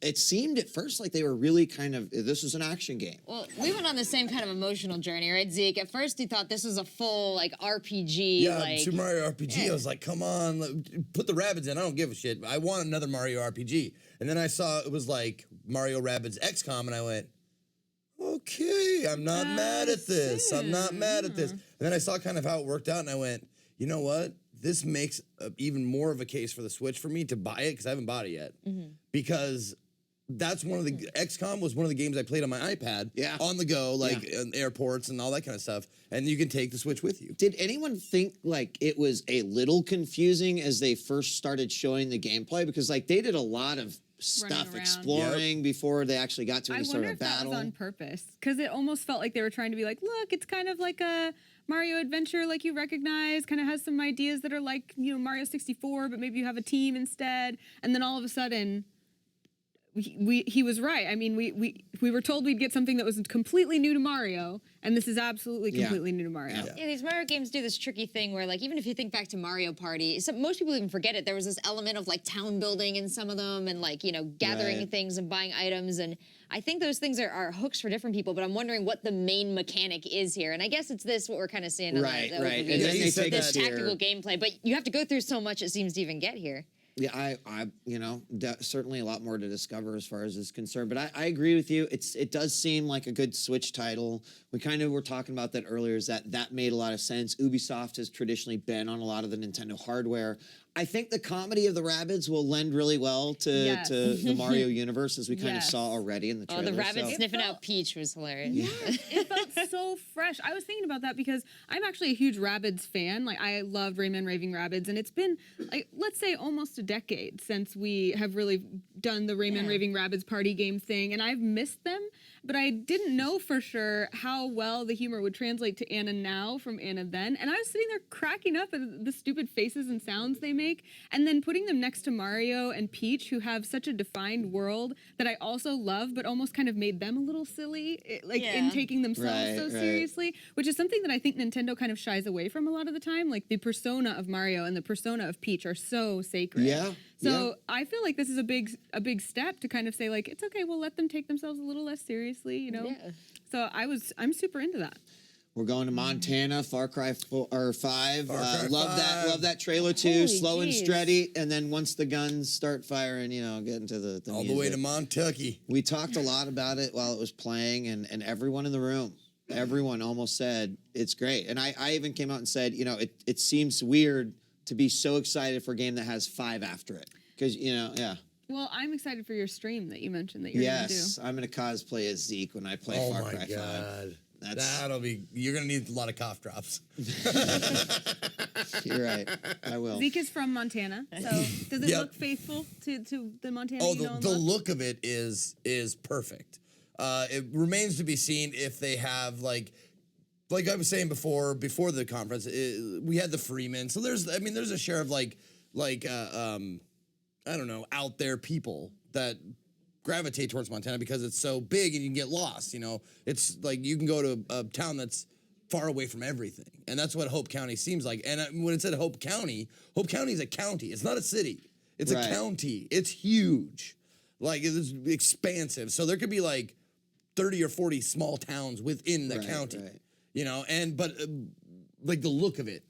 E: It seemed at first like they were really kind of, this was an action game.
M: Well, we went on the same kind of emotional journey, right, Zeke? At first, you thought this was a full, like, RPG.
I: Yeah,
M: like,
I: Super Mario RPG. I was like, come on, put the Rabbids in. I don't give a shit. I want another Mario RPG. And then I saw it was like Mario Rabbids XCOM, and I went, okay, I'm not mad at this. I'm not mad at this. And then I saw kind of how it worked out, and I went, you know what? This makes even more of a case for the Switch for me to buy it, because I haven't bought it yet. Because that's one of the, XCOM was one of the games I played on my iPad, on the go, like in airports and all that kind of stuff. And you can take the Switch with you.
E: Did anyone think like it was a little confusing as they first started showing the gameplay? Because like they did a lot of stuff exploring before they actually got to any sort of battle.
R: I wonder if that was on purpose, because it almost felt like they were trying to be like, look, it's kind of like a Mario adventure, like you recognize, kind of has some ideas that are like, you know, Mario 64, but maybe you have a team instead. And then all of a sudden, he was right. I mean, we were told we'd get something that was completely new to Mario, and this is absolutely completely new to Mario.
M: Yeah, these Mario games do this tricky thing where, like, even if you think back to Mario Party, most people even forget it. There was this element of, like, town building in some of them and, like, you know, gathering things and buying items. And I think those things are hooks for different people, but I'm wondering what the main mechanic is here. And I guess it's this, what we're kind of seeing on the overview,
E: And then they take
M: this tactical gameplay. But you have to go through so much, it seems, to even get here.
E: Yeah, I you know, certainly a lot more to discover as far as is concerned. But I agree with you. It does seem like a good Switch title. We kind of were talking about that earlier. Is that made a lot of sense? Ubisoft has traditionally been on a lot of the Nintendo hardware. I think the comedy of the Rabbids will lend really well to the Mario universe, as we kind of saw already in the trailer.
M: Oh, the rabbit sniffing out Peach was hilarious.
R: It felt so fresh. I was thinking about that because I'm actually a huge Rabbids fan. Like, I love Rayman Raving Rabbids, and it's been, like, let's say almost a decade since we have really done the Rayman Raving Rabbids party game thing, and I've missed them, but I didn't know for sure how well the humor would translate to Anna now from Anna then, and I was sitting there cracking up at the stupid faces and sounds they make, and then putting them next to Mario and Peach, who have such a defined world that I also love, but almost kind of made them a little silly, in taking themselves so seriously, which is something that I think Nintendo kind of shies away from a lot of the time. Like, the persona of Mario and the persona of Peach are so sacred. So I feel like this is a big step to kind of say, like, it's okay, we'll let them take themselves a little less seriously, you know? So I'm super into that.
E: We're going to Montana, Far Cry 5. Love that trailer too. Slow and steady, and then once the guns start firing, you know, get into the
I: all the way to Montucky.
E: We talked a lot about it while it was playing, and everyone in the room, everyone almost said it's great. And I even came out and said, you know, it seems weird to be so excited for a game that has 5 after it, because you know,
R: Well, I'm excited for your stream that you mentioned that you're going to do.
E: Yes, I'm going to cosplay as Zeke when I play Far Cry 5.
I: That'll be, you're going to need a lot of cough drops.
E: You're right, I will.
R: Zeke is from Montana, so does it look faithful to the Montana you know and
I: the
R: love?
I: look of it is perfect. It remains to be seen if they have, like I was saying before the conference, we had the Freeman. So there's a share of like I don't know, out there people that gravitate towards Montana because it's so big and you can get lost, you know. It's like you can go to a town that's far away from everything. And that's what Hope County seems like. And when it said Hope County is a county. It's not a city. It's a county. It's huge. Like, it's expansive. So there could be like 30 or 40 small towns within the county. You know, but like the look of it.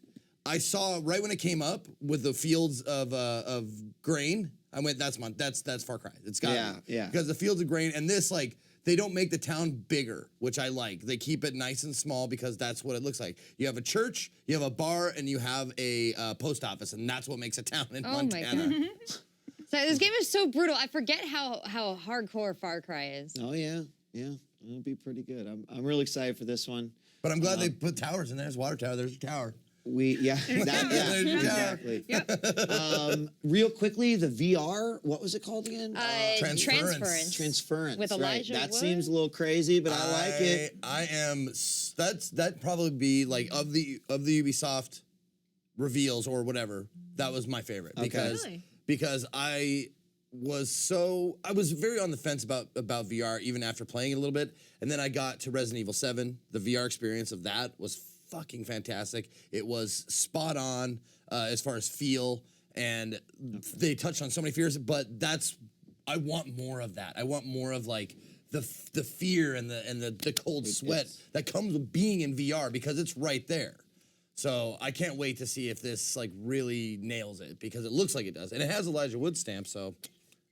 I: I saw right when it came up with the fields of grain. I went, that's Far Cry. It's got because the fields of grain and this, like, they don't make the town bigger, which I like. They keep it nice and small because that's what it looks like. You have a church, you have a bar, and you have a post office, and that's what makes a town in Montana.
M: My God. So this game is so brutal. I forget how hardcore Far Cry is.
E: Oh yeah, it'll be pretty good. I'm really excited for this one.
I: But I'm glad they put towers in there. There's a water tower. There's a tower.
E: Exactly. Real quickly, the VR, what was it called again? Transference.
M: With Elijah
E: That
M: Wood?
E: seems a little crazy, but I like it.
I: That'd probably be like of the Ubisoft reveals or whatever. That was my favorite because I was very on the fence about VR even after playing it a little bit, and then I got to Resident Evil 7. The VR experience of that was fucking fantastic. It was spot on as far as feel. and they touched on so many fears. But I want more of that. I want more of like the fear and the cold sweat that comes with being in VR because it's right there. So I can't wait to see if this like really nails it because it looks like it does, and it has Elijah Wood's stamp. So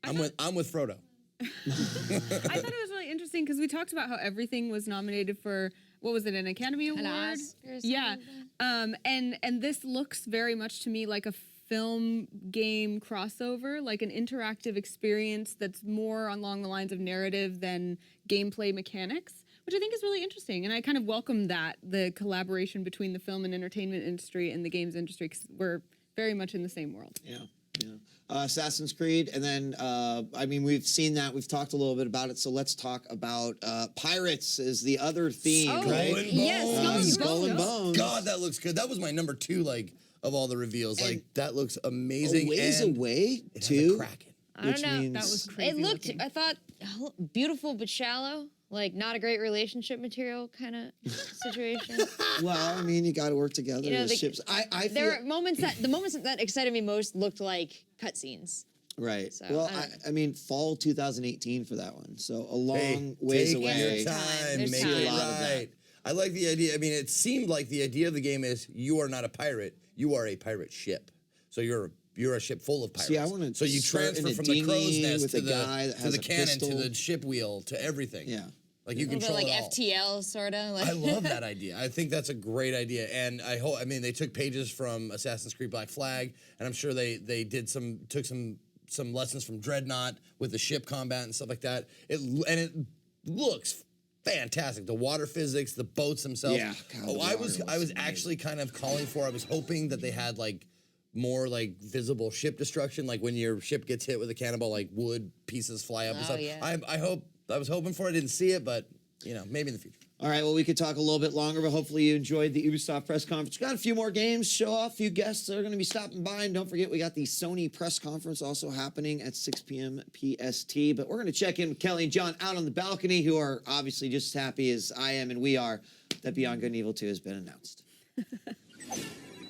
I: I'm with Frodo.
R: I thought it was really interesting because we talked about how everything was nominated for what was it, an Academy Award? Yeah, and this looks very much to me like a film game crossover, like an interactive experience that's more along the lines of narrative than gameplay mechanics, which I think is really interesting. And I kind of welcome that, the collaboration between the film and entertainment industry and the games industry, because we're very much in the same world.
E: Yeah. Assassin's Creed, and then, I mean, we've seen that. We've talked a little bit about it, so let's talk about Pirates is the other theme, right?
I: Yes,
E: Skull and Bones.
I: God, that looks good. That was my number 2, like, of all the reveals. Like, that looks amazing.
E: A Ways Away, too.
M: I don't know. That was crazy. It looked, I thought, beautiful but shallow. Like, not a great relationship material kind of situation.
E: Well, I mean, you got to work together as ships.
M: There are moments the moments that excited me most looked like cutscenes.
E: Right.
M: So,
E: well, I mean, fall 2018 for that one. So a long ways away.
I: Take your time, make it right. I like the idea. I mean, it seemed like the idea of the game is you are not a pirate. You are a pirate ship. So you're a ship full of pirates.
E: See, I want to.
I: So you transfer from the crow's nest to the cannon to the ship wheel to everything.
E: Yeah.
I: Like you control it all.
M: Like FTL, sort of. Like.
I: I love that idea. I think that's a great idea, and I hope. I mean, they took pages from Assassin's Creed Black Flag, and I'm sure they took some lessons from Dreadnought with the ship combat and stuff like that. It looks fantastic. The water physics, the boats themselves.
E: Yeah. God,
I: I was actually kind of calling for. I was hoping that they had like more like visible ship destruction, like when your ship gets hit with a cannonball, like wood pieces fly up and stuff.
M: Yeah.
I: I was hoping for it. I didn't see it, but you know, maybe in the future.
E: All right, well, we could talk a little bit longer, but hopefully you enjoyed the Ubisoft press conference. Got a few more games, show off, a few guests that are going to be stopping by. And don't forget, we got the Sony press conference also happening at 6 p.m. PST. But we're going to check in with Kelly and John out on the balcony, who are obviously just as happy as I am and we are that Beyond Good and Evil 2 has been announced.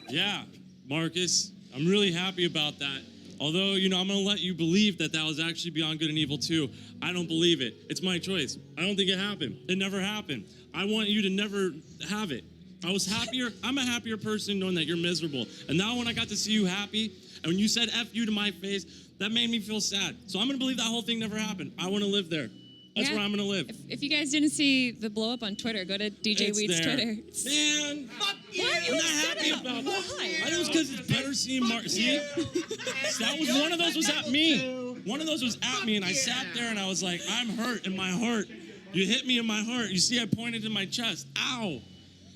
C: Yeah, Marcus, I'm really happy about that. Although, you know, I'm going to let you believe that was actually Beyond Good and Evil 2. I don't believe it. It's my choice. I don't think it happened. It never happened. I want you to never have it. I was happier. I'm a happier person knowing that you're miserable. And now when I got to see you happy, and when you said F you to my face, that made me feel sad. So I'm going to believe that whole thing never happened. I want to live there. That's where I'm going to live.
P: If you guys didn't see the blow up on Twitter, go to DJ Weed's Twitter.
C: Man,
P: why are you
C: I'm not happy about that. I know it's because it's better seeing Mark. See? That was one of those was at me. One of those was at me, and I sat there and I was like, I'm hurt in my heart. You hit me in my heart. You see, I pointed in my chest. Ow.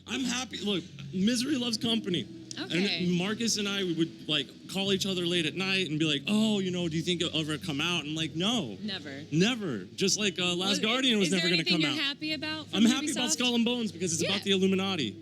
C: I'm happy. Look, misery loves company.
P: Okay.
C: And Marcus and I would like call each other late at night and be like, oh, you know, do you think it'll ever come out? And like, no. Never. Just like Last Guardian was never going to come out.
P: Is there anything you're happy about from
C: I'm happy
P: Ubisoft?
C: about Skull and Bones because it's about the Illuminati.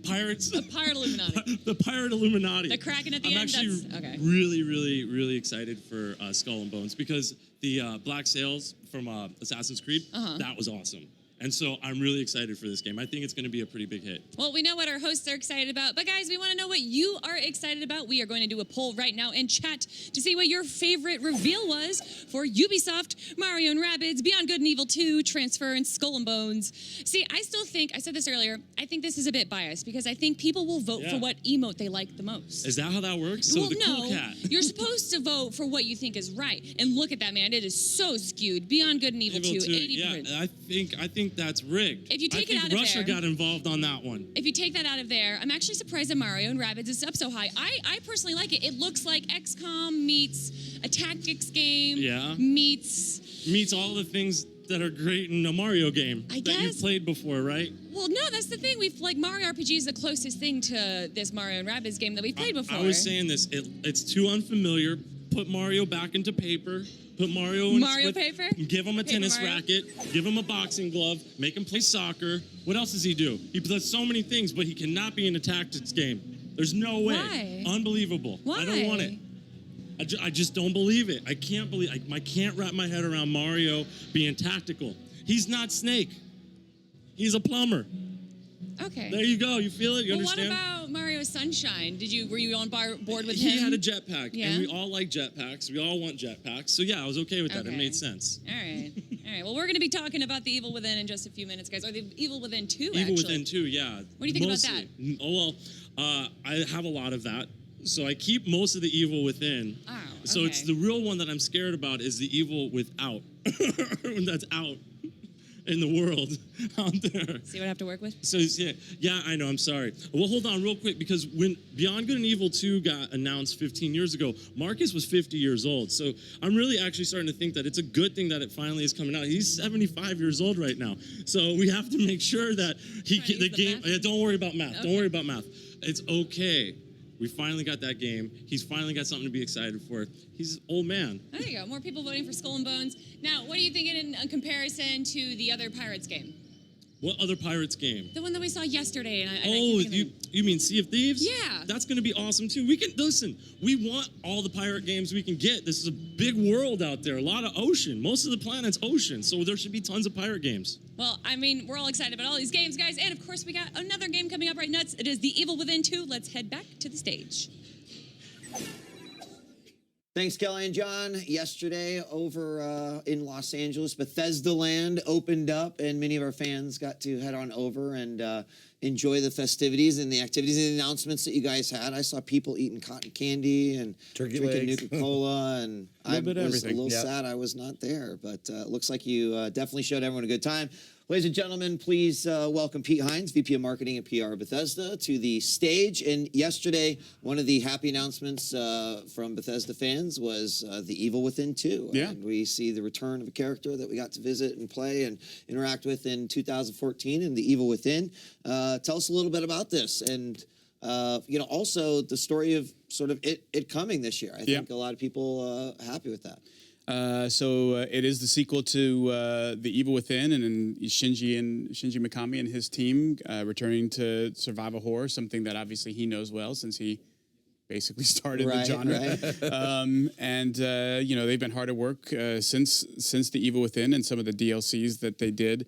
C: Pirates.
P: The Pirate Illuminati.
C: The Pirate Illuminati.
P: The Kraken at the
C: I'm
P: end.
C: actually
P: That's okay.
C: really excited for Skull and Bones because the Black Sails from Assassin's Creed, that was awesome. And so I'm really excited for this game. I think it's going to be a pretty big hit.
P: Well, we know what our hosts are excited about, but guys, we want to know what you are excited about. We are going to do a poll right now in chat to see what your favorite reveal was for Ubisoft, Mario and Rabbids, Beyond Good and Evil 2, Conferince, Skull and Bones. See, I still think, I said this earlier, I think this is a bit biased because I think people will vote for what emote they like the most.
C: Is that how that works? So
P: well,
C: the
P: no,
C: cool cat.
P: You're supposed to vote for what you think is right. And look at that, man. It is so skewed. Beyond Good and Evil 2, 80%.
C: Yeah, I think that's rigged.
P: If you take
C: I
P: it
C: think
P: out of
C: Russia
P: there,
C: got involved on that one.
P: If you take that out of there, I'm actually surprised that Mario and Rabbids is up so high. I personally like it. It looks like XCOM meets a tactics game.
C: Yeah.
P: Meets
C: all the things that are great in a Mario game that you've played before, right?
P: Well, no, that's the thing. Mario RPG is the closest thing to this Mario and Rabbids game that we've played before.
C: I was saying this. It's too unfamiliar. Put Mario back into paper. Put Mario in
P: paper?
C: Give him a tennis
P: Mario?
C: racket. Give him a boxing glove. Make him play soccer. What else does he do? He does so many things, but he cannot be in a tactics game. There's no way.
P: Why?
C: Unbelievable.
P: Why?
C: I don't want it. I just don't believe it. I can't wrap my head around Mario being tactical. He's not Snake. He's a plumber.
P: Okay.
C: There you go. You feel it? You understand?
P: What about about Mario Sunshine? Were you on board with him?
C: He had a jetpack,
P: Yeah.
C: and we all like jetpacks. We all want jetpacks. So yeah, I was okay with that. It made sense.
P: All right. Well, we're going to be talking about The Evil Within in just a few minutes, guys. Or The Evil Within 2,
C: Evil
P: actually.
C: Within 2, yeah.
P: What do you think about that?
C: Oh, well, I have a lot of that. So I keep most of the evil within.
P: Oh,
C: So it's the real one that I'm scared about is the evil without. That's out in the world out there.
P: See what I have to work with?
C: So yeah, I know, I'm sorry. Well, hold on real quick, because when Beyond Good and Evil 2 got announced 15 years ago, Marcus was 50 years old. So I'm really actually starting to think that it's a good thing that it finally is coming out. He's 75 years old right now. So we have to make sure that don't worry about math. Don't worry about math. It's okay. We finally got that game. He's finally got something to be excited for. He's an old man.
P: There you go. More people voting for Skull and Bones. Now, what are you thinking in comparison to the other Pirates game?
C: What other Pirates game?
P: The one that we saw yesterday.
C: You mean Sea of Thieves?
P: Yeah.
C: That's going to be awesome, too. We want all the pirate games we can get. This is a big world out there, a lot of ocean. Most of the planet's ocean, so there should be tons of pirate games.
P: Well, I mean, we're all excited about all these games, guys. And, of course, we got another game coming up right nuts. It is The Evil Within 2. Let's head back to the stage.
E: Thanks, Kelly and John. Yesterday over in Los Angeles, Bethesda Land opened up, and many of our fans got to head on over and enjoy the festivities and the activities and the announcements that you guys had. I saw people eating cotton candy and drinking Nuka-Cola, and I was a little sad I was not there, but it looks like you definitely showed everyone a good time. Ladies and gentlemen, please welcome Pete Hines, VP of Marketing and PR Bethesda, to the stage. And yesterday, one of the happy announcements from Bethesda fans was The Evil Within 2.
J: Yeah.
E: And we see the return of a character that we got to visit and play and interact with in 2014 in The Evil Within. Tell us a little bit about this and, also the story of sort of it coming this year. I think a lot of people happy with that.
J: It is the sequel to The Evil Within, and Shinji Mikami and his team returning to survival horror, something that obviously he knows well since he basically started the genre. They've been hard at work since The Evil Within and some of the DLCs that they did,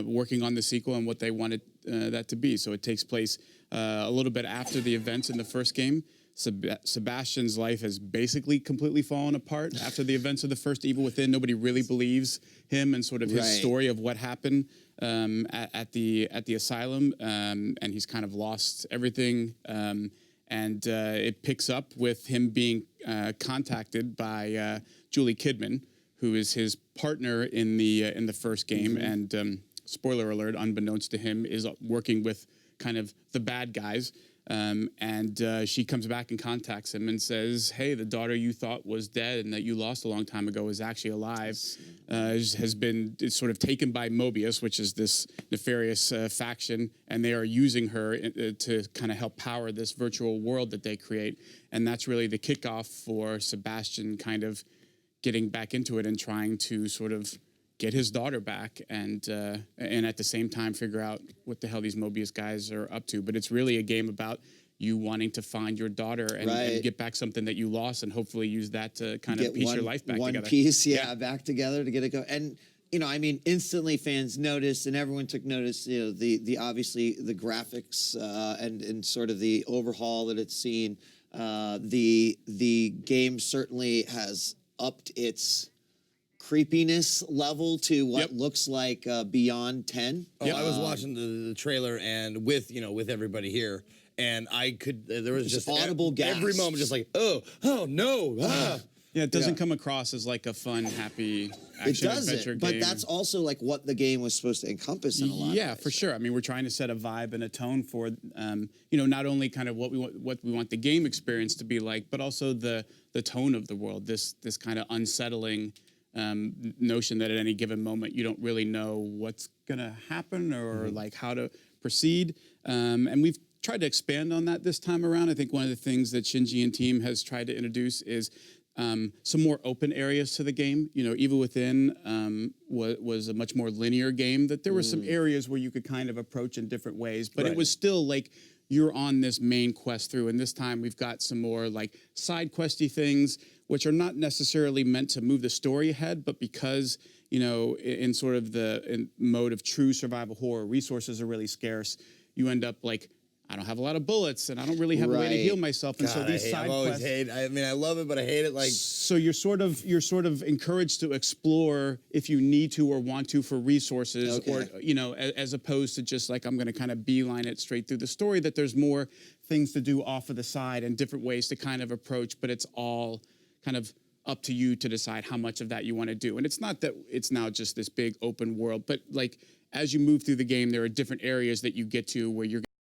J: working on the sequel and what they wanted that to be. So it takes place a little bit after the events in the first game. Sebastian's life has basically completely fallen apart after the events of the first Evil Within. Nobody really believes him and sort of his story of what happened at the asylum, and he's kind of lost everything. It picks up with him being contacted by Julie Kidman, who is his partner in the first game, and spoiler alert, unbeknownst to him, is working with kind of the bad guys. She comes back and contacts him and says, hey, the daughter you thought was dead and that you lost a long time ago is actually alive, has been sort of taken by Mobius, which is this nefarious faction, and they are using her to kind of help power this virtual world that they create. And that's really the kickoff for Sebastian kind of getting back into it and trying to sort of get his daughter back and at the same time figure out what the hell these Mobius guys are up to. But it's really a game about you wanting to find your daughter and get back something that you lost and hopefully use that to kind of piece your life back together.
E: One piece, back together to get it going. And, instantly fans noticed and everyone took notice, the obviously the graphics and sort of the overhaul that it's seen. The game certainly has upped its creepiness level to what looks like Beyond 10.
I: I was watching the trailer and with everybody here, and there was just
E: audible gasps.
I: Every moment, just like, oh no,
J: Yeah, it doesn't come across as like a fun, happy action-adventure game.
E: But that's also like what the game was supposed to encompass in a lot of ways.
J: For sure. I mean, we're trying to set a vibe and a tone for, not only kind of what we want the game experience to be like, but also the tone of the world. This kind of unsettling notion that at any given moment you don't really know what's gonna happen or like how to proceed. And we've tried to expand on that this time around. I think one of the things that Shinji and team has tried to introduce is some more open areas to the game. Evil Within was a much more linear game, that there were some areas where you could kind of approach in different ways, but it was still like you're on this main quest through. And this time we've got some more like side questy things, which are not necessarily meant to move the story ahead, but because, in sort of in mode of true survival horror, resources are really scarce. You end up like I don't have a lot of bullets, and I don't really have a way to heal myself. And so
I: God,
J: these side
I: I've always
J: quests.
I: hated. I mean, I love it, but I hate it. Like,
J: So you're sort of encouraged to explore if you need to or want to for resources, or as opposed to just like I'm going to kind of beeline it straight through the story. That there's more things to do off of the side and different ways to kind of approach, but it's all kind of up to you to decide how much of that you want to do. And it's not that it's now just this big open world, but like as you move through the game, there are different areas that you get to where you're